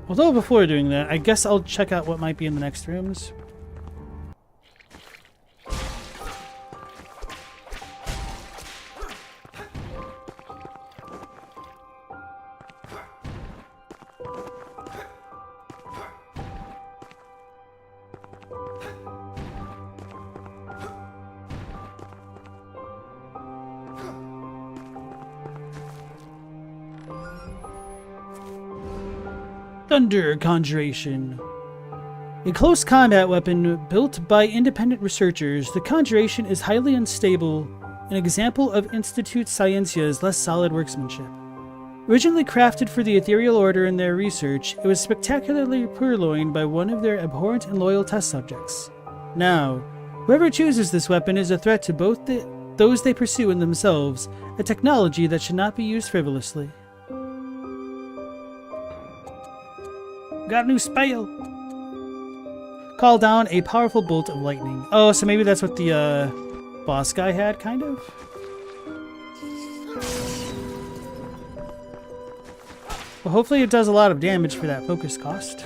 A: Although before doing that, I guess I'll check out what might be in the next rooms. Thunder Conjuration. A close combat weapon built by independent researchers, the Conjuration is highly unstable, an example of Institute Sciencia's less solid workmanship. Originally crafted for the Ethereal Order in their research, it was spectacularly purloined by one of their abhorrent and loyal test subjects. Now, whoever chooses this weapon is a threat to both those they pursue and themselves, a technology that should not be used frivolously. Got a new spell. Call down a powerful bolt of lightning. Oh, so maybe that's what the boss guy had, kind of? Well, hopefully it does a lot of damage for that focus cost.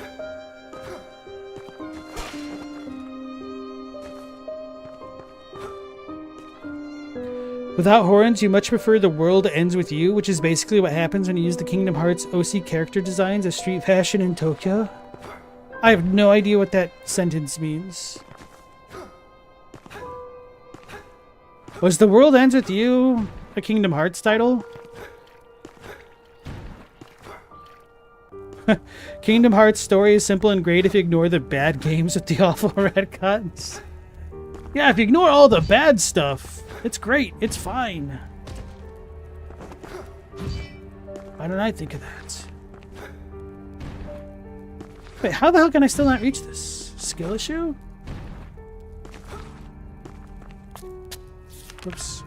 A: Without horns, you much prefer the world ends with you, which is basically what happens when you use the Kingdom Hearts OC character designs as street fashion in Tokyo. I have no idea what that sentence means. Was the world ends with you a Kingdom Hearts title? Kingdom Hearts story is simple and great if you ignore the bad games with the awful retcons. Yeah, if you ignore all the bad stuff, it's great. It's fine. Why didn't I think of that? Wait, how the hell can I still not reach this? Skill issue? Whoops.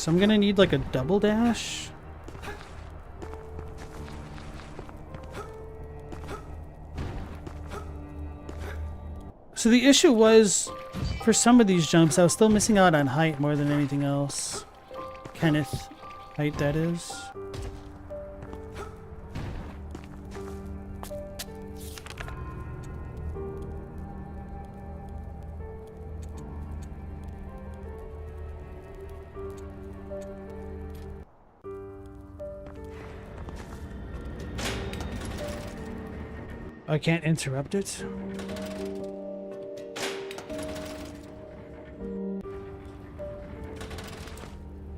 A: So I'm gonna need like a double dash. So the issue was, for some of these jumps, I was still missing out on height more than anything else. Kenneth height, that is. I can't interrupt it.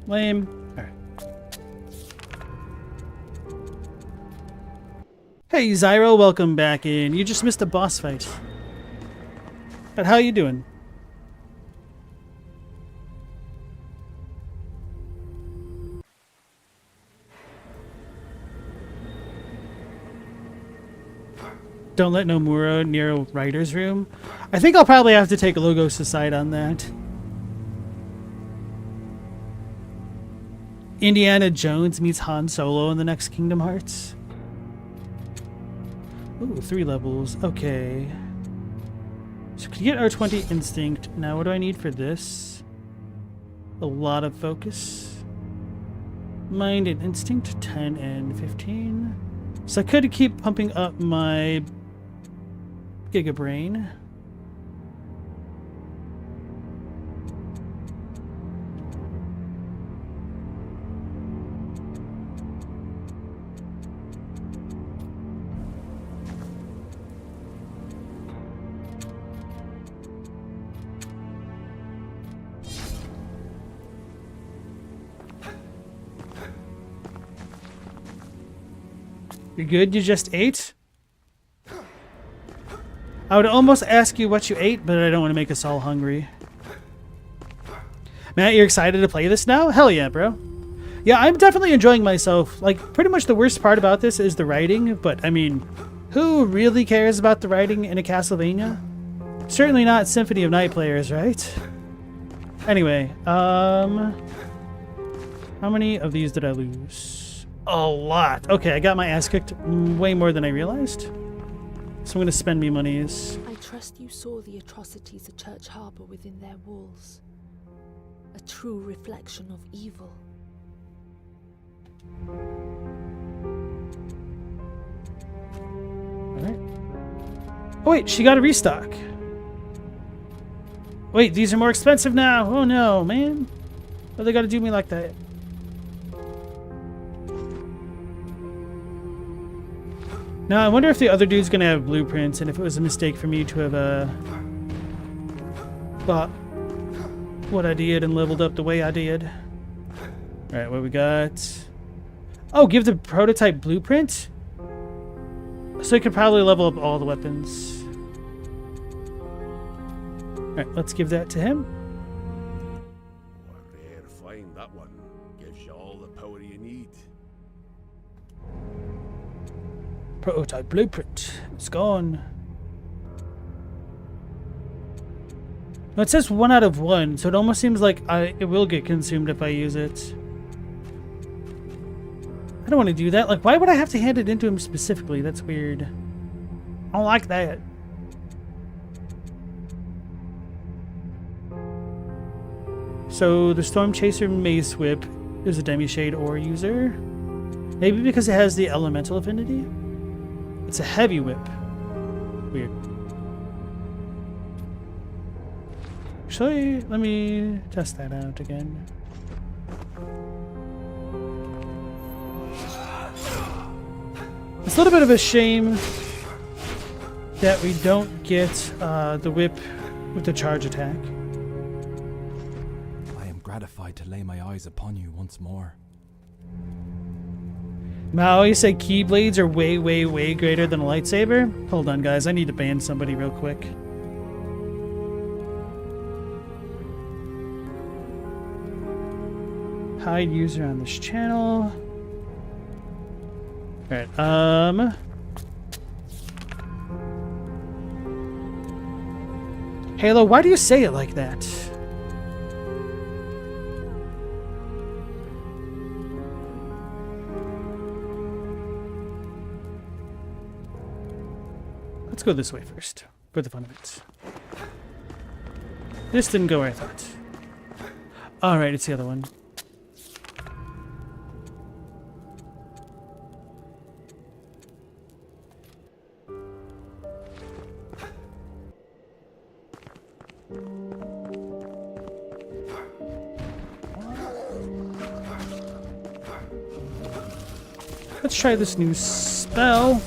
A: Lame. Alright. Hey Zyro, welcome back in. You just missed a boss fight. But how you doing? Don't let Nomura near a writer's room. I think I'll probably have to take Logos aside on that. Indiana Jones meets Han Solo in the next Kingdom Hearts. Ooh, 3 levels. Okay. So could get R20 Instinct. Now what do I need for this? A lot of focus. Mind and Instinct, 10 and 15. So I could keep pumping up my Giga Brain. You're good? You just ate? I would almost ask you what you ate, but I don't want to make us all hungry. Matt, you're excited to play this now? Hell yeah, bro. Yeah, I'm definitely enjoying myself. Like, pretty much the worst part about this is the writing, but I mean, who really cares about the writing in a Castlevania? Certainly not Symphony of Night players, right? Anyway, how many of these did I lose? A lot. Okay, I got my ass kicked way more than I realized. So I'm gonna spend me monies.
B: I trust you saw the atrocities the church harbor within their walls. A true reflection of evil.
A: Alright. Oh wait, she got a restock. Wait, these are more expensive now. Oh no, man. Why they gotta do me like that? Now, I wonder if the other dude's gonna have blueprints, and if it was a mistake for me to have bought what I did and leveled up the way I did. Alright, what we got? Oh, give the prototype blueprint? So I could probably level up all the weapons. Alright, let's give that to him.
K: Rare find, that one. Gives you all the power you need.
A: Prototype blueprint. It's gone. No, it says 1 out of 1, so it almost seems like it will get consumed if I use it. I don't want to do that. Like, why would I have to hand it into him specifically? That's weird. I don't like that. So the Storm Chaser Mace Whip is a Demi-Shade ore user. Maybe because it has the elemental affinity? It's a heavy whip. Weird. Actually, let me test that out again. It's a little bit of a shame that we don't get the whip with the charge attack.
L: I am gratified to lay my eyes upon you once more.
A: Mao, you say keyblades are way, way, way greater than a lightsaber? Hold on, guys. I need to ban somebody real quick. Hide user on this channel. Alright, Halo, why do you say it like that? Let's go this way first, for the fun of it. This didn't go where I thought. Alright, it's the other one. Let's try this new spell.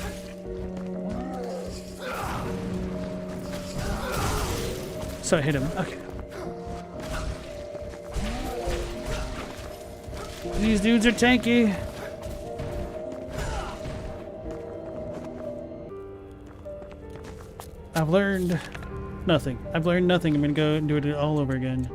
A: So I hit him. Okay. These dudes are tanky. I've learned nothing. I've learned nothing. I'm gonna go and do it all over again.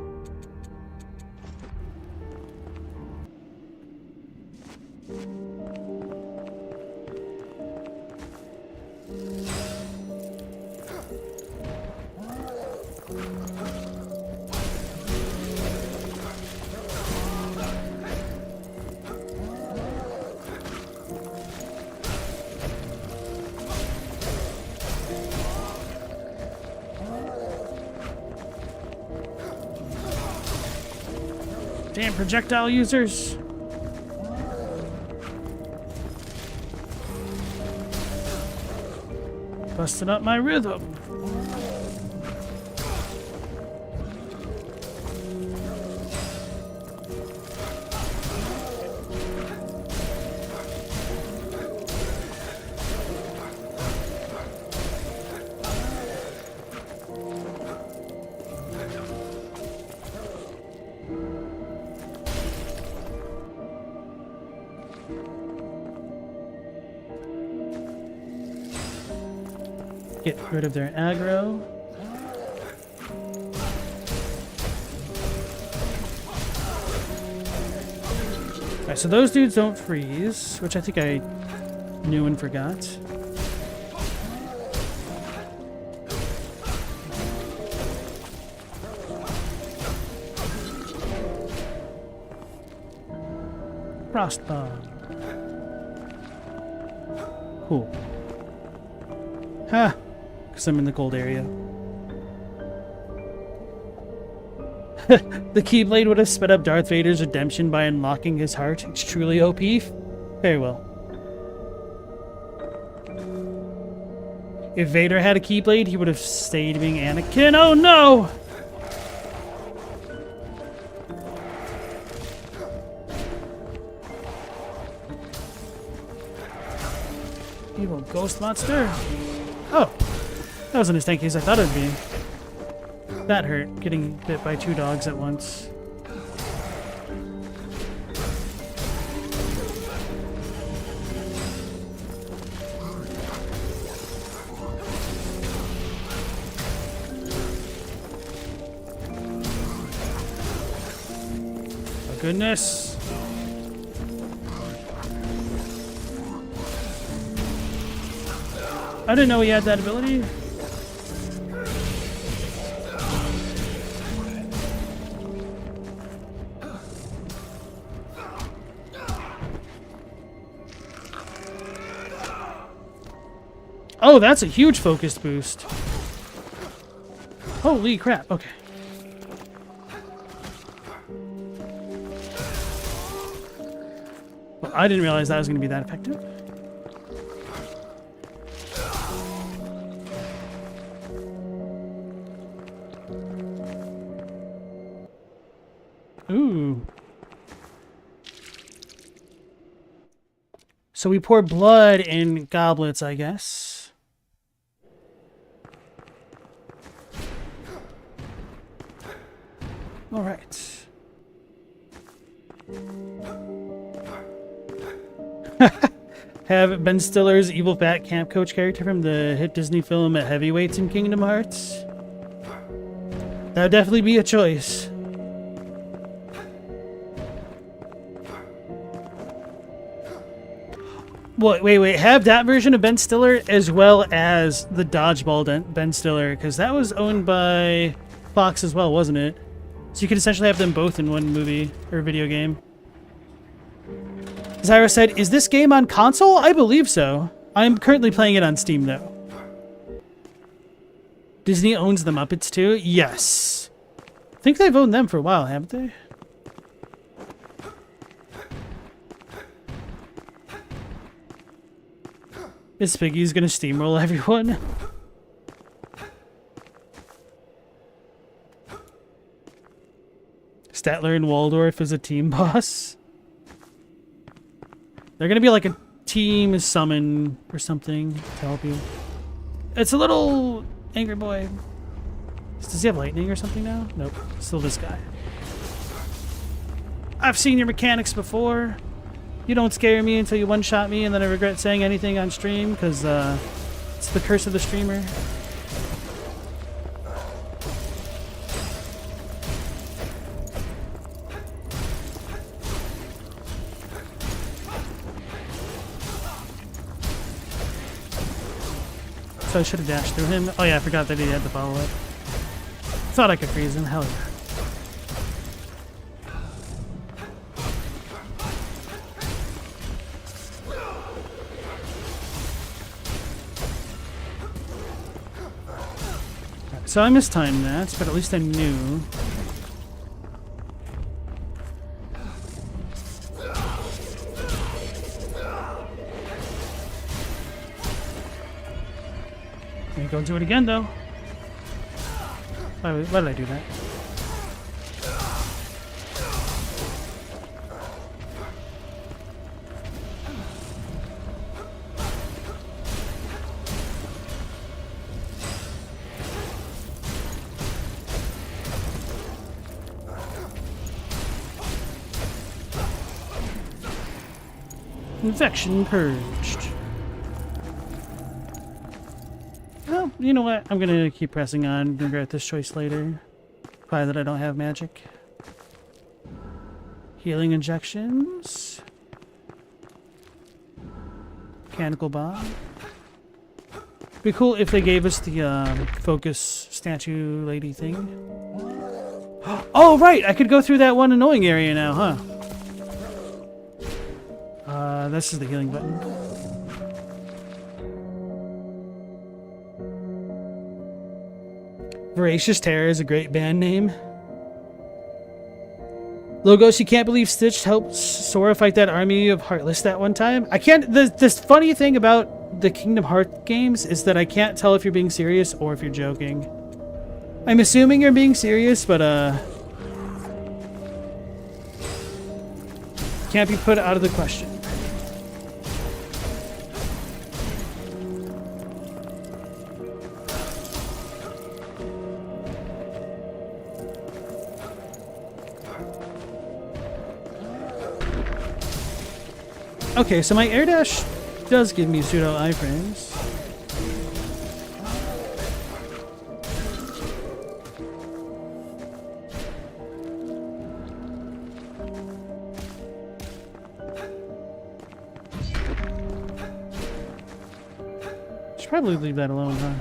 A: Damn projectile users. Busting up my rhythm. Get rid of their aggro. Alright, so those dudes don't freeze, which I think I knew and forgot. Frost bomb. Cool. Ha! Because I'm in the cold area. The Keyblade would have sped up Darth Vader's redemption by unlocking his heart. It's truly OP. Very well. If Vader had a Keyblade, he would have stayed being Anakin. Oh no! Evil ghost monster. Oh, that wasn't as tanky as I thought it would be. That hurt, getting bit by two dogs at once. Oh goodness. I didn't know he had that ability. Oh, that's a huge focus boost. Holy crap, okay. Well, I didn't realize that was going to be that effective. Ooh. So we pour blood in goblets, I guess. All right. Have Ben Stiller's evil fat camp coach character from the hit Disney film Heavyweights in Kingdom Hearts. That would definitely be a choice. Wait, have that version of Ben Stiller as well as the dodgeball Ben Stiller, because that was owned by Fox as well, wasn't it? So you could essentially have them both in one movie or video game. Zyra said, is this game on console? I believe so. I'm currently playing it on Steam, though. Disney owns the Muppets too? Yes. I think they've owned them for a while, haven't they? Miss Piggy's gonna steamroll everyone. Statler and Waldorf is a team boss. They're gonna be like a team summon or something to help you. It's a little angry boy. Does he have lightning or something now? Nope. Still this guy. I've seen your mechanics before. You don't scare me until you one-shot me and then I regret saying anything on stream because it's the curse of the streamer. So I should have dashed through him. Oh yeah, I forgot that he had the follow-up. Thought I could freeze him. Hell yeah. So I mistimed that, but at least I knew. Let me go do it again, though. Why did I do that? Infection purged. Well, you know what? I'm gonna keep pressing on. Regret this choice later. Probably that I don't have magic. Healing injections. Mechanical bomb. Be cool if they gave us the focus statue lady thing. Oh right, I could go through that one annoying area now, huh? This is the healing button. Voracious Terror is a great band name. Logos, you can't believe Stitch helped Sora fight that army of Heartless that one time? I can't. This funny thing about the Kingdom Hearts games is that I can't tell if you're being serious or if you're joking. I'm assuming you're being serious, but can't be put out of the question. Okay, so my air dash does give me pseudo iframes. Should probably leave that alone, huh?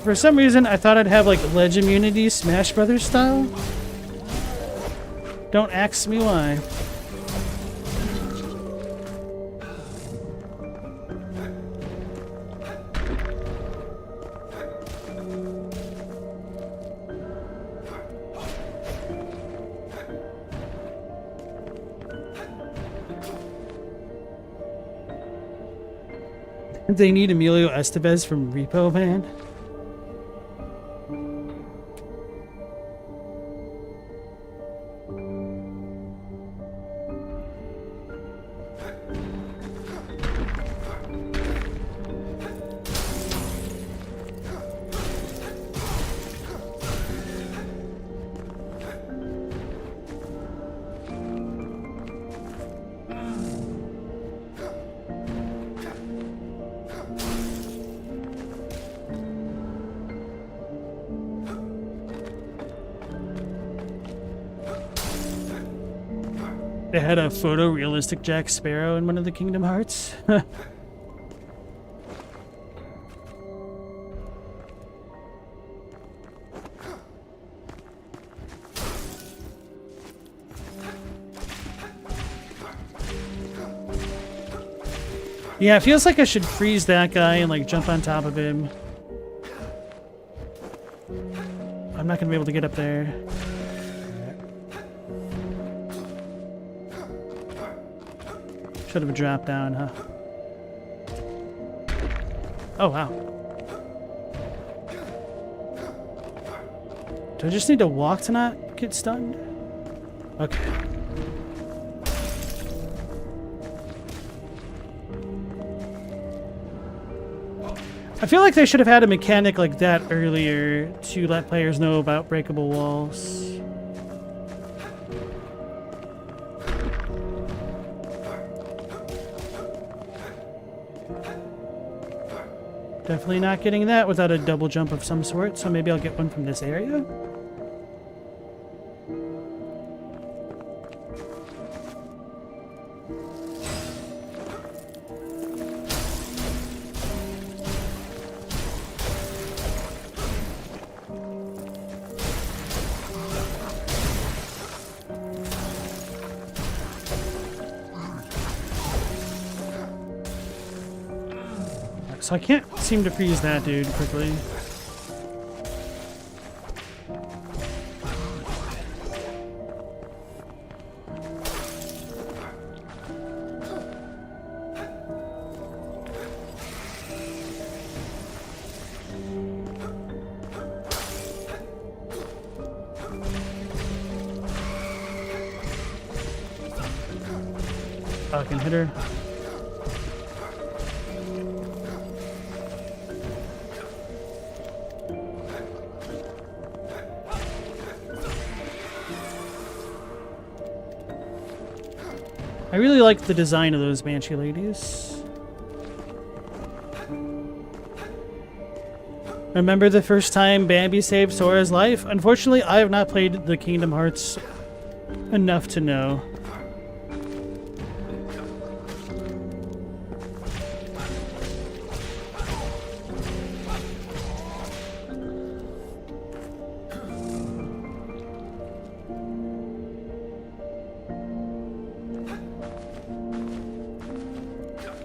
A: For some reason, I thought I'd have like ledge immunity, Smash Brothers style. Don't ask me why. They need Emilio Estevez from Repo Man. They had a photorealistic Jack Sparrow in one of the Kingdom Hearts. Yeah, it feels like I should freeze that guy and like jump on top of him. I'm not gonna be able to get up there. Should have dropped down, huh? Oh, wow. Do I just need to walk to not get stunned? Okay. I feel like they should have had a mechanic like that earlier to let players know about breakable walls. Definitely not getting that without a double jump of some sort, so maybe I'll get one from this area? So I can't seem to freeze that dude quickly. I can hit her. I really like the design of those Banshee ladies. Remember the first time Bambi saved Sora's life? Unfortunately, I have not played the Kingdom Hearts enough to know.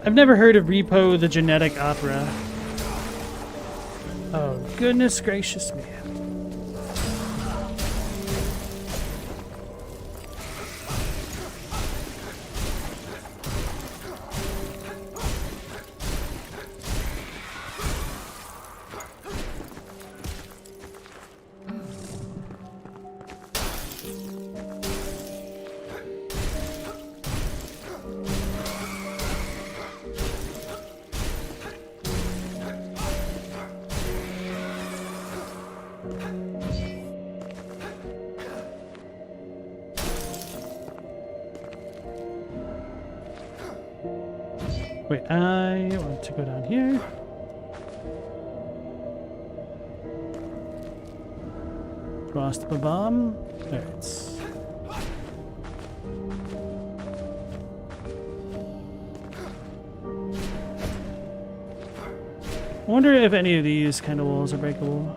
A: I've never heard of Repo the Genetic Opera. Oh, goodness gracious me. Wait, I want to go down here. Cross the bomb. There it's. I wonder if any of these kind of walls are breakable.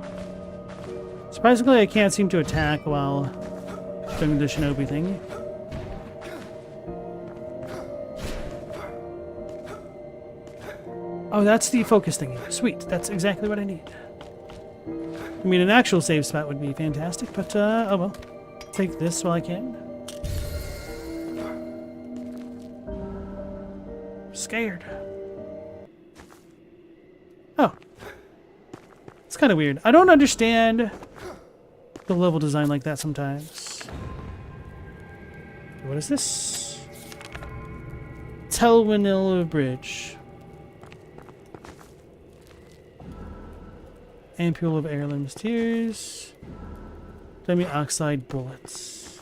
A: Surprisingly, I can't seem to attack while doing the shinobi thing. Oh, that's the focus thingy. Sweet, that's exactly what I need. I mean, an actual save spot would be fantastic, but, oh well. Take this while I can. Scared. Oh. It's kind of weird. I don't understand the level design like that sometimes. What is this? Telwanilla Bridge. Ampule of Heirloom's Tears. Demi-oxide bullets.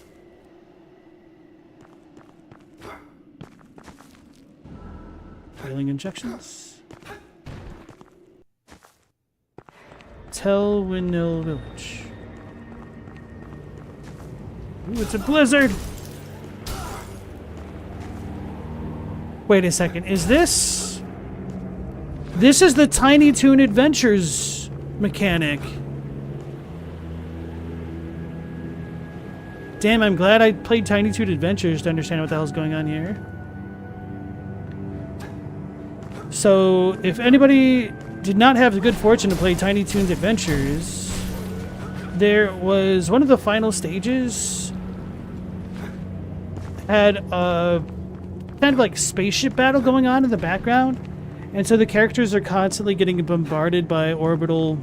A: Healing injections. Telwanilla Village. Ooh, it's a blizzard! Wait a second. Is this... This is the Tiny Toon Adventures mechanic. Damn, I'm glad I played Tiny Toon Adventures to understand what the hell's going on here. So, if anybody did not have the good fortune to play Tiny Toon's Adventures, there was one of the final stages had a kind of like spaceship battle going on in the background, and so the characters are constantly getting bombarded by orbital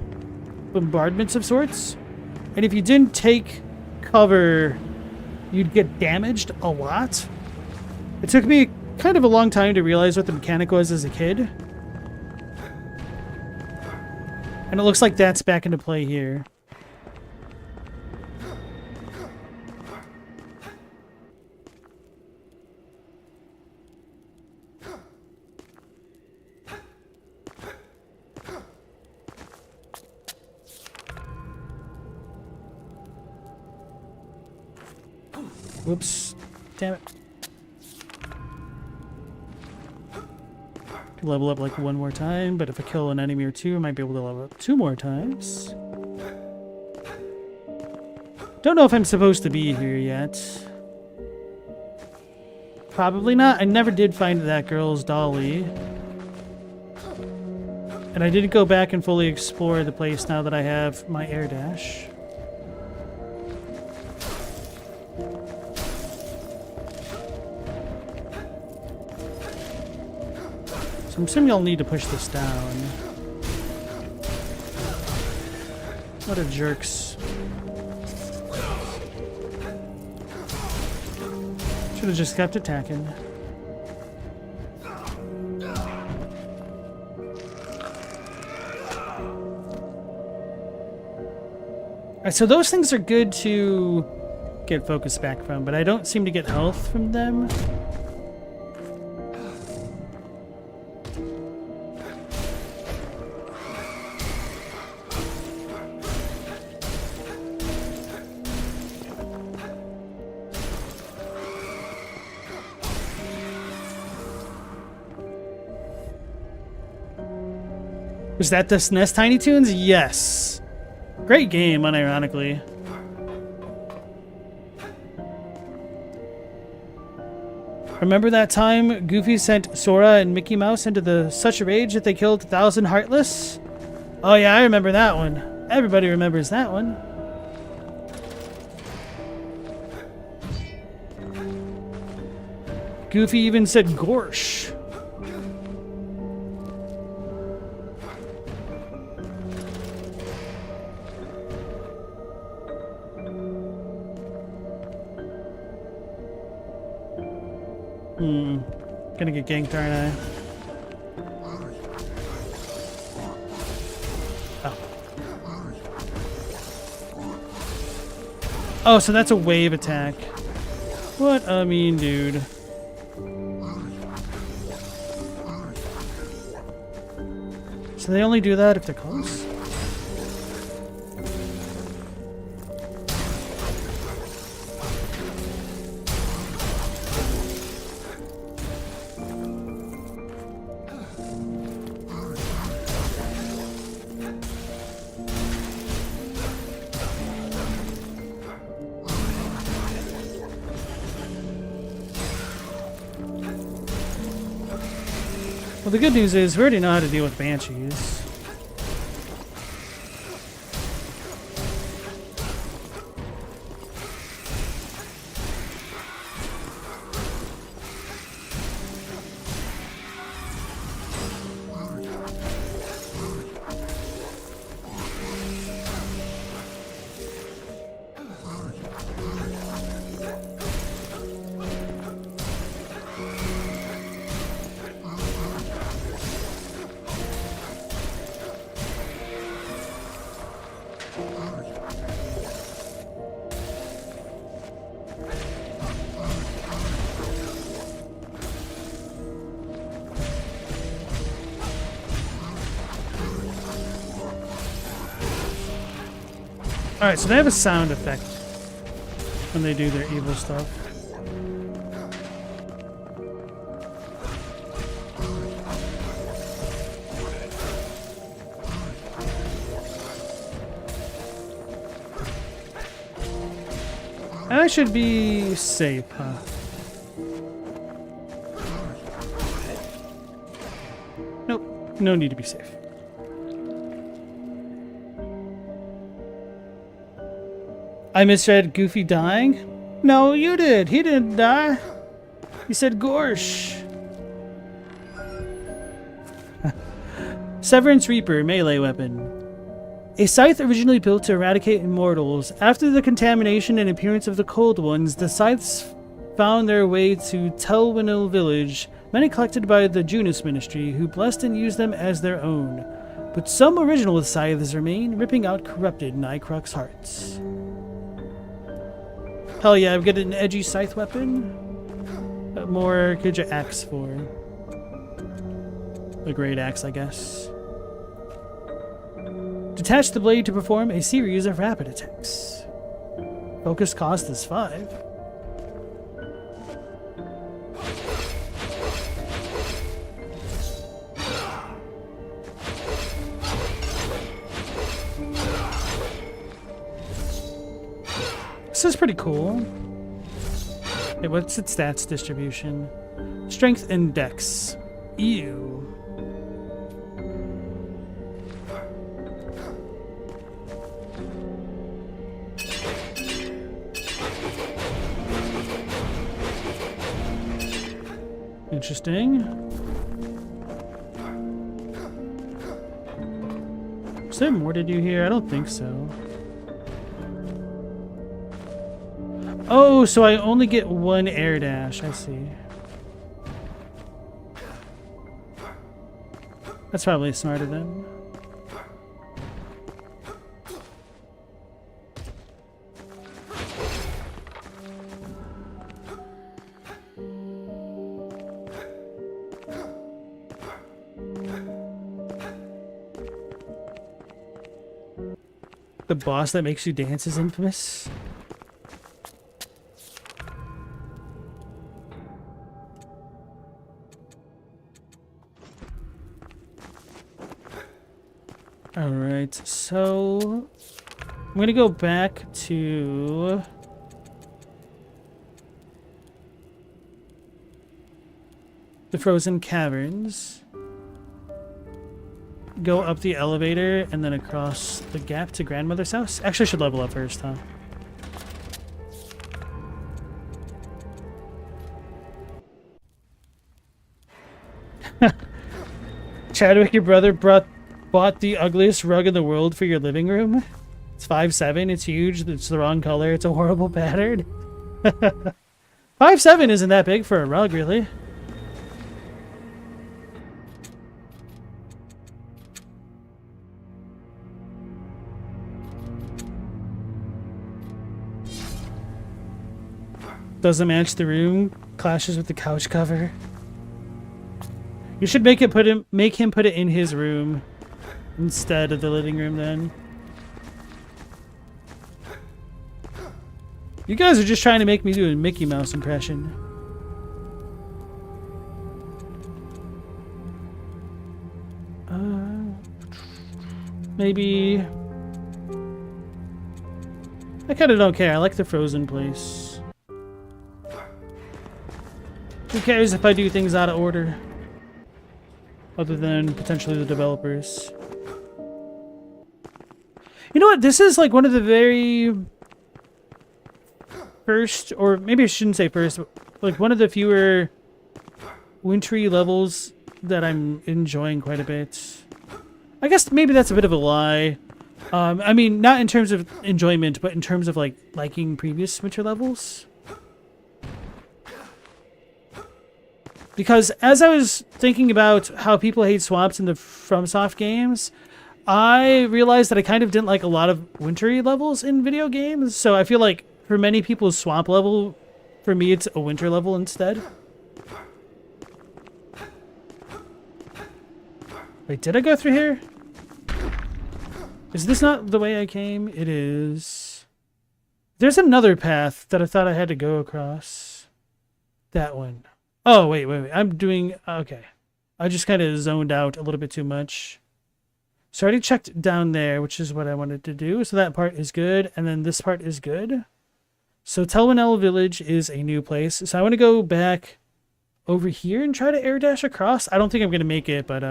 A: bombardments of sorts, and if you didn't take cover, you'd get damaged a lot. It took me kind of a long time to realize what the mechanic was as a kid, and it looks like that's back into play here. Whoops. Damn it. Level up like one more time, but if I kill an enemy or two, I might be able to level up 2 more times. Don't know if I'm supposed to be here yet. Probably not. I never did find that girl's dolly. And I didn't go back and fully explore the place now that I have my air dash. So I'm assuming I'll need to push this down. What a jerks. Should have just kept attacking. Alright, so those things are good to get focus back from, but I don't seem to get health from them. Was that the SNES Tiny Toons? Yes. Great game, unironically. Remember that time Goofy sent Sora and Mickey Mouse into such a rage that they killed 1,000 Heartless? Oh yeah, I remember that one. Everybody remembers that one. Goofy even said Gorsh. Gonna get ganked, aren't I? Oh. Oh, so that's a wave attack. What a mean dude. So they only do that if they're close? Well, the good news is we already know how to deal with banshees. Alright, so they have a sound effect when they do their evil stuff. I should be safe, huh? Nope, no need to be safe. I misread Goofy dying? No, you did. He didn't die. He said Gorsh. Severance Reaper, melee weapon. A scythe originally built to eradicate immortals. After the contamination and appearance of the Cold Ones, the scythes found their way to Telwynil village, many collected by the Junus Ministry, who blessed and used them as their own. But some original scythes remain, ripping out corrupted Nycrux hearts. Hell yeah, I've got an edgy scythe weapon. What more could you axe for? A great axe, I guess. Detach the blade to perform a series of rapid attacks. Focus cost is 5. This is pretty cool. Hey, what's its stats distribution? Strength and dex. Ew. Interesting. Is there more to do here? I don't think so. Oh, so I only get one air dash. I see. That's probably smarter then. The boss that makes you dance is infamous. Alright, so I'm gonna go back to the Frozen Caverns. Go up the elevator and then across the gap to Grandmother's house. Actually, I should level up first, huh? Chadwick, your brother bought the ugliest rug in the world for your living room. It's 5'7", it's huge, it's the wrong color, it's a horrible pattern. 5'7" isn't that big for a rug, really. Doesn't match the room, clashes with the couch cover. You should make him put it in his room instead of the living room then. You guys are just trying to make me do a Mickey Mouse impression. Maybe I kind of don't care. I like the frozen place. Who cares if I do things out of order? Other than potentially the developers. You know what? This is like one of the very first, or maybe I shouldn't say first, but like one of the fewer wintry levels that I'm enjoying quite a bit. I guess maybe that's a bit of a lie. I mean, not in terms of enjoyment, but in terms of like liking previous winter levels. Because as I was thinking about how people hate swamps in the FromSoft games, I realized that I kind of didn't like a lot of wintry levels in video games. So I feel like for many people, swamp level, for me, it's a winter level instead. Wait, did I go through here? Is this not the way I came? It is. There's another path that I thought I had to go across. That one. Oh, wait. I'm doing... Okay. I just kind of zoned out a little bit too much. So I already checked down there, which is what I wanted to do. So that part is good. And then this part is good. So Telwanel Village is a new place. So I want to go back over here and try to air dash across. I don't think I'm going to make it, but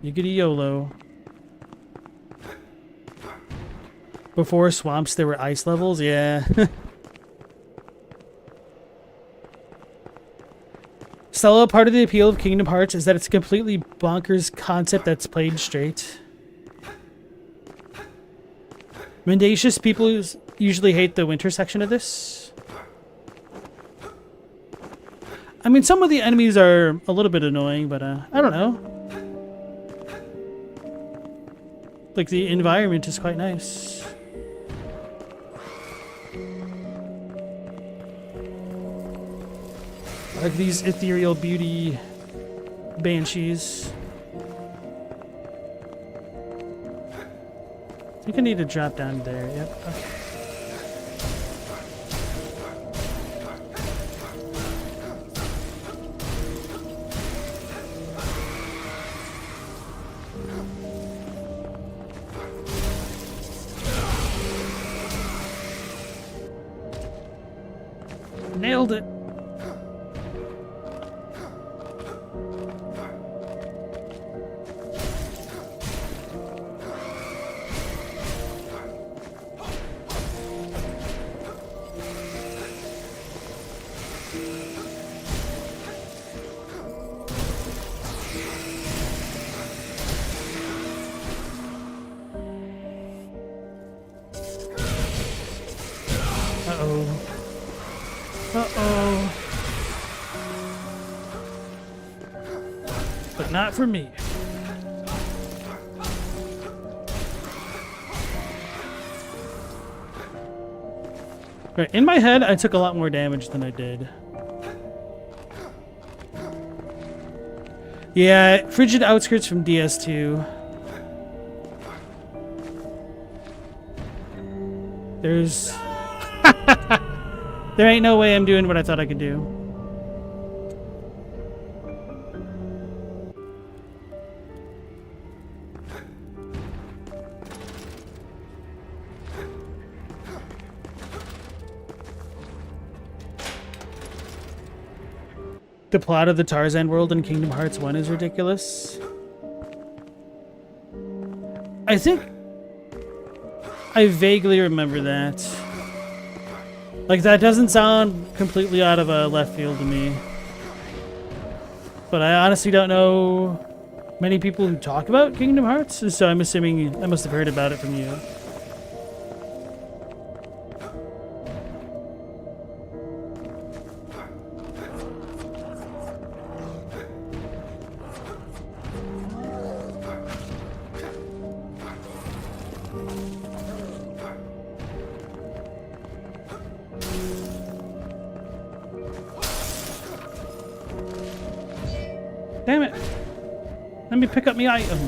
A: yiggity YOLO. Before swamps, there were ice levels. Yeah. Stella, part of the appeal of Kingdom Hearts is that it's a completely bonkers concept that's played straight. Mendacious people usually hate the winter section of this. I mean, some of the enemies are a little bit annoying, but I don't know. Like, the environment is quite nice. Like these ethereal beauty banshees. I think I need to drop down there. Yep. Okay. Nailed it. Uh-oh. But not for me. Right, in my head, I took a lot more damage than I did. Yeah, Frigid Outskirts from DS2. There's... There ain't no way I'm doing what I thought I could do. The plot of the Tarzan world in Kingdom Hearts 1 is ridiculous. I think I vaguely remember that. Like, that doesn't sound completely out of left field to me. But I honestly don't know many people who talk about Kingdom Hearts, so I'm assuming I must have heard about it from you. Damn it! Let me pick up my item.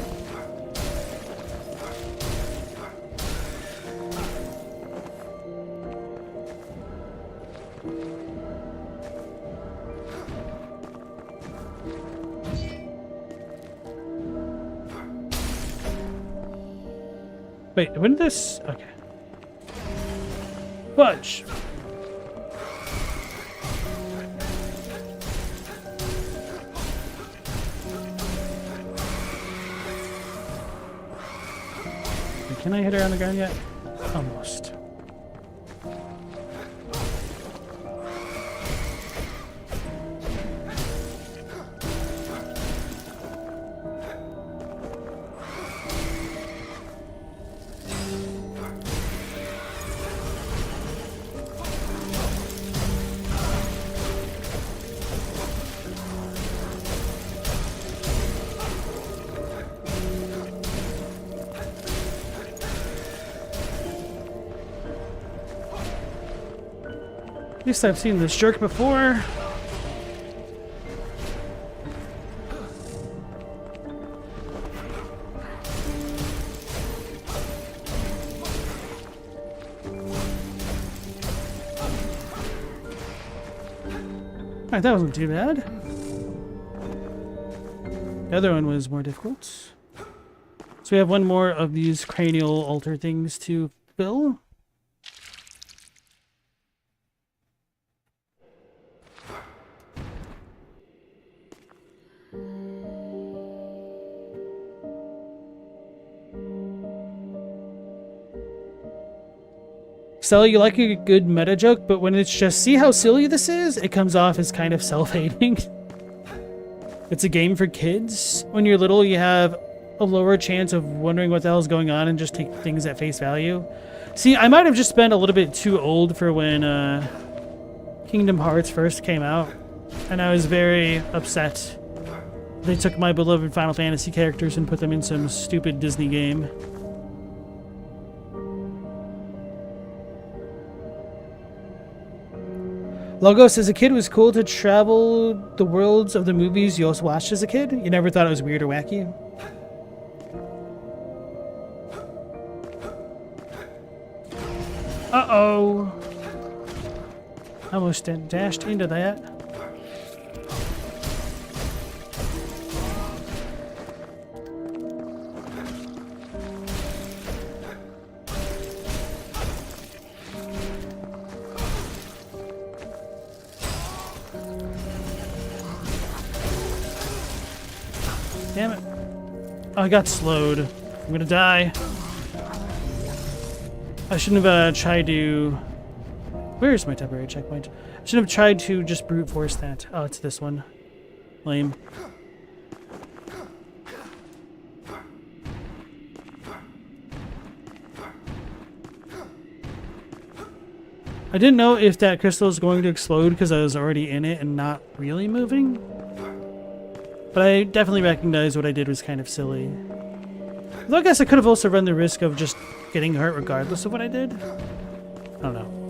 A: Wait, when did this... Okay. Fudge! Can I hit her on the ground yet? Almost. At least I've seen this jerk before. Alright, that wasn't too bad. The other one was more difficult. So we have one more of these cranial altar things to fill. Stella, you like a good meta joke, but when it's just, see how silly this is, it comes off as kind of self-hating. It's a game for kids. When you're little, you have a lower chance of wondering what the hell's going on and just take things at face value. See, I might have just been a little bit too old for when Kingdom Hearts first came out, and I was very upset. They took my beloved Final Fantasy characters and put them in some stupid Disney game. Logos, as a kid, it was cool to travel the worlds of the movies you also watched as a kid. You never thought it was weird or wacky? Uh-oh. I almost dashed into that. Damn it. Oh, I got slowed. I'm gonna die. I shouldn't have tried to... Where's my temporary checkpoint? I shouldn't have tried to just brute force that. Oh, it's this one. Lame. I didn't know if that crystal was going to explode because I was already in it and not really moving. But I definitely recognize what I did was kind of silly. Though I guess I could have also run the risk of just getting hurt regardless of what I did. I don't know.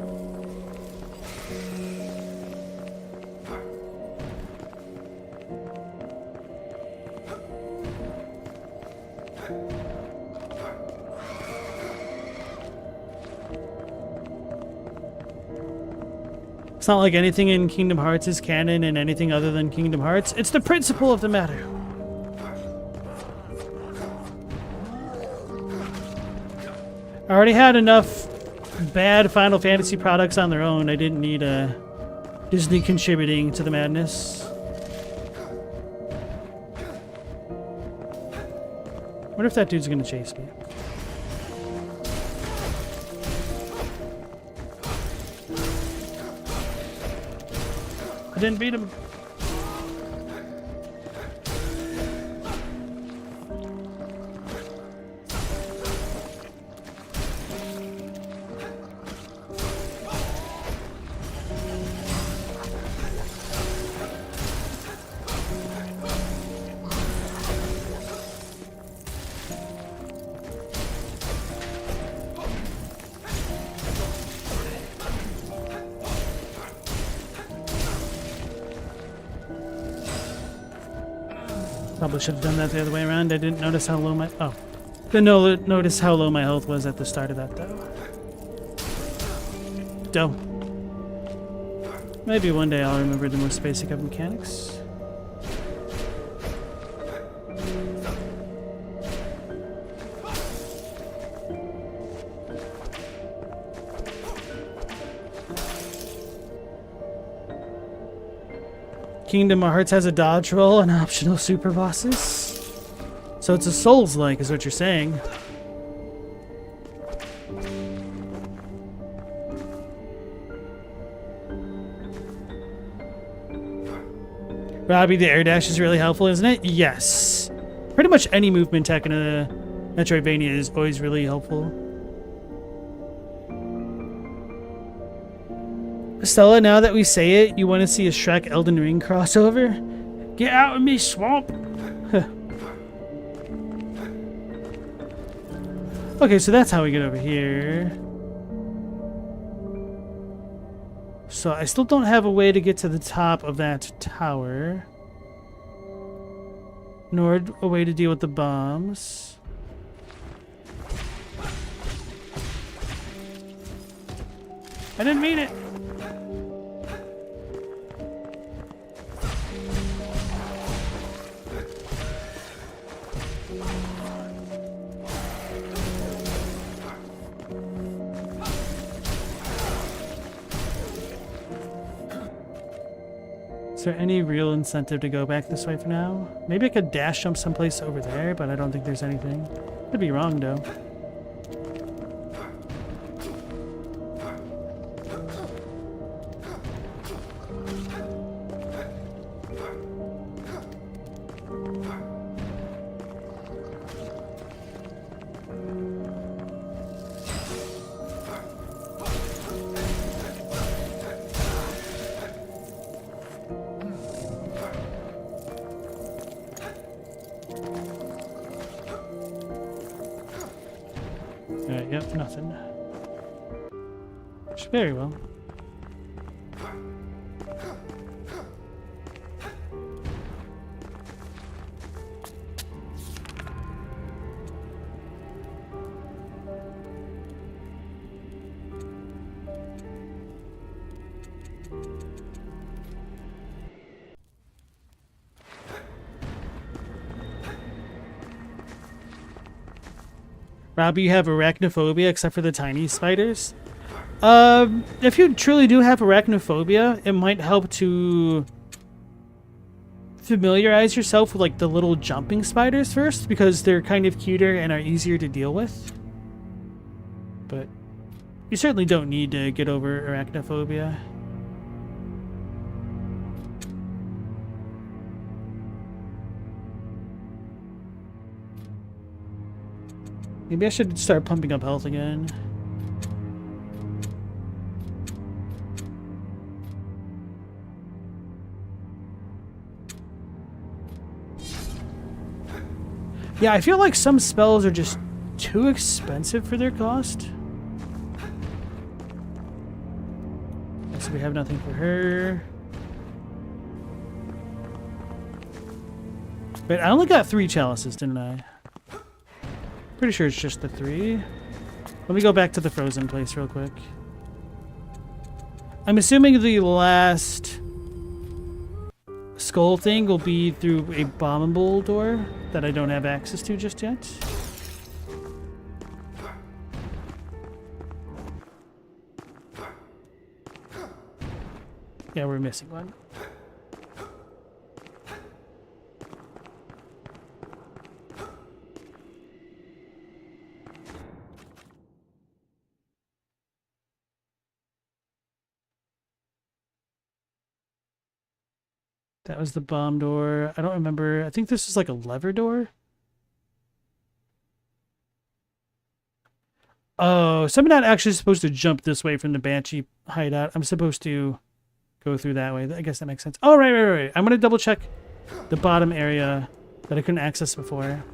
A: It's not like anything in Kingdom Hearts is canon and anything other than Kingdom Hearts. It's the principle of the matter. I already had enough bad Final Fantasy products on their own. I didn't need Disney contributing to the madness. What if that dude's gonna chase me? I didn't beat him. Probably should have done that the other way around. I didn't notice how low my... Oh. Didn't notice how low my health was at the start of that, though. Dope. Maybe one day I'll remember the most basic of mechanics. Kingdom Hearts has a dodge roll and optional super bosses. So it's a Souls-like, is what you're saying. Robbie, the air dash is really helpful, isn't it? Yes. Pretty much any movement tech in a Metroidvania is always really helpful. Stella, now that we say it, you want to see a Shrek Elden Ring crossover? Get out of me, swamp! Okay, so that's how we get over here. So I still don't have a way to get to the top of that tower. Nor a way to deal with the bombs. I didn't mean it! Is there any real incentive to go back this way for now? Maybe I could dash jump someplace over there, but I don't think there's anything. Could be wrong, though. Alright, yep, nothing. Very well. Robbie, you have arachnophobia except for the tiny spiders? If you truly do have arachnophobia, it might help to familiarize yourself with like the little jumping spiders first, because they're kind of cuter and are easier to deal with. But you certainly don't need to get over arachnophobia. Maybe I should start pumping up health again. Yeah, I feel like some spells are just too expensive for their cost. So we have nothing for her. Wait, I only got 3 chalices, didn't I? Pretty sure it's just the 3. Let me go back to the frozen place real quick. I'm assuming the last skull thing will be through a bombable door that I don't have access to just yet. Yeah, we're missing one. That was the bomb door. I don't remember. I think this is like a lever door. Oh, so I'm not actually supposed to jump this way from the Banshee hideout. I'm supposed to go through that way. I guess that makes sense. Oh, right. I'm going to double check the bottom area that I couldn't access before.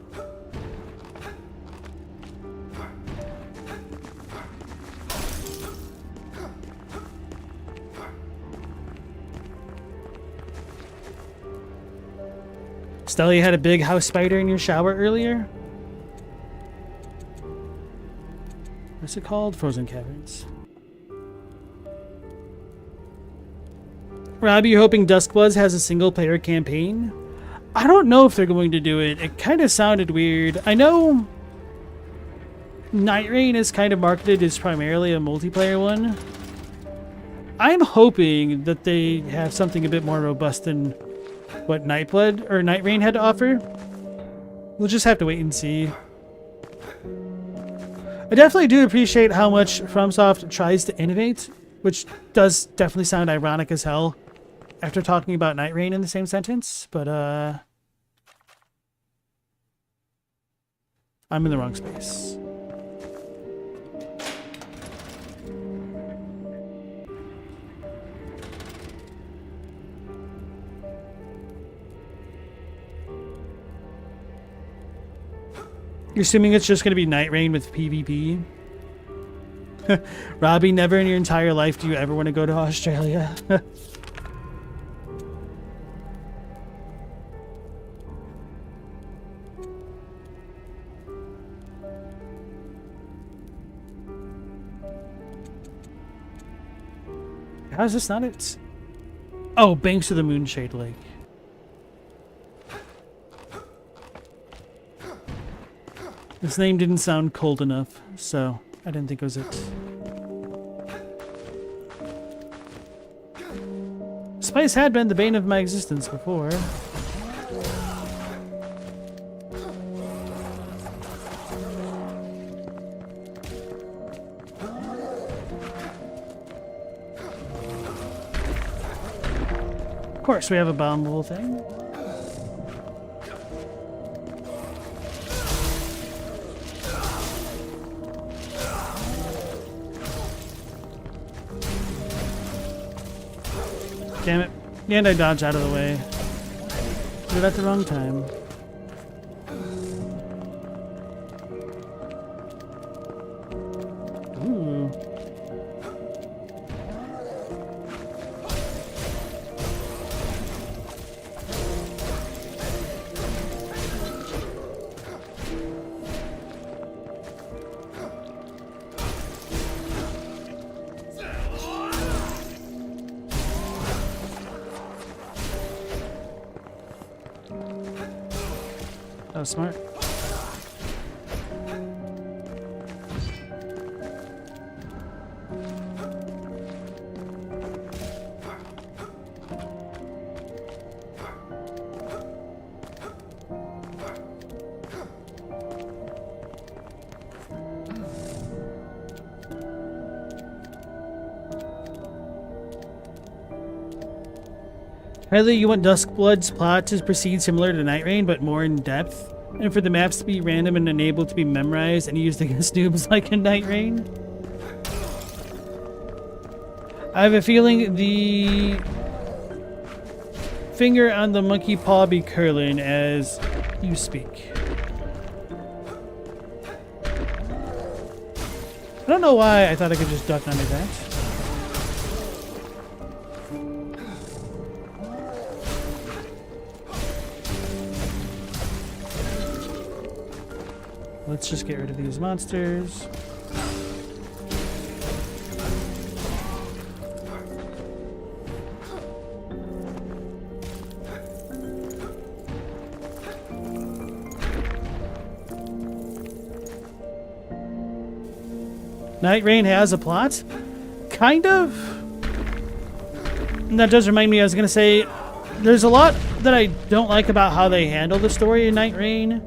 A: Stella, you had a big house spider in your shower earlier? What's it called? Frozen Caverns. Robbie, you're hoping Duskbloods has a single-player campaign? I don't know if they're going to do it. It kind of sounded weird. I know Night Rain is kind of marketed as primarily a multiplayer one. I'm hoping that they have something a bit more robust than what Night Rain had to offer. We'll just have to wait and see. I definitely do appreciate how much FromSoft tries to innovate, which does definitely sound ironic as hell after talking about Night Rain in the same sentence, but I'm in the wrong space. You're assuming it's just going to be Night Rain with PvP? Robbie, never in your entire life do you ever want to go to Australia. How is this not it? Oh, Banks of the Moonshade Lake. This name didn't sound cold enough, so I didn't think it was it. Spice had been the bane of my existence before. Of course, we have a bombable thing. Damn it. And I dodged out of the way. Did it at the wrong time. Ooh. That was smart. Apparently, you want Duskblood's plot to proceed similar to Night Rain, but more in depth, and for the maps to be random and unable to be memorized and used against noobs like in Night Rain. I have a feeling the finger on the monkey paw be curling as you speak. I don't know why I thought I could just duck under that. Let's just get rid of these monsters. Night Rain has a plot? Kind of. And that does remind me, I was going to say, there's a lot that I don't like about how they handle the story in Night Rain.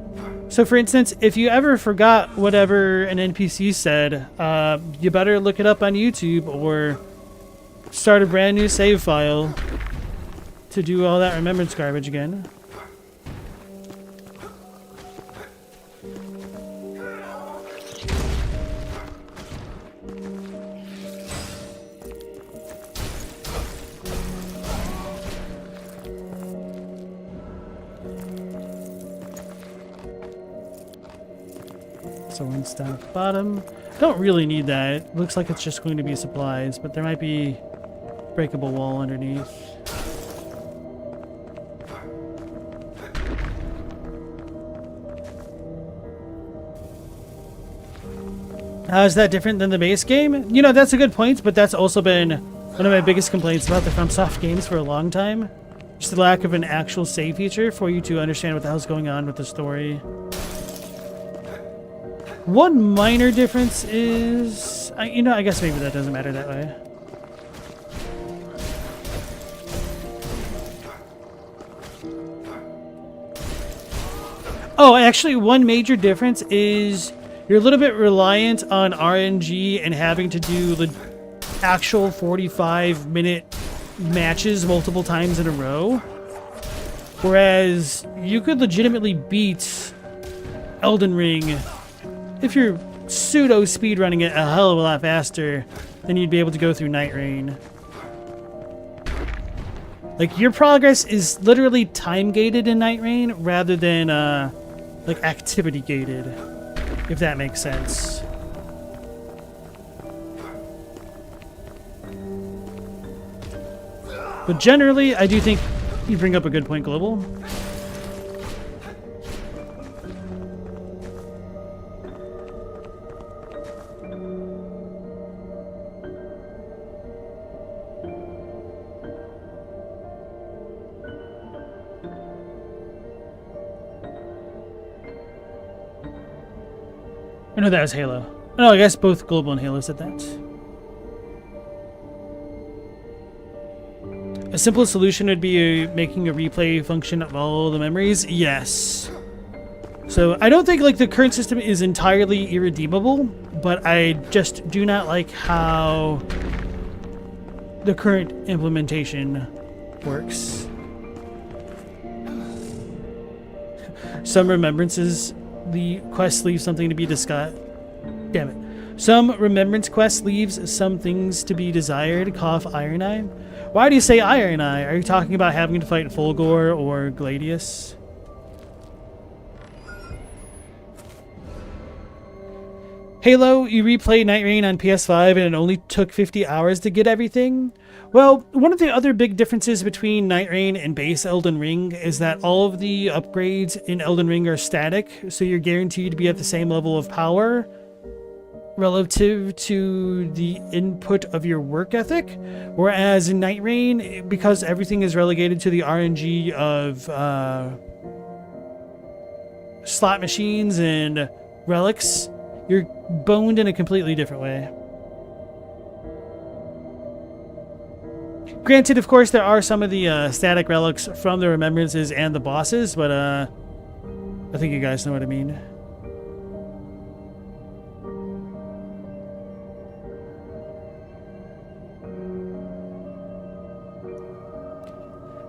A: So for instance, if you ever forgot whatever an NPC said, you better look it up on YouTube or start a brand new save file to do all that remembrance garbage again. So one's down at the bottom. Don't really need that. It looks like it's just going to be supplies, but there might be breakable wall underneath. How is that different than the base game? You know, that's a good point, but that's also been one of my biggest complaints about the FromSoft games for a long time. Just the lack of an actual save feature for you to understand what the hell's going on with the story. One minor difference is, you know, I guess maybe that doesn't matter that way. Oh, actually, one major difference is you're a little bit reliant on RNG and having to do the actual 45-minute matches multiple times in a row. Whereas you could legitimately beat Elden Ring if you're pseudo speedrunning it a hell of a lot faster than you'd be able to go through Night Rain. Like, your progress is literally time-gated in Night Rain rather than, like, activity-gated, if that makes sense. But generally, I do think you bring up a good point, Global. I know that was Halo. Oh, I guess both Global and Halo said that. A simple solution would be making a replay function of all the memories. Yes. So I don't think like the current system is entirely irredeemable, but I just do not like how the current implementation works. Some remembrances, the quest leaves something to be discussed. Damn it. Some remembrance quest leaves some things to be desired. Cough Iron Eye. Why do you say Iron Eye? Are you talking about having to fight Fulgor or Gladius? Halo, you replayed Night Rain on PS5 and it only took 50 hours to get everything? Well, one of the other big differences between Night Rain and base Elden Ring is that all of the upgrades in Elden Ring are static, so you're guaranteed to be at the same level of power relative to the input of your work ethic. Whereas in Night Rain, because everything is relegated to the RNG of slot machines and relics, you're boned in a completely different way. Granted, of course, there are some of the static relics from the remembrances and the bosses, but I think you guys know what I mean.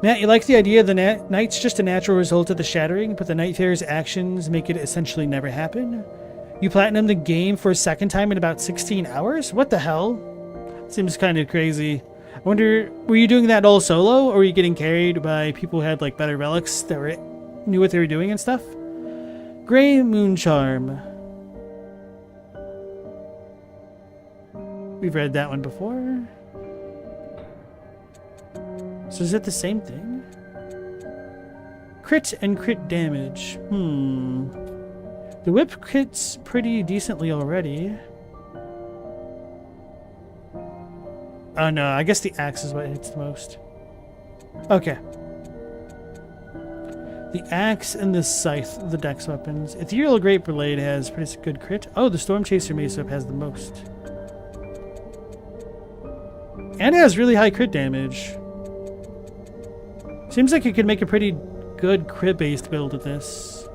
A: Matt, you like the idea the night's just a natural result of the shattering, but the Night Fair's actions make it essentially never happen? You platinum the game for a second time in about 16 hours? What the hell? Seems kind of crazy. I wonder, were you doing that all solo, or were you getting carried by people who had like better relics that knew what they were doing and stuff? Grey Moon Charm. We've read that one before. So is it the same thing? Crit and crit damage. The whip crits pretty decently already. Oh no, I guess the axe is what hits the most. Okay. The axe and the scythe, the dex weapons. Ethereal Great Blade has pretty good crit. Oh, the Storm Chaser Mace Whip has the most. And it has really high crit damage. Seems like you could make a pretty good crit-based build with this.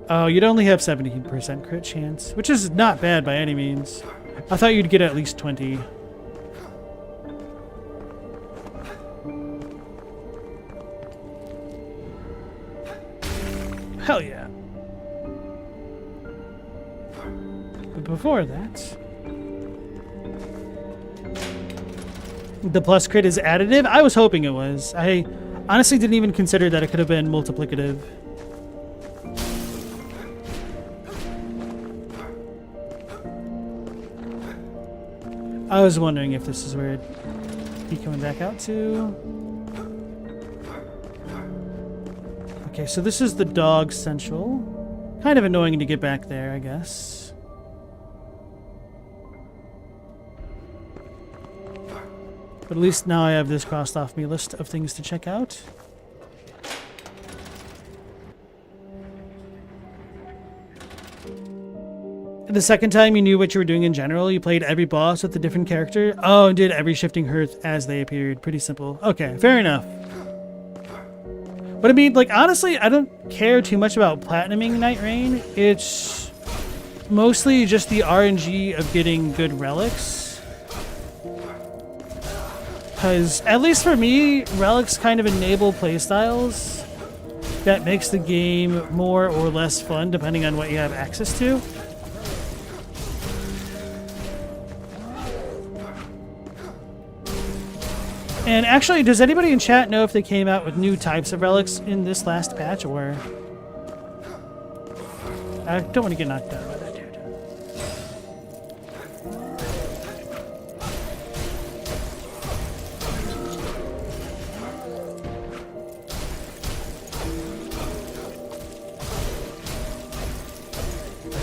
A: Oh, you'd only have 17% crit chance, which is not bad by any means. I thought you'd get at least 20. Hell yeah. But before that, the plus crit is additive. I was hoping it was. I honestly didn't even consider that it could have been multiplicative. I was wondering if this is where it'd be coming back out to. Okay, so this is the dog central. Kind of annoying to get back there, I guess. But at least now I have this crossed off my list of things to check out. The second time you knew what you were doing in general, you played every boss with a different character. Oh, and did every shifting hearth as they appeared. Pretty simple. Okay, fair enough. But I mean, like, honestly, I don't care too much about platinuming Night Rain. It's mostly just the RNG of getting good relics. Because, at least for me, relics kind of enable playstyles that makes the game more or less fun depending on what you have access to. And actually, does anybody in chat know if they came out with new types of relics in this last patch, or... I don't want to get knocked down by that dude.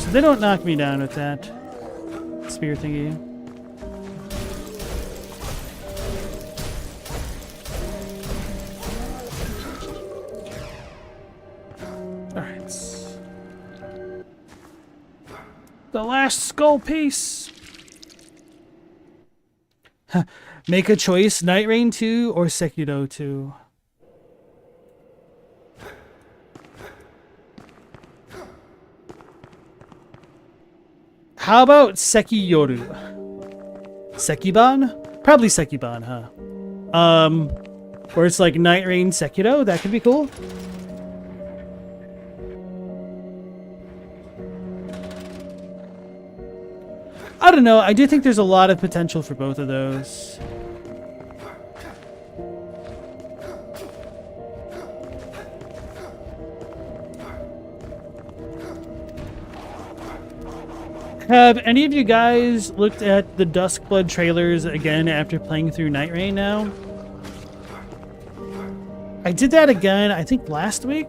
A: So they don't knock me down with that spear thingy. The last skull piece. Make a choice, Night Rain 2 or Sekiro 2. How about Sekiyoru? Sekiban? Probably Sekiban, huh? Or it's like Night Rain Sekiro. That could be cool. I don't know. I do think there's a lot of potential for both of those. Have any of you guys looked at the Duskblood trailers again after playing through Night Rain now? I did that again, I think last week.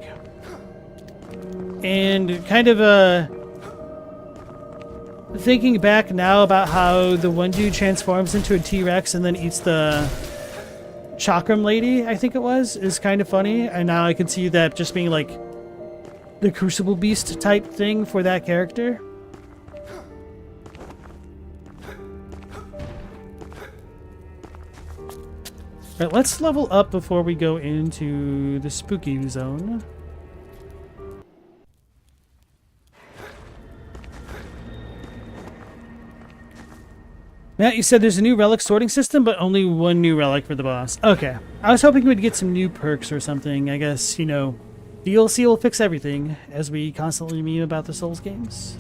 A: And kind of thinking back now about how the one dude transforms into a T-Rex and then eats the Chakram lady, I think it was, is kind of funny. And now I can see that just being like the Crucible Beast type thing for that character. Alright, let's level up before we go into the spooky zone. Matt, you said there's a new relic sorting system, but only one new relic for the boss. Okay. I was hoping we'd get some new perks or something. I guess, you know, DLC will fix everything, as we constantly meme about the Souls games.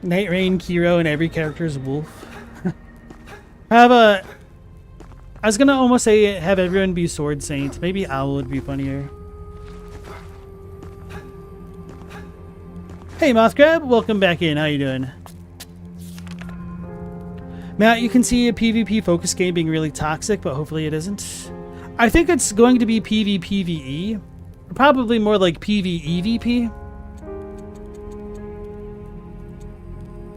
A: Night Rain, Kiro, and every character is wolf. I was gonna almost say have everyone be Sword Saint. Maybe Owl would be funnier. Hey Mothcrab, welcome back in. How you doing? Matt, you can see a PvP focus game being really toxic, but hopefully it isn't. I think it's going to be PvPvE. Probably more like PvEVP.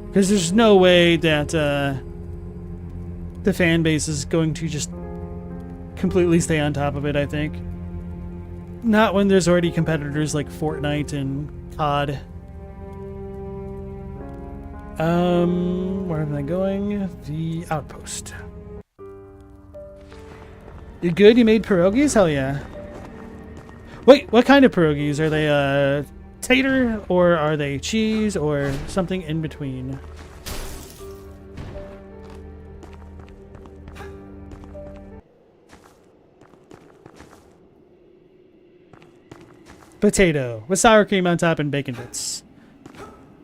A: Because there's no way that the fan base is going to just completely stay on top of it, I think. Not when there's already competitors like Fortnite and COD. Where am I going? The outpost. You good? You made pierogies? Hell yeah. Wait, what kind of pierogies? Are they tater, or are they cheese, or something in between? Potato with sour cream on top and bacon bits.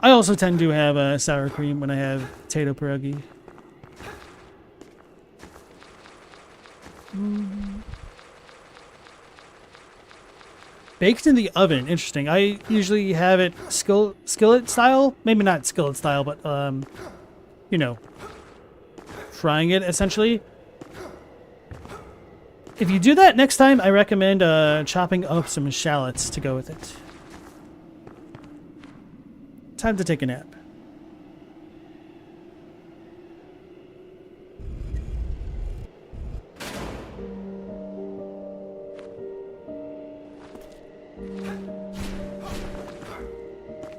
A: I also tend to have sour cream when I have potato pierogi. Baked in the oven. Interesting. I usually have it skillet style. Maybe not skillet style, but you know, frying it essentially. If you do that next time, I recommend chopping up some shallots to go with it. Time to take a nap.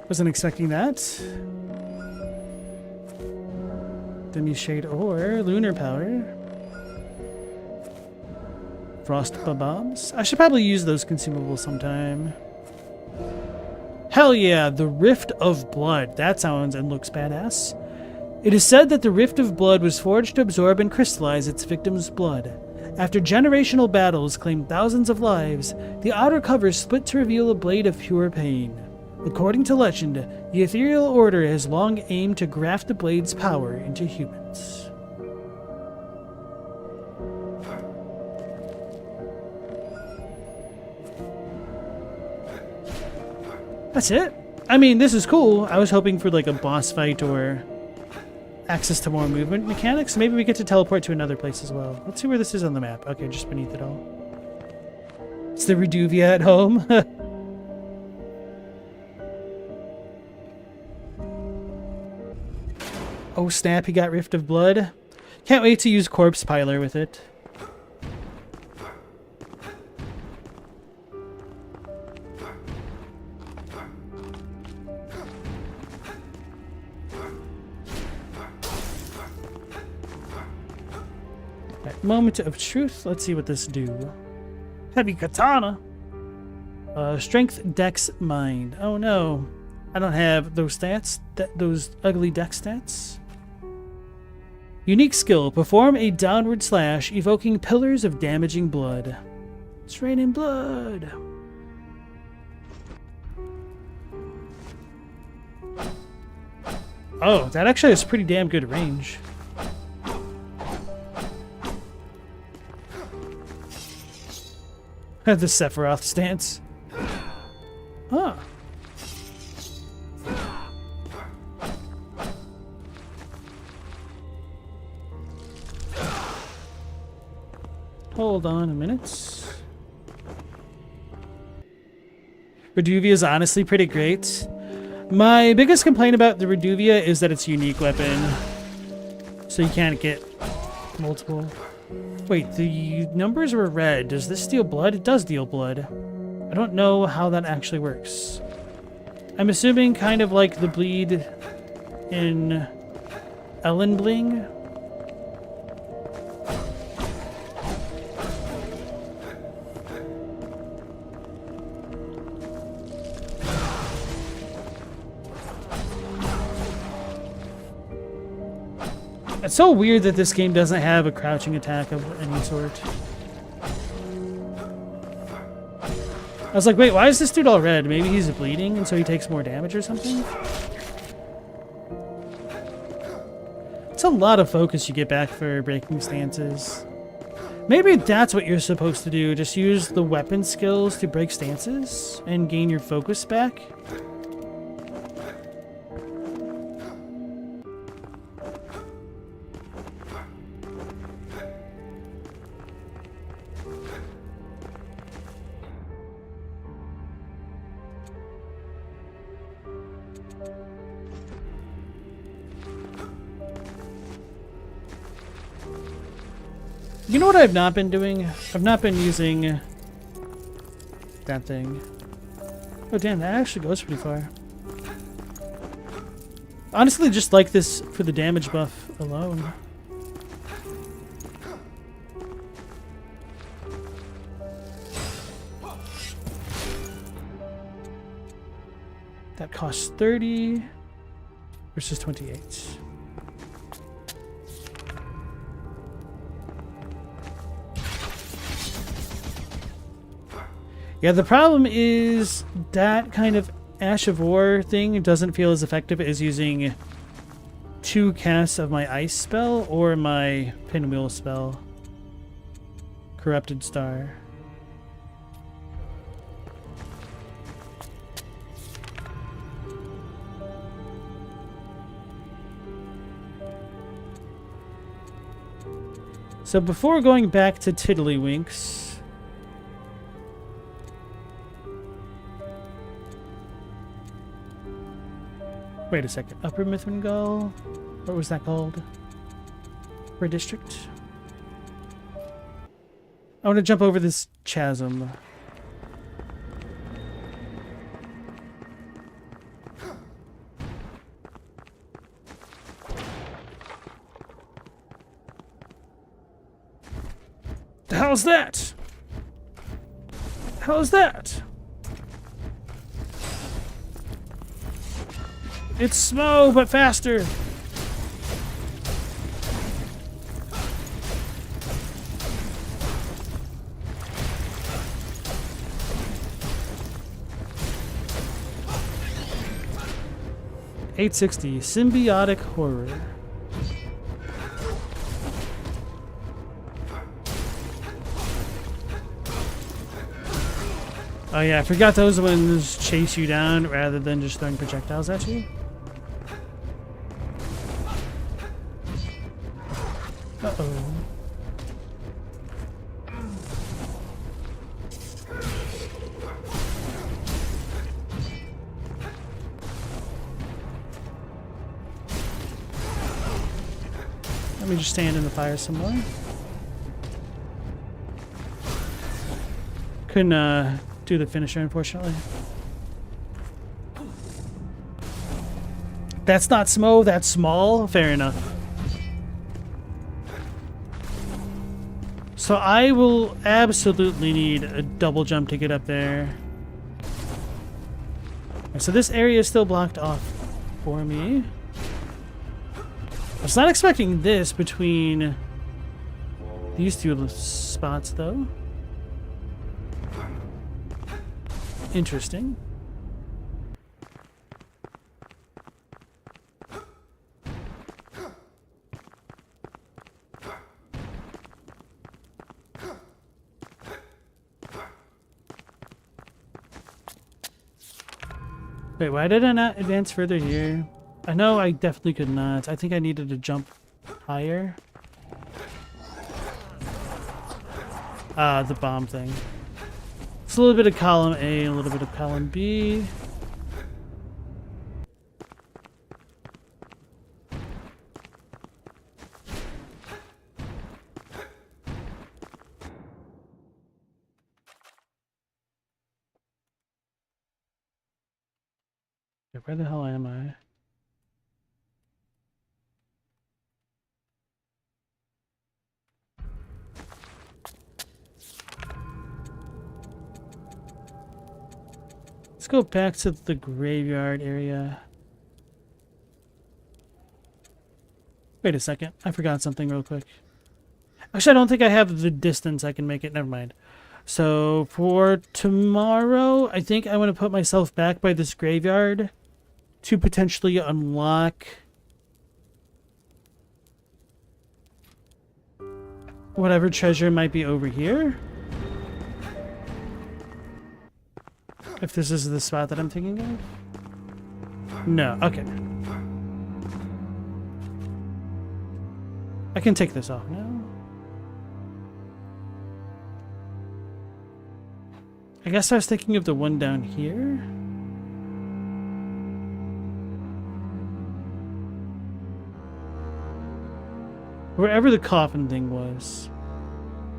A: Wasn't expecting that. Demi-shade ore, lunar powder. Frost bombs. I should probably use those consumables sometime. Hell yeah, the Rift of Blood. That sounds and looks badass. It is said that the Rift of Blood was forged to absorb and crystallize its victim's blood. After generational battles claimed thousands of lives, the outer cover split to reveal a blade of pure pain. According to legend, the Ethereal Order has long aimed to graft the blade's power into humans. That's it. I mean, this is cool. I was hoping for like a boss fight or access to more movement mechanics. Maybe we get to teleport to another place as well. Let's see where this is on the map. Okay, just beneath it all. It's the Reduvia at home. Oh snap, he got Rift of Blood. Can't wait to use Corpse Piler with it. Right, moment of truth. Let's see what this do. Heavy katana. Strength, Dex, Mind. Oh no. I don't have those stats. Those ugly Dex stats. Unique skill. Perform a downward slash, evoking pillars of damaging blood. It's raining blood. Oh, that actually has pretty damn good range. The Sephiroth stance. Huh. Hold on a minute. Reduvia is honestly pretty great. My biggest complaint about the Reduvia is that it's a unique weapon. So you can't get multiple. Wait, the numbers were red. Does this deal blood? It does deal blood. I don't know how that actually works. I'm assuming kind of like the bleed in Ellen Bling. It's so weird that this game doesn't have a crouching attack of any sort. I was like, wait, why is this dude all red? Maybe he's bleeding and so he takes more damage or something? It's a lot of focus you get back for breaking stances. Maybe that's what you're supposed to do. Just use the weapon skills to break stances and gain your focus back. You know what I've not been doing? I've not been using that thing. Oh damn, that actually goes pretty far. Honestly, just like this for the damage buff alone. That costs 30 versus 28. Yeah, the problem is that kind of Ash of War thing doesn't feel as effective as using 2 casts of my ice spell or my pinwheel spell. Corrupted Star. So before going back to Tiddlywinks, wait a second. Upper Mithrangal? What was that called? For a district? I want to jump over this chasm. The hell's that? How's that? It's Smo, but faster. $860 Symbiotic Horror. Oh yeah, I forgot those ones chase you down rather than just throwing projectiles at you. Uh-oh. Let me just stand in the fire some more. Couldn't do the finisher, unfortunately. That's not Smo, that's small. Fair enough. So I will absolutely need a double jump to get up there. So this area is still blocked off for me. I was not expecting this between these two spots, though. Interesting. Wait, why did I not advance further here? I know I definitely could not. I think I needed to jump higher. Ah, the bomb thing. It's a little bit of column A, a little bit of column B. Where the hell am I? Let's go back to the graveyard area. Wait a second. I forgot something real quick. Actually, I don't think I have the distance I can make it. Never mind. So for tomorrow, I think I want to put myself back by this graveyard to potentially unlock whatever treasure might be over here. If this is the spot that I'm thinking of. No, okay. I can take this off now. I guess I was thinking of the one down here. Wherever the coffin thing was.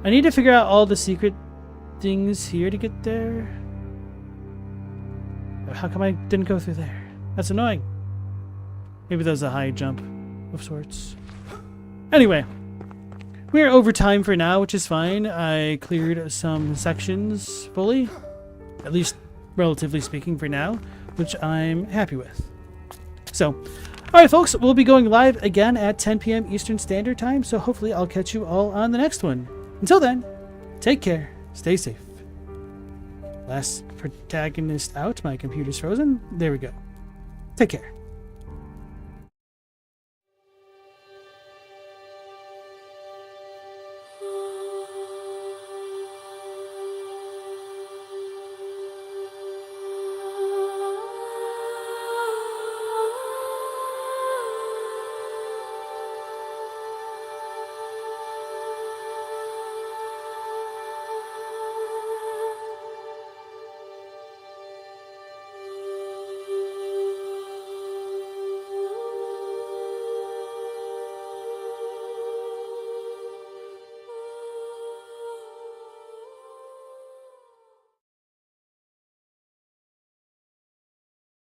A: I need to figure out all the secret things here to get there. How come I didn't go through there? That's annoying. Maybe that was a high jump of sorts. Anyway, we're over time for now, which is fine. I cleared some sections fully, at least relatively speaking for now, which I'm happy with. So, alright folks, we'll be going live again at 10 p.m. Eastern Standard Time, so hopefully I'll catch you all on the next one. Until then, take care, stay safe. Last protagonist out, my computer's frozen. There we go. Take care.